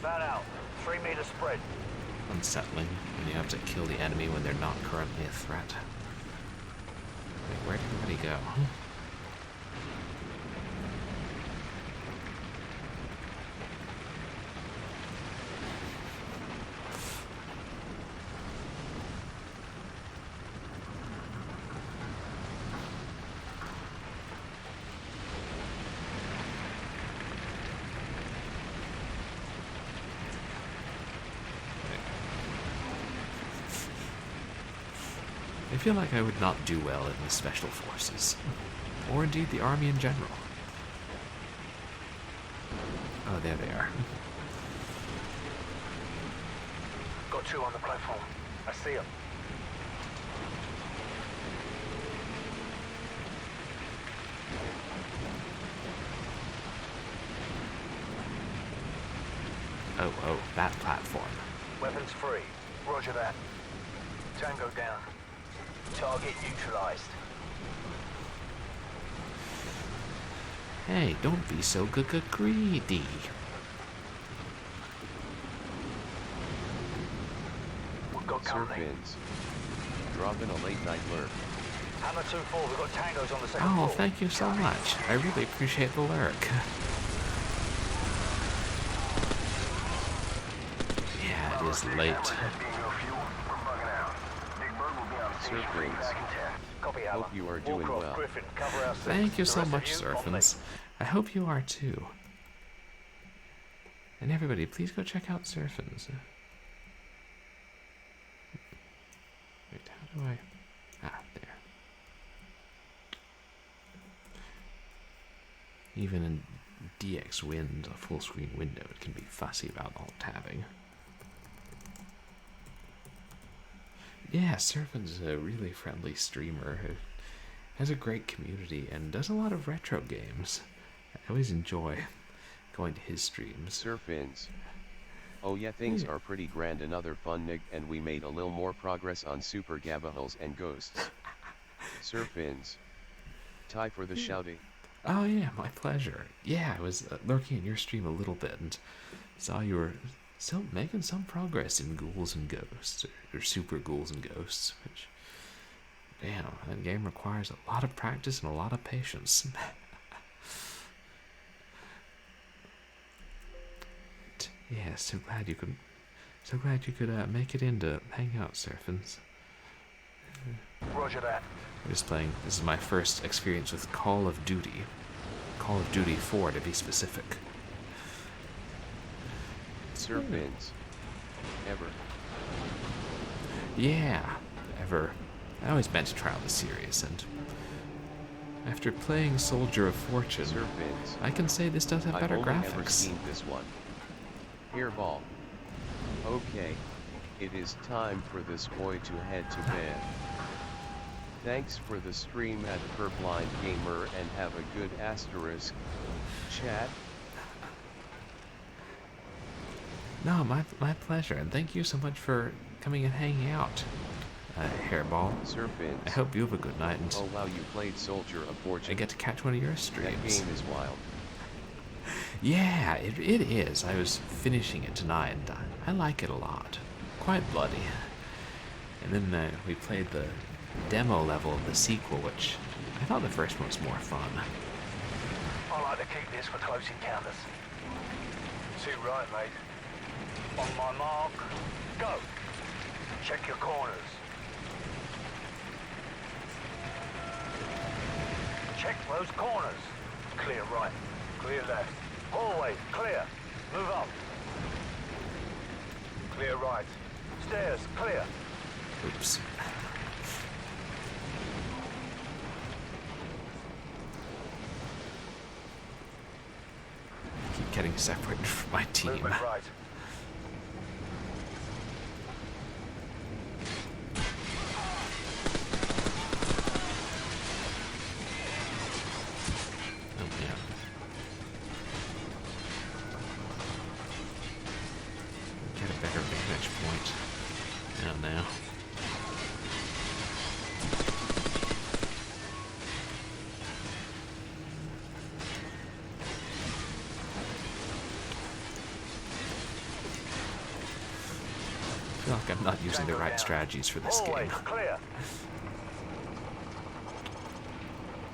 Man out. 3 meter spread. Unsettling when you have to kill the enemy when they're not currently a threat. Wait, where did everybody go? I feel like I would not do well in the Special Forces, or indeed the Army in general. Oh, there they are. Got 2 on the platform. I see them. Oh, that platform. Weapons free. Roger that. Tango down. Target neutralized. Hey, don't be so greedy. We've got company. Serpents. Dropping a late night lurk. Hammer 2-4, we've got tangos on the second Oh, floor. thank you so much. I really appreciate the lurk. Yeah, it is late. Serpents. Copy, Hammer. Hope you are doing Warcroft, well. Griffin, cover our Thank you six. so The much, rest of you, on me. Surfins. I hope you are too. And everybody, please go check out Surfins. Wait, how do I... Ah, there. Even in DX Wind, a full screen window, it can be fussy about alt-tabbing. Yeah, Surfins is a really friendly streamer who has a great community and does a lot of retro games. I always enjoy going to his streams. Serpents. Oh yeah, things are pretty grand. Another fun nig, and we made a little more progress on Super Gabahulls and Ghosts. Serpents. Tie for the shouting. Oh yeah, my pleasure. Yeah, I was lurking in your stream a little bit and saw you were still making some progress in Ghouls and Ghosts, or Super Ghouls and Ghosts, which, damn, that game requires a lot of practice and a lot of patience. Yeah, so glad you could make it in to hang out, Surfins. Roger that. I'm just playing. This is my first experience with Call of Duty. Call of Duty 4 to be specific. Serpents. Ever. Yeah, ever. I always meant to try out the series, and after playing Soldier of Fortune, Serpents. I can say this does have better I've only ever graphics. seen this one. Hairball. Okay, it is time for this boy to head to bed. Thanks for the stream at Purblind Gamer and have a good asterisk. Chat. No, my pleasure, and thank you so much for coming and hanging out, Hairball. Serpents. I hope you have a good night, and oh wow, you played Soldier of Fortune. I get to catch one of your streams. That game is wild. Yeah, it is. I was finishing it tonight, and I like it a lot. Quite bloody. And then we played the demo level of the sequel, which I thought the first one was more fun. I like to keep this for close encounters. Too right, mate. On my mark, go. Check your corners. Check those corners. Clear right, clear left. Hallway, clear. Move up. Clear right. Stairs, clear. Oops. I keep getting separated from my team. Movement right. fun now. I feel like I'm not using the right strategies for this game. Clear.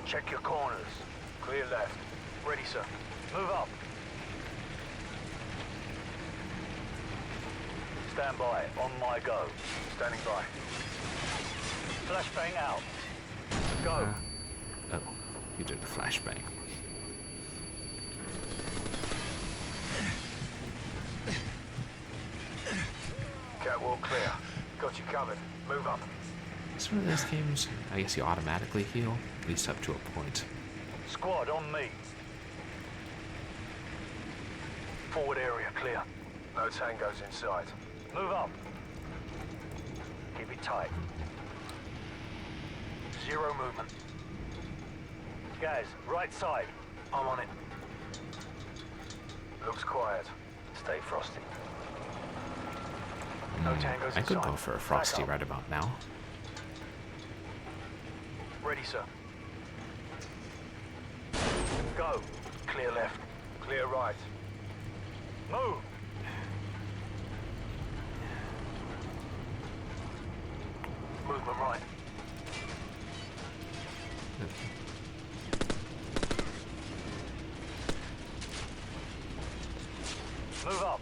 Check your corners. Clear left. Ready, sir. Move up. Stand by. On my go. Standing by. Flashbang out. Go. Oh, you did a flashbang. Catwalk clear. Got you covered. Move up. It's one of those games, I guess you automatically heal, at least up to a point. Squad on me. Forward area clear. No tangos inside. Move up. Keep it tight. Zero movement. Guys, right side. I'm on it. Looks quiet. Stay frosty. No tangos inside. I could go for a frosty right about now. Ready, sir. Go. Clear left. Clear right. Move. Movement right. Move up.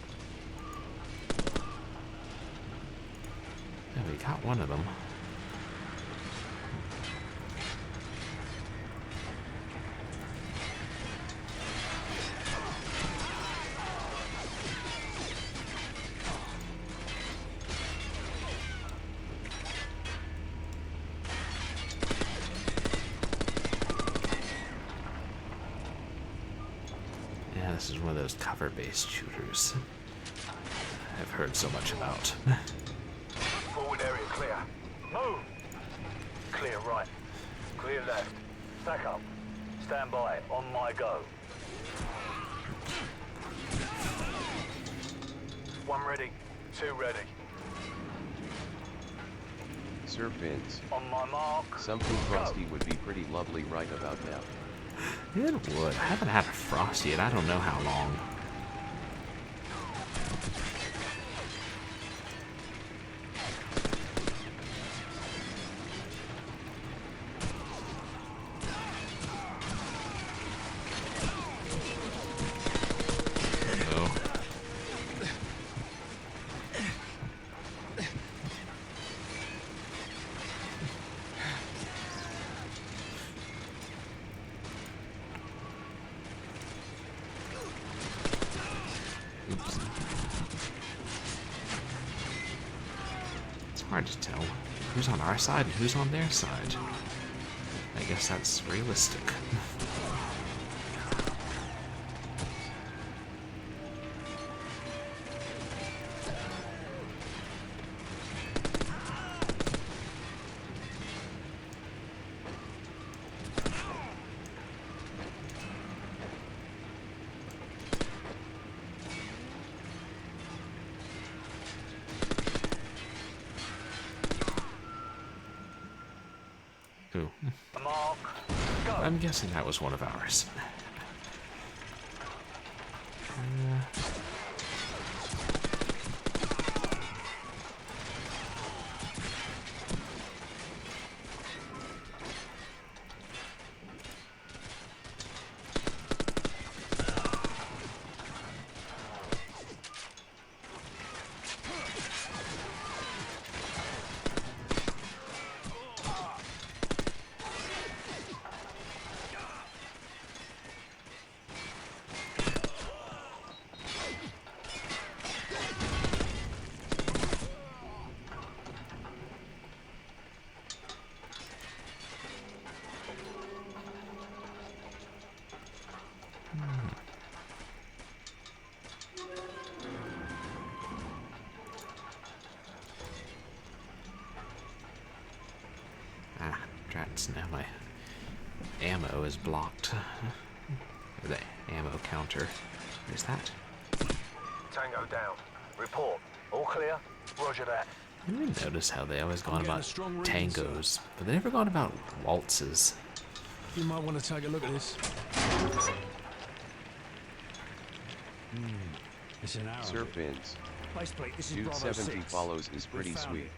Yeah, we got one of them. Yeah, this is one of those cover-based shooters I've heard so much about. Forward area clear. Move. Clear right. Clear left. Stack up. Stand by. On my go. One ready. Two ready. Sir Vince. On my mark. Something frosty would be pretty lovely right about now. It would. I haven't had a frosty in I don't know how long. Oops. It's hard to tell who's on our side and who's on their side. I guess that's realistic. Who? I'm guessing that was one of ours. Now my ammo is blocked. Or the ammo counter. Where's that? Tango down. Report. All clear? Roger that. You really notice how they always go on about tangos, but they never gone about waltzes. You might want to take a look at this. It's an arrow. Serpents. Faceplate, this is Dude Bravo 70 6. follows is We pretty found sweet. it.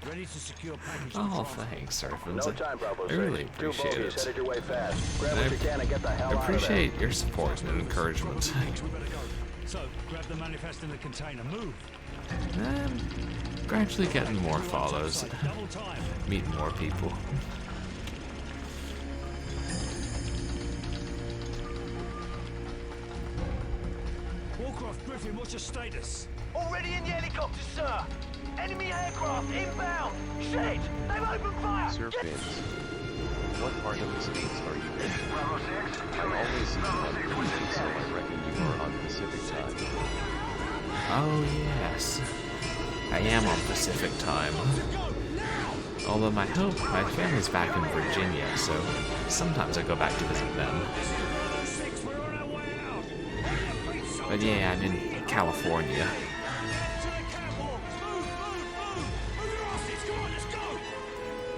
Ready to secure package. Oh, thanks, Surfins. No time, Bravo I really 6. Two appreciate bogeys it. headed your way fast. Grab And what you can and get the hell out of there. appreciate your support and encouragement. So, grab the manifest in the container. Move. And gradually getting more follows, Double time. meeting more people. Warcraft Griffin, what's your status? Already in the helicopter, sir. Enemy aircraft inbound. Shit! They've opened fire. Serpents. What part of the States are you in? Bravo 6, I come in. always see you Bravo on 6, TV, what's the so I status? reckon you are on Pacific time. Oh yes, I am on Pacific time. Although my family's back in Virginia, so sometimes I go back to visit them. But yeah, I'm in California.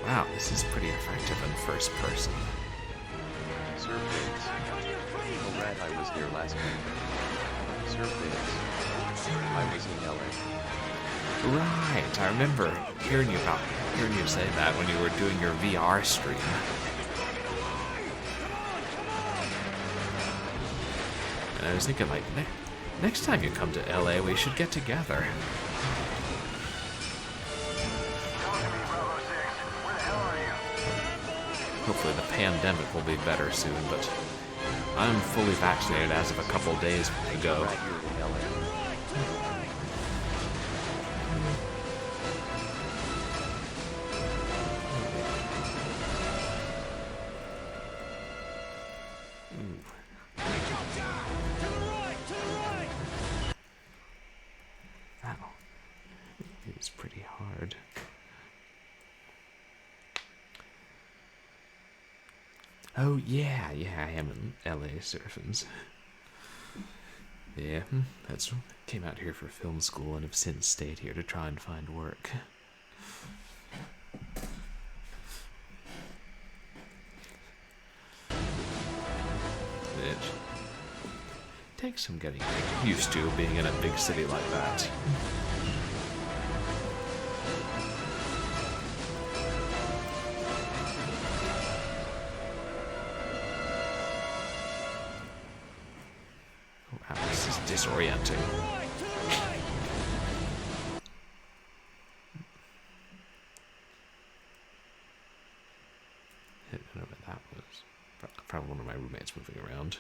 Wow, this is pretty effective in first person. Serpents. Oh, Rad, I was there last week. Serpents. I was in LA. Right, I remember hearing you say that when you were doing your VR stream. And I was thinking, like, next time you come to LA, we should get together. Hopefully the pandemic will be better soon, but I'm fully vaccinated as of a couple days ago. Right here in LA. Wow. It's pretty hard. Oh, yeah, I am in LA, Surfins. Yeah, that's came out here for film school and have since stayed here to try and find work. It takes some getting used to being in a big city like that. Wow, this is disorienting. I don't know what that was. Probably one of my roommates moving around.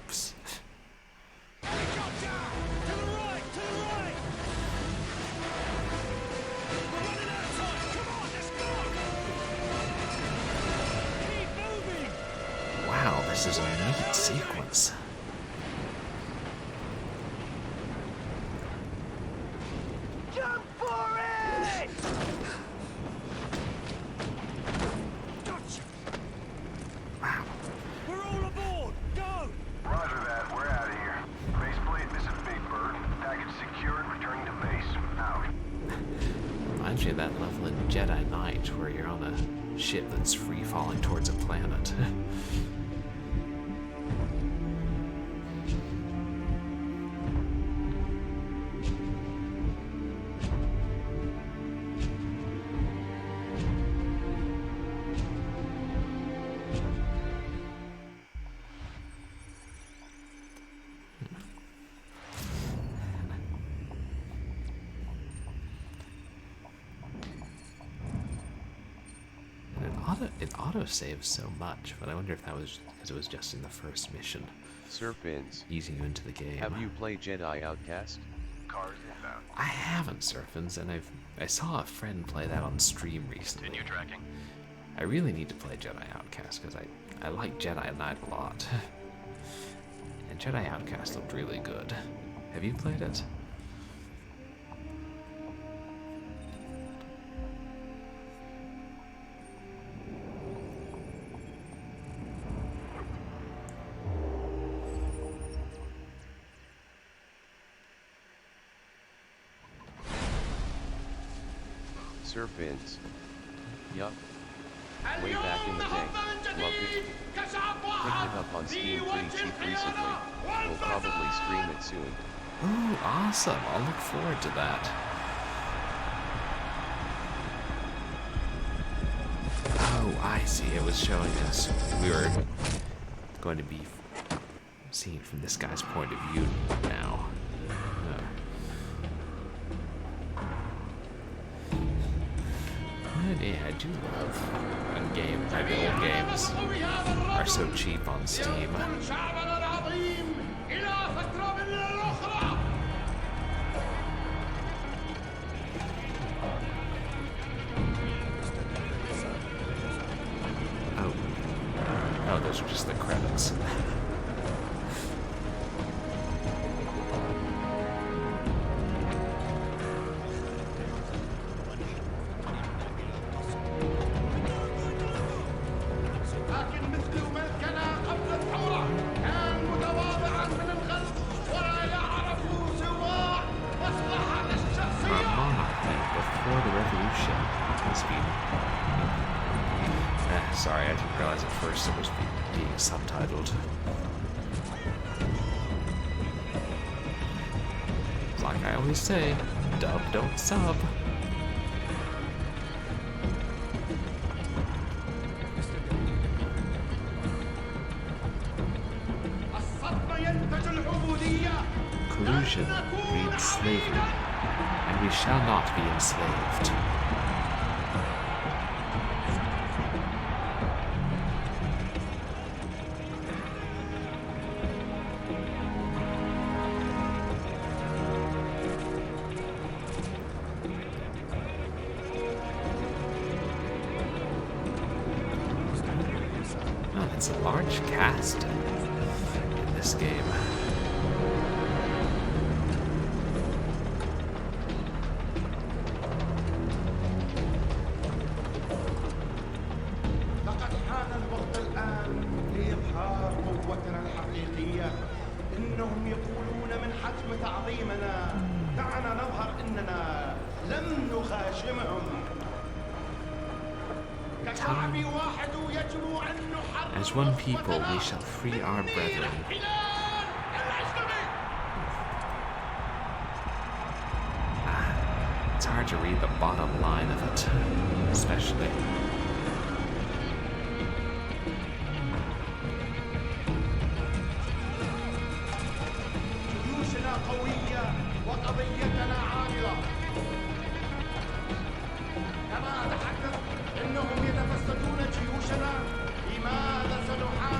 Oops. Wow, this is a neat sequence. Jump for it! Wow. We're all aboard! Go! Roger that, we're out of here. Faceplate, this is Big Bird. Package secured, returning to base. Out. Reminds me of that level in Jedi Knight where you're on a ship that's free falling towards a planet. It auto-saves so much, but I wonder if that was because it was just in the first mission. Serpents. Easing you into the game. Have you played Jedi Outcast? Cars inbound. I haven't, Surfins, and I saw a friend play that on stream recently. Continue tracking. I really need to play Jedi Outcast because I like Jedi Knight a lot. And Jedi Outcast looked really good. Have you played it? Surfins. Yup. Way back in the day. Loved it. Picked it up on Steam pretty cheap recently. We'll probably stream it soon. Oh, awesome. I'll look forward to that. Oh, I see. It was showing us we were going to be seen from this guy's point of view now. But yeah, I do love when the old games are so cheap on Steam. Oh, those are just the credits. Sorry, I didn't realize at first it was being subtitled. Like I always say, dub, don't sub. Collusion breeds slavery, and we shall not be enslaved. It's a large cast in this game. لقد حان الوقت الآن لإظهار قوتنا الحقيقية. إنهم يقولون من حجم تعظيمنا. دعنا نظهر إننا لم نخاشمهم. As one people, we shall free our brethren. It's hard to read the bottom line of it, especially.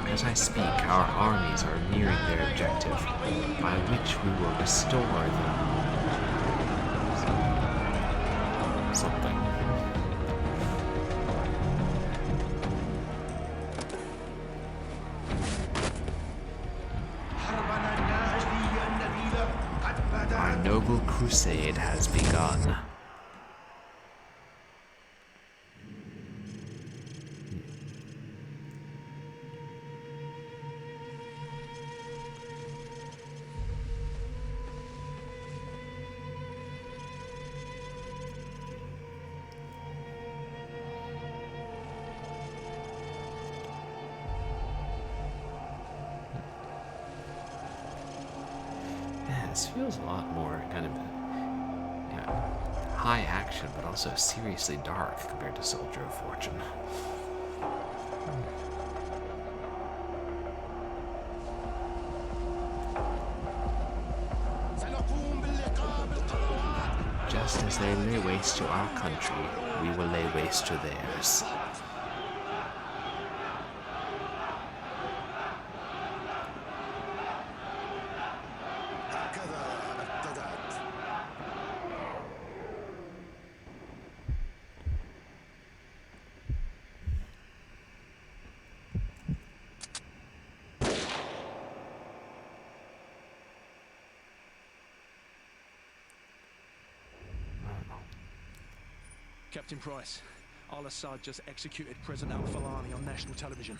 As I speak, our armies are nearing their objective, by which we will restore them. Something. Our noble crusade has begun. This feels a lot more kind of, high action, but also seriously dark compared to Soldier of Fortune. Just as they lay waste to our country, we will lay waste to theirs. Captain Price, Al-Assad just executed President al-Falani on national television.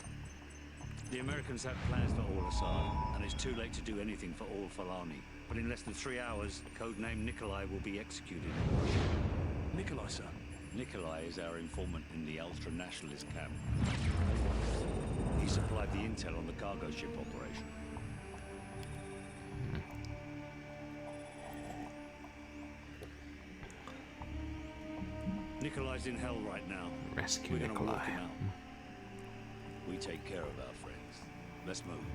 The Americans have plans for Al-Assad, and it's too late to do anything for al-Falani. But in less than 3 hours, codename Nikolai will be executed. Nikolai, sir? Nikolai is our informant in the ultra-nationalist camp. He supplied the intel on the cargo ship operation. Nikolai's in hell right now. Rescue We're gonna Nikolai. walk him out. We take care of our friends. Let's move.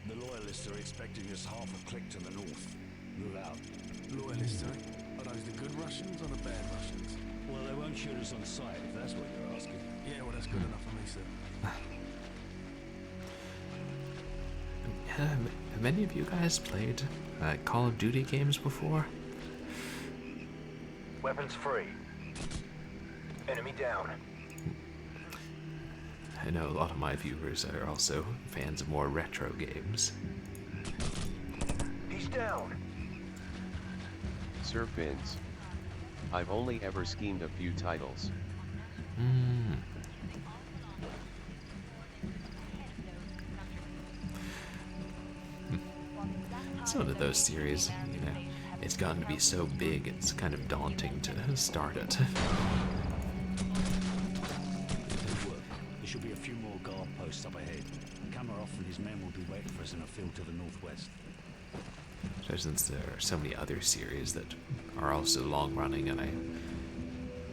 The loyalists are expecting us half a click to the north. Move out. Loyalists, eh? Are those the good Russians or the bad Russians? Well, they won't shoot us on sight if that's what you're asking. Yeah, well, that's good enough for me, sir. Have many of you guys played Call of Duty games before? Weapons free. Enemy down. I know a lot of my viewers are also fans of more retro games. He's down. Sir Fins. I've only ever schemed a few titles. It's one of those series, you know, it's gotten to be so big, it's kind of daunting to start it. There should be a few more guard posts up ahead. Kamarov and his men will be waiting for us in a field to the northwest. So since there are so many other series that are also long running and I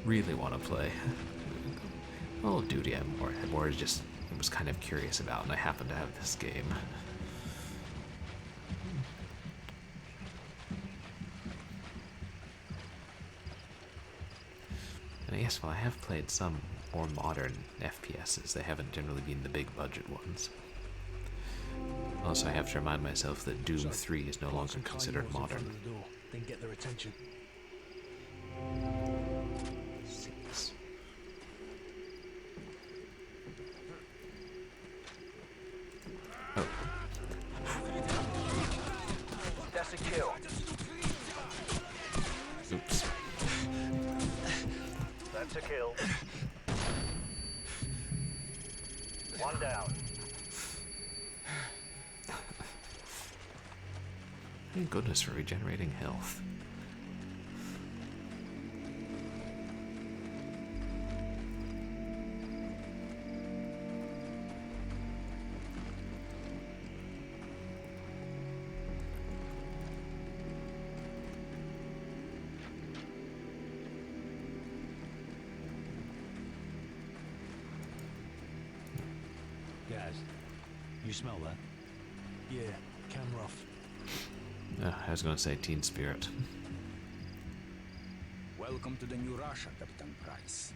really want to play. Call of Duty I more just was kind of curious about, and I happen to have this game. And I guess while I have played some more modern FPSs, they haven't generally been the big budget ones. Also, I have to remind myself that Doom 3 is no longer considered modern. Then get their attention. 6. Oh. That's a kill. Oops. That's a kill. One down. Thank goodness for regenerating health. Guys, you smell that? Yeah, Kamarov. I was going to say Teen Spirit. Welcome to the new Russia, Captain Price.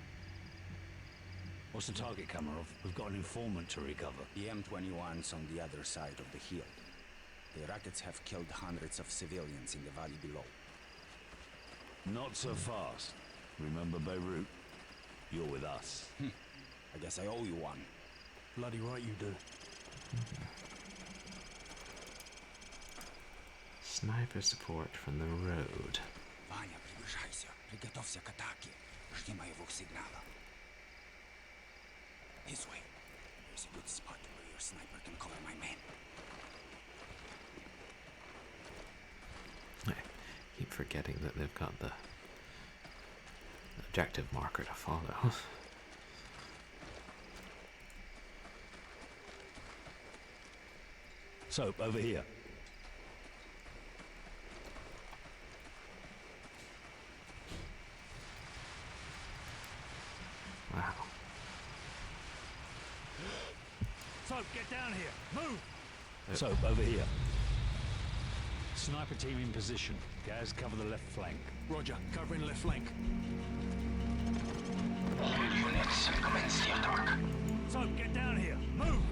What's the target, Kamarov? We've got an informant to recover. The M21's on the other side of the hill. The rockets have killed hundreds of civilians in the valley below. Not so fast. Remember Beirut? You're with us. I guess I owe you one. Bloody right you do. Sniper support from the road. Ваня, приближайся. Приготовься к атаке. Жди моего сигнала. This way. There's a good spot where your sniper can cover my men. I keep forgetting that they've got the objective marker to follow. Soap, over here. Wow. Soap, get down here. Move! Soap, over here. Sniper team in position. Gaz, cover the left flank. Roger, covering the left flank. Units, commence the attack. Soap, get down here. Move!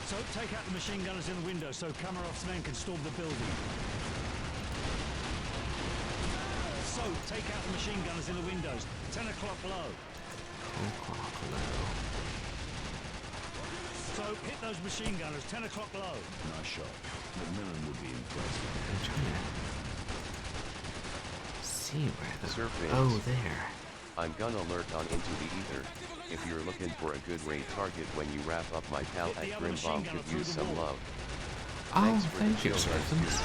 So take out the machine gunners in the window so Kamarov's men can storm the building. So take out the machine gunners in the windows. 10 o'clock low. 10 o'clock low. So hit those machine gunners. 10 o'clock low. Nice shot. McMillan would be impressed. see where the... Surface. Oh, there. I'm gonna lurk on into the ether. If you're looking for a good raid target when you wrap up, my pal at Grimbomb could use some love. Oh, thank you, Serpents.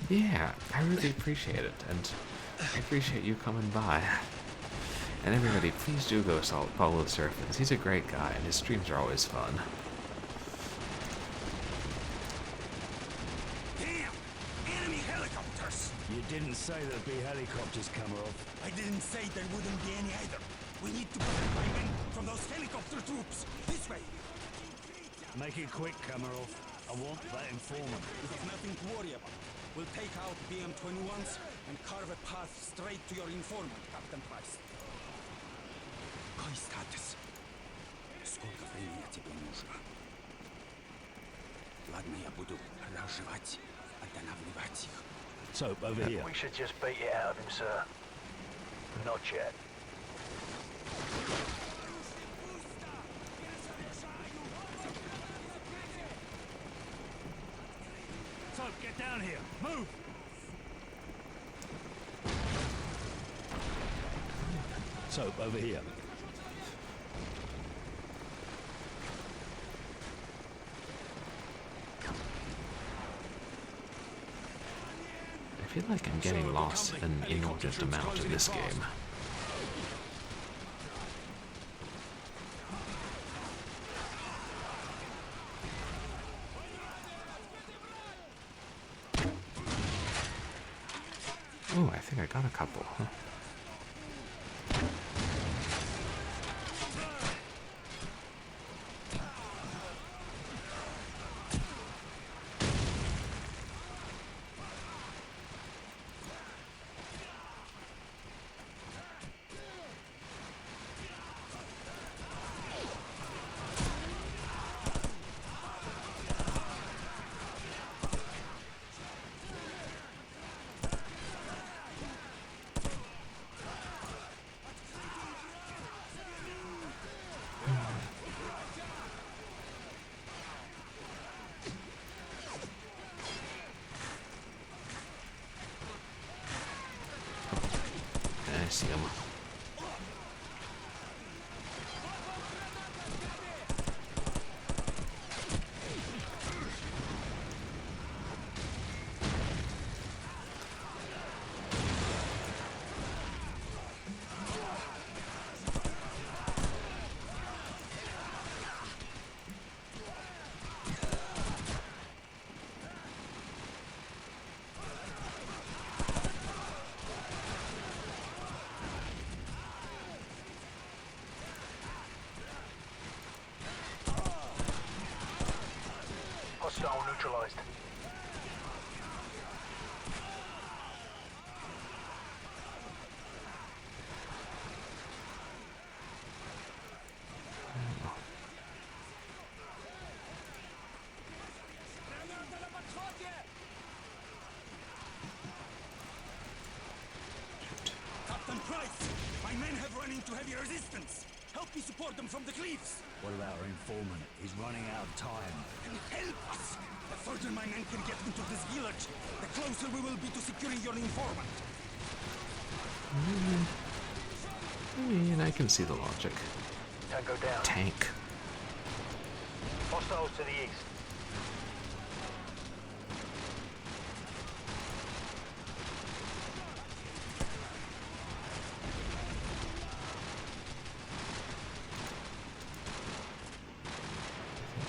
Yeah, I really appreciate it, and I appreciate you coming by. And everybody, please do go follow Serpents. He's a great guy, and his streams are always fun. Damn! Enemy helicopters! You didn't say there'd be helicopters, Kamarov. I didn't say there wouldn't be any either. We need to protect my men from those helicopter troops. This way. Make it quick, Kamarov. I want that informant. This is nothing to worry about. We'll take out BM-21s and carve a path straight to your informant, Captain Price. Какой статус? Сколько времени тебе нужно? Ладно, я буду разжевать, останавливать их. Soap, over here. We should just beat it out of him, sir. Not yet. Soap, get down here. Move! Soap, over here. I feel like I'm getting lost an inordinate amount in this game. Oh, I think I got a couple, huh? I see him. Hostile neutralized. Captain Price, my men have run into heavy resistance. Help me support them from the cliffs. What about our informant? He's running out of time. Help us! The further my men can get into this village, the closer we will be to securing your informant. I mean, I can see the logic. Tango down. Tank. Hostiles to the east.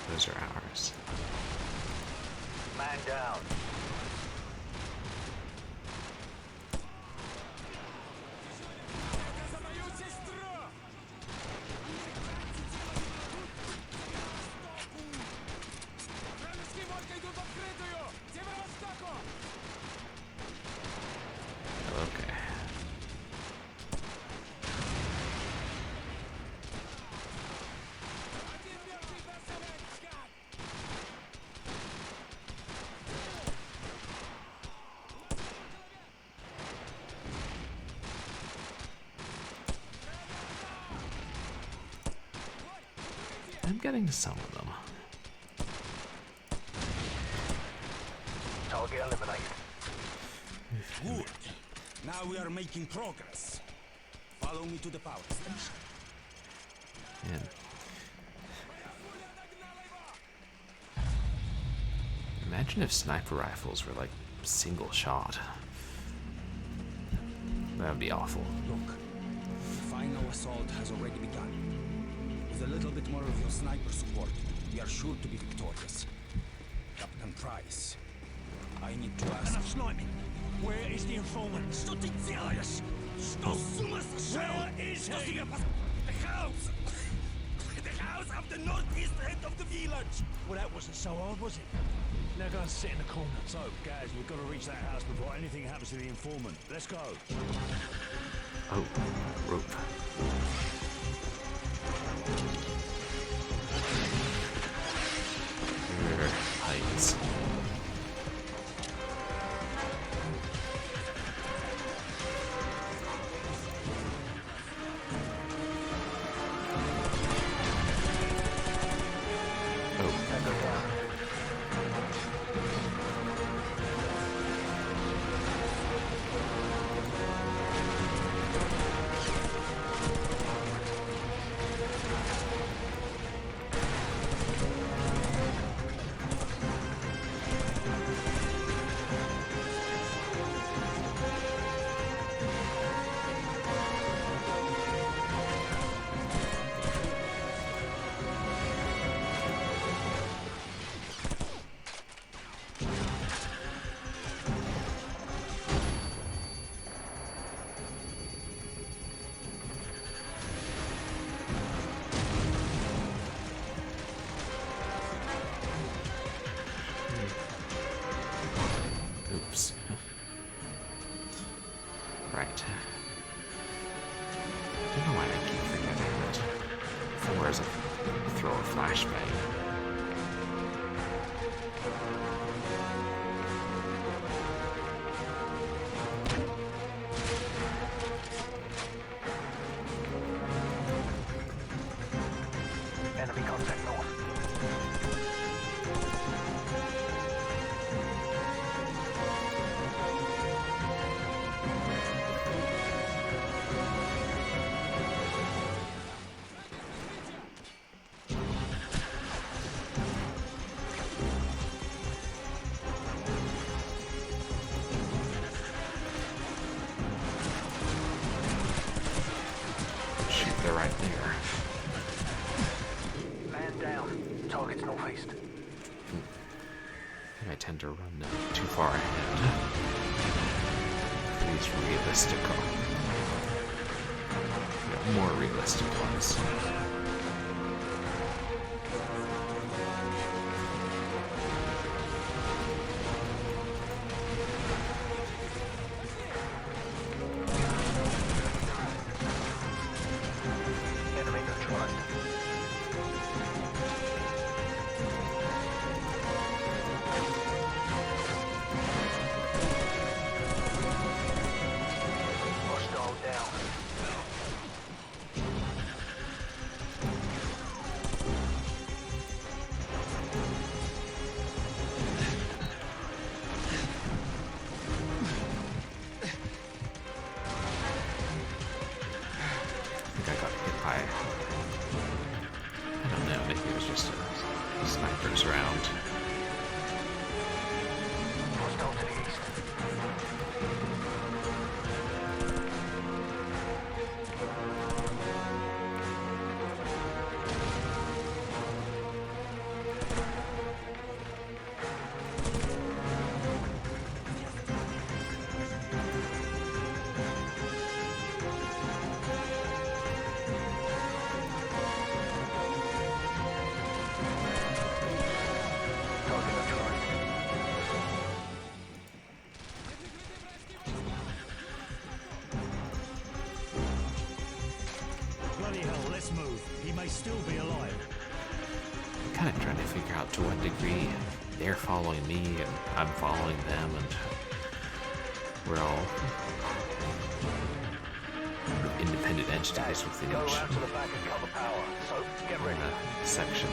Those are ours. Man down. Okay. I'm getting some of them. Target eliminated. Good. Now we are making progress. Follow me to the power station. Man. Imagine if sniper rifles were like single shot. That would be awful. Look, the final assault has already begun. With a little bit more of your sniper support, we are sure to be victorious. Captain Price, I need to ask... Enough sniping! Where is the informant? Where is he? The house! The house of the northeast end of the village! Well, that wasn't so hard, was it? Now go and sit in the corner. So, guys, we've got to reach that house before anything happens to the informant. Let's go. Oh, rope. Heights. Oops. Right. I don't know why I keep forgetting that. Whereas I throw a flashbang. Enemy contact north. Shoot, they're right there. Man down. Target's northeast. I tend to run too far ahead. These realistic, more realistic ones. Enemy neutralized. Hostile down. I think I got hit by, I don't know, maybe it was just a sniper's round. Hostile to the east. Target neutralized. Bloody hell, let's move. He may still be alive. I'm kind of trying to figure out to what degree they're following me and I'm following them, and we're all independent entities within Go each around to the back and cover power. So, get ready. section.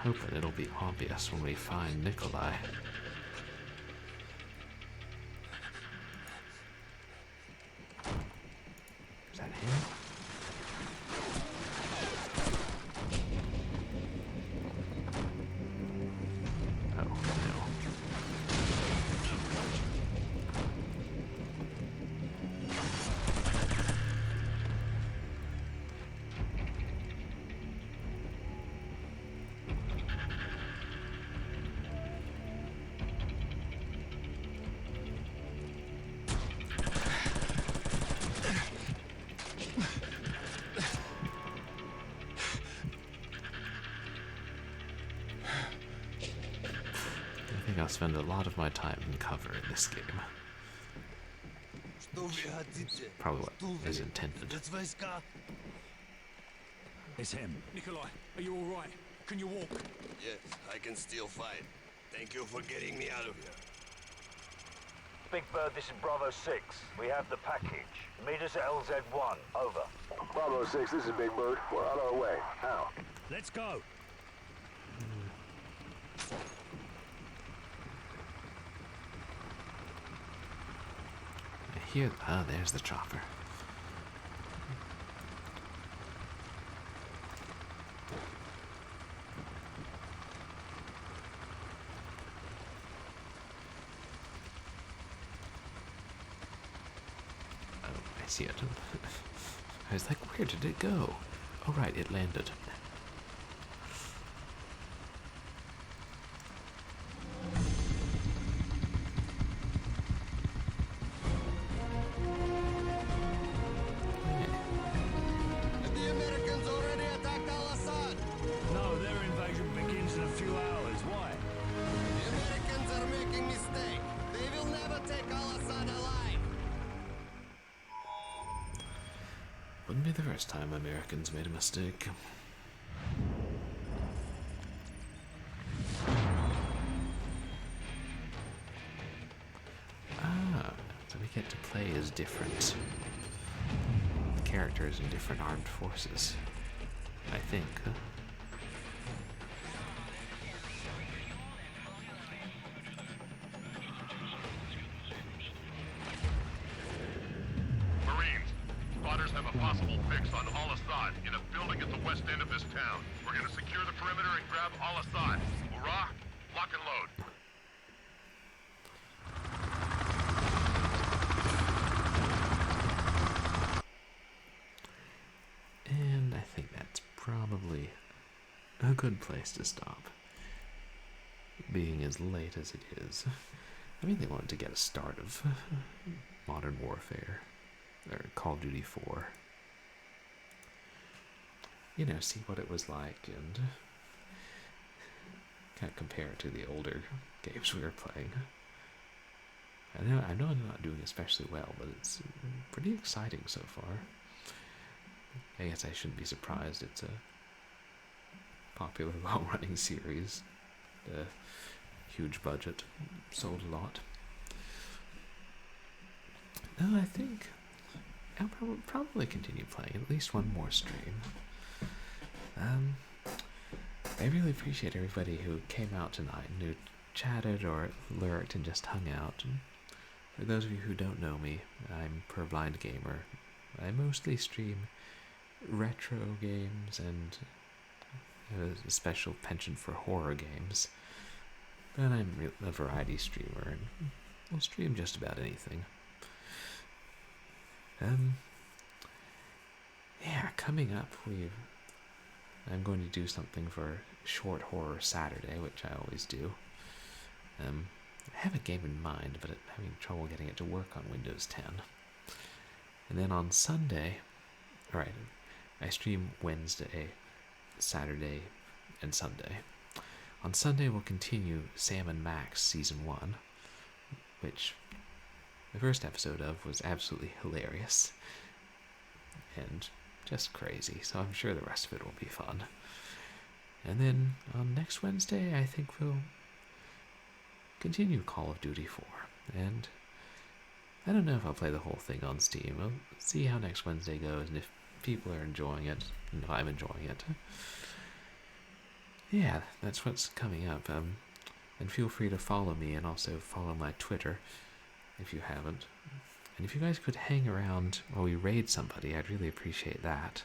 hoping it'll be obvious when we find Nikolai. Is that him? Oh, no. I think I'll spend a lot of my time in cover in this game. Probably what is intended. It's him. Nikolai, are you all right? Can you walk? Yes, I can still fight. Thank you for getting me out of here. Big Bird, this is Bravo 6. We have the package. Meet us at LZ1. Over. Bravo 6, this is Big Bird. We're on our way. How? Let's go. Here, oh, there's the chopper. Oh, I see it. I was like, where did it go? Oh, right, it landed. The Americans already attacked Al-Assad. No, their invasion begins in a few hours. Why? The Americans are making mistake. They will never take Al-Assad alive. Wouldn't be the first time Americans made a mistake. Ah, so we get to play as different characters in different armed forces. I think. Marines, spotters have a possible fix on Al-Assad in a building at the west end of this town. We're gonna secure the perimeter and grab Al-Assad. Hurrah! Lock and load. And I think that's probably a good place to stop. Being as late as it is. I mean, they wanted to get a start of Modern Warfare, or Call of Duty 4. You know, see what it was like, and kind of compare it to the older games we were playing. I know I'm not doing especially well, but it's pretty exciting so far. I guess I shouldn't be surprised. It's a popular, well-running series. Huge budget, sold a lot. No, I think I'll probably continue playing at least one more stream. I really appreciate everybody who came out tonight and who chatted or lurked and just hung out. And for those of you who don't know me, I'm Purblind Gamer. I mostly stream retro games and a special penchant for horror games. But I'm a variety streamer and will stream just about anything. Yeah, coming up, I'm going to do something for Short Horror Saturday, which I always do. I have a game in mind, but I'm having trouble getting it to work on Windows 10. And then on Sunday, alright, I stream Wednesday, Saturday, and Sunday. On Sunday, we'll continue Sam and Max Season 1, which the first episode of was absolutely hilarious and just crazy, so I'm sure the rest of it will be fun. And then on next Wednesday, I think we'll continue Call of Duty 4, and I don't know if I'll play the whole thing on Steam. We'll see how next Wednesday goes, and if people are enjoying it, and if I'm enjoying it. yeah, that's what's coming up. And feel free to follow me and also follow my Twitter if you haven't. And if you guys could hang around while we raid somebody, I'd really appreciate that.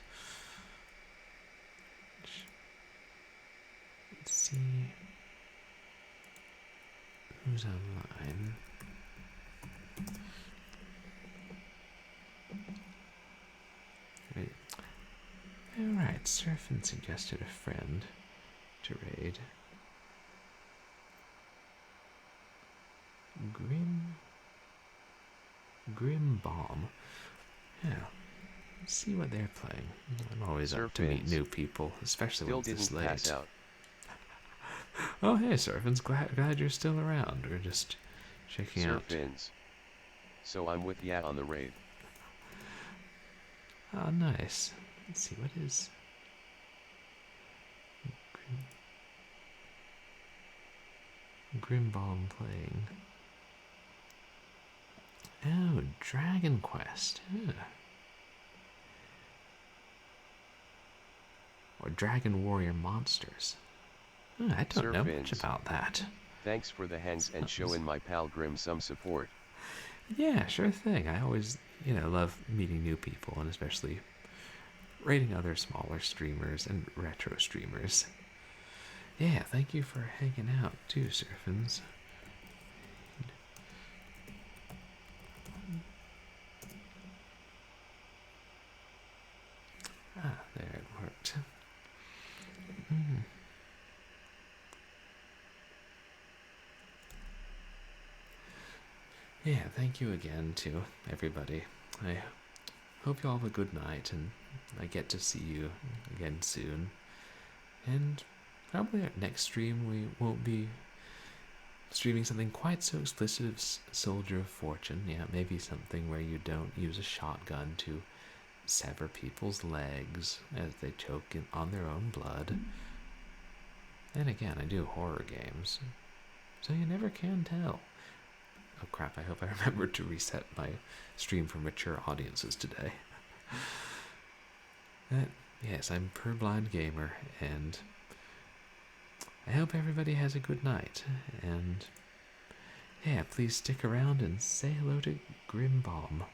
Let's see who's online. Alright, Surfin suggested a friend to raid. Grim Bomb. Yeah. Let's see what they're playing. I'm always up to meet new people, especially when it's late. Pass out. Oh, hey, Surfin's glad you're still around. We're just checking out. Surfins. So I'm with ya on the raid. Oh, nice. Let's see, what is... Grim Bomb playing. Oh, Dragon Quest. Yeah. Or Dragon Warrior Monsters. Oh, I don't know much about that. Thanks for the hangs and showing my pal Grim some support. Yeah, sure thing. I always, love meeting new people, and especially rating other smaller streamers and retro streamers. Yeah, thank you for hanging out too, Surfins. Ah, there it worked. Yeah, thank you again to everybody. I hope you all have a good night, and I get to see you again soon. And probably our next stream we won't be streaming something quite so explicit as Soldier of Fortune. Yeah, maybe something where you don't use a shotgun to sever people's legs as they choke on their own blood. And again, I do horror games, so you never can tell. Oh crap, I hope I remembered to reset my stream for mature audiences today. Yes, I'm Purblind Gamer, and I hope everybody has a good night, and yeah, please stick around and say hello to Grim Bomb.